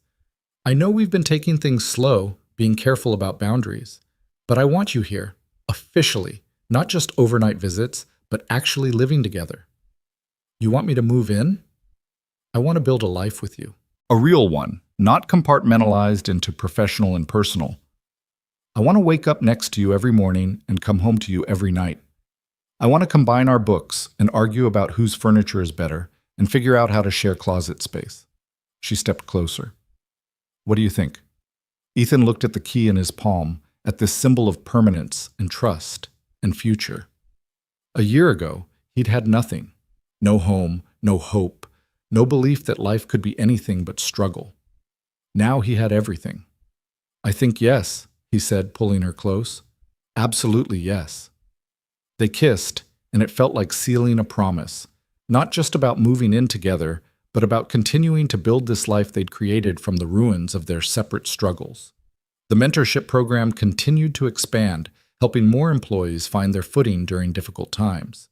"I know we've been taking things slow, being careful about boundaries, but I want you here, officially, not just overnight visits, but actually living together. You want me to move in? I want to build a life with you. A real one, not compartmentalized into professional and personal. I want to wake up next to you every morning and come home to you every night. I want to combine our books and argue about whose furniture is better and figure out how to share closet space." She stepped closer. "What do you think?" Ethan looked at the key in his palm, at this symbol of permanence and trust and future. A year ago, he'd had nothing. No home, no hope, no belief that life could be anything but struggle. Now he had everything. "I think yes," he said, pulling her close. "Absolutely yes." They kissed, and it felt like sealing a promise, not just about moving in together, but about continuing to build this life they'd created from the ruins of their separate struggles. The mentorship program continued to expand, helping more employees find their footing during difficult times.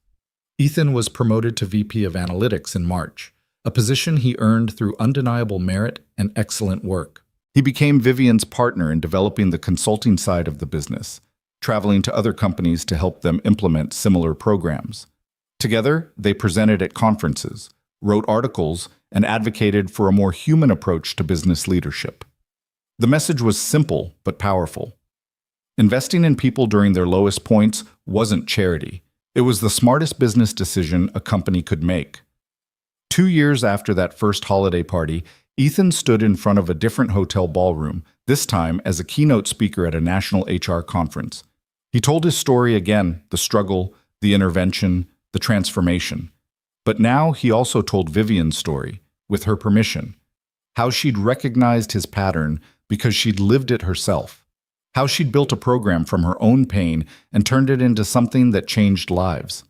Ethan was promoted to VP of Analytics in March, a position he earned through undeniable merit and excellent work. He became Vivian's partner in developing the consulting side of the business, traveling to other companies to help them implement similar programs. Together, they presented at conferences, wrote articles, and advocated for a more human approach to business leadership. The message was simple but powerful. Investing in people during their lowest points wasn't charity. It was the smartest business decision a company could make. 2 years after that first holiday party, Ethan stood in front of a different hotel ballroom, this time as a keynote speaker at a national HR conference. He told his story again, the struggle, the intervention, the transformation. But now he also told Vivian's story, with her permission. How she'd recognized his pattern because she'd lived it herself. How she'd built a program from her own pain and turned it into something that changed lives.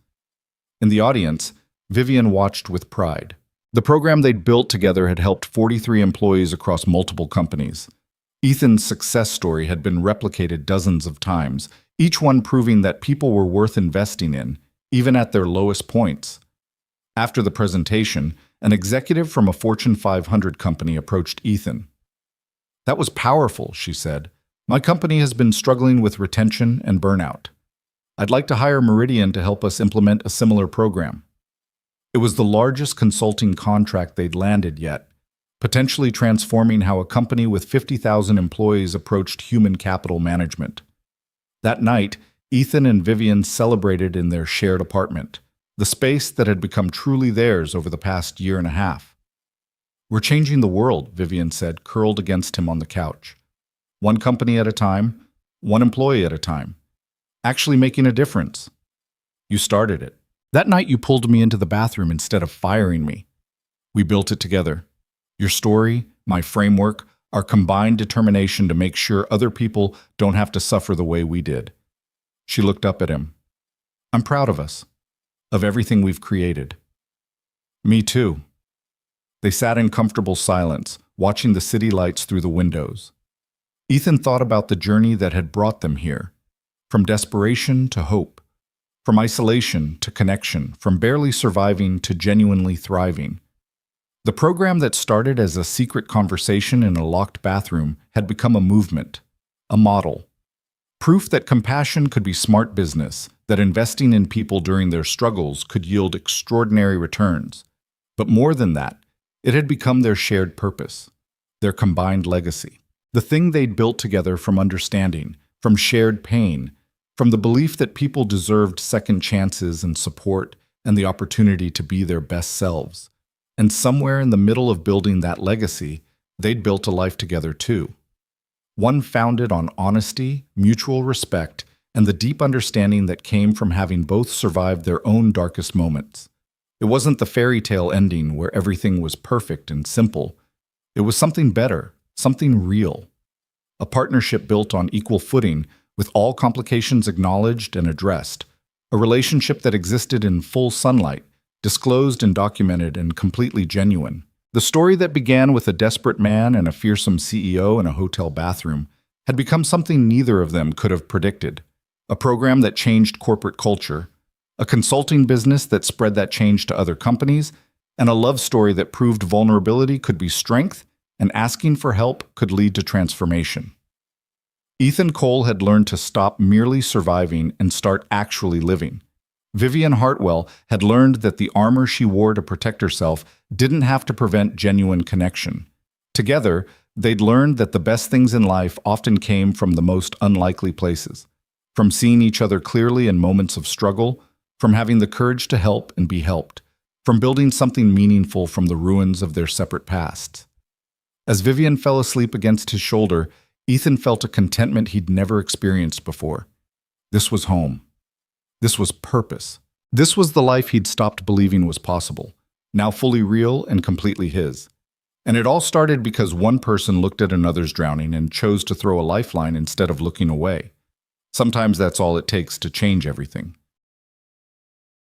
In the audience, Vivian watched with pride. The program they'd built together had helped 43 employees across multiple companies. Ethan's success story had been replicated dozens of times, each one proving that people were worth investing in, even at their lowest points. After the presentation, an executive from a Fortune 500 company approached Ethan. "That was powerful," she said. "My company has been struggling with retention and burnout. I'd like to hire Meridian to help us implement a similar program." It was the largest consulting contract they'd landed yet, potentially transforming how a company with 50,000 employees approached human capital management. That night, Ethan and Vivian celebrated in their shared apartment, the space that had become truly theirs over the past year and a half. "We're changing the world," Vivian said, curled against him on the couch. "One company at a time, one employee at a time. Actually making a difference. You started it. That night you pulled me into the bathroom instead of firing me. We built it together. Your story, my framework, our combined determination to make sure other people don't have to suffer the way we did." She looked up at him. "I'm proud of us, of everything we've created." "Me too." They sat in comfortable silence, watching the city lights through the windows. Ethan thought about the journey that had brought them here, from desperation to hope, from isolation to connection, from barely surviving to genuinely thriving. The program that started as a secret conversation in a locked bathroom had become a movement, a model. Proof that compassion could be smart business, that investing in people during their struggles could yield extraordinary returns. But more than that, it had become their shared purpose, their combined legacy. The thing they'd built together from understanding, from shared pain, from the belief that people deserved second chances and support and the opportunity to be their best selves. And somewhere in the middle of building that legacy, they'd built a life together too. One founded on honesty, mutual respect, and the deep understanding that came from having both survived their own darkest moments. It wasn't the fairy tale ending where everything was perfect and simple. It was something better, something real. A partnership built on equal footing, with all complications acknowledged and addressed. A relationship that existed in full sunlight, disclosed and documented and completely genuine. The story that began with a desperate man and a fearsome CEO in a hotel bathroom had become something neither of them could have predicted. A program that changed corporate culture, a consulting business that spread that change to other companies, and a love story that proved vulnerability could be strength and asking for help could lead to transformation. Ethan Cole had learned to stop merely surviving and start actually living. Vivian Hartwell had learned that the armor she wore to protect herself didn't have to prevent genuine connection. Together, they'd learned that the best things in life often came from the most unlikely places, from seeing each other clearly in moments of struggle, from having the courage to help and be helped, from building something meaningful from the ruins of their separate pasts. As Vivian fell asleep against his shoulder, Ethan felt a contentment he'd never experienced before. This was home. This was purpose. This was the life he'd stopped believing was possible, now fully real and completely his. And it all started because one person looked at another's drowning and chose to throw a lifeline instead of looking away. Sometimes that's all it takes to change everything.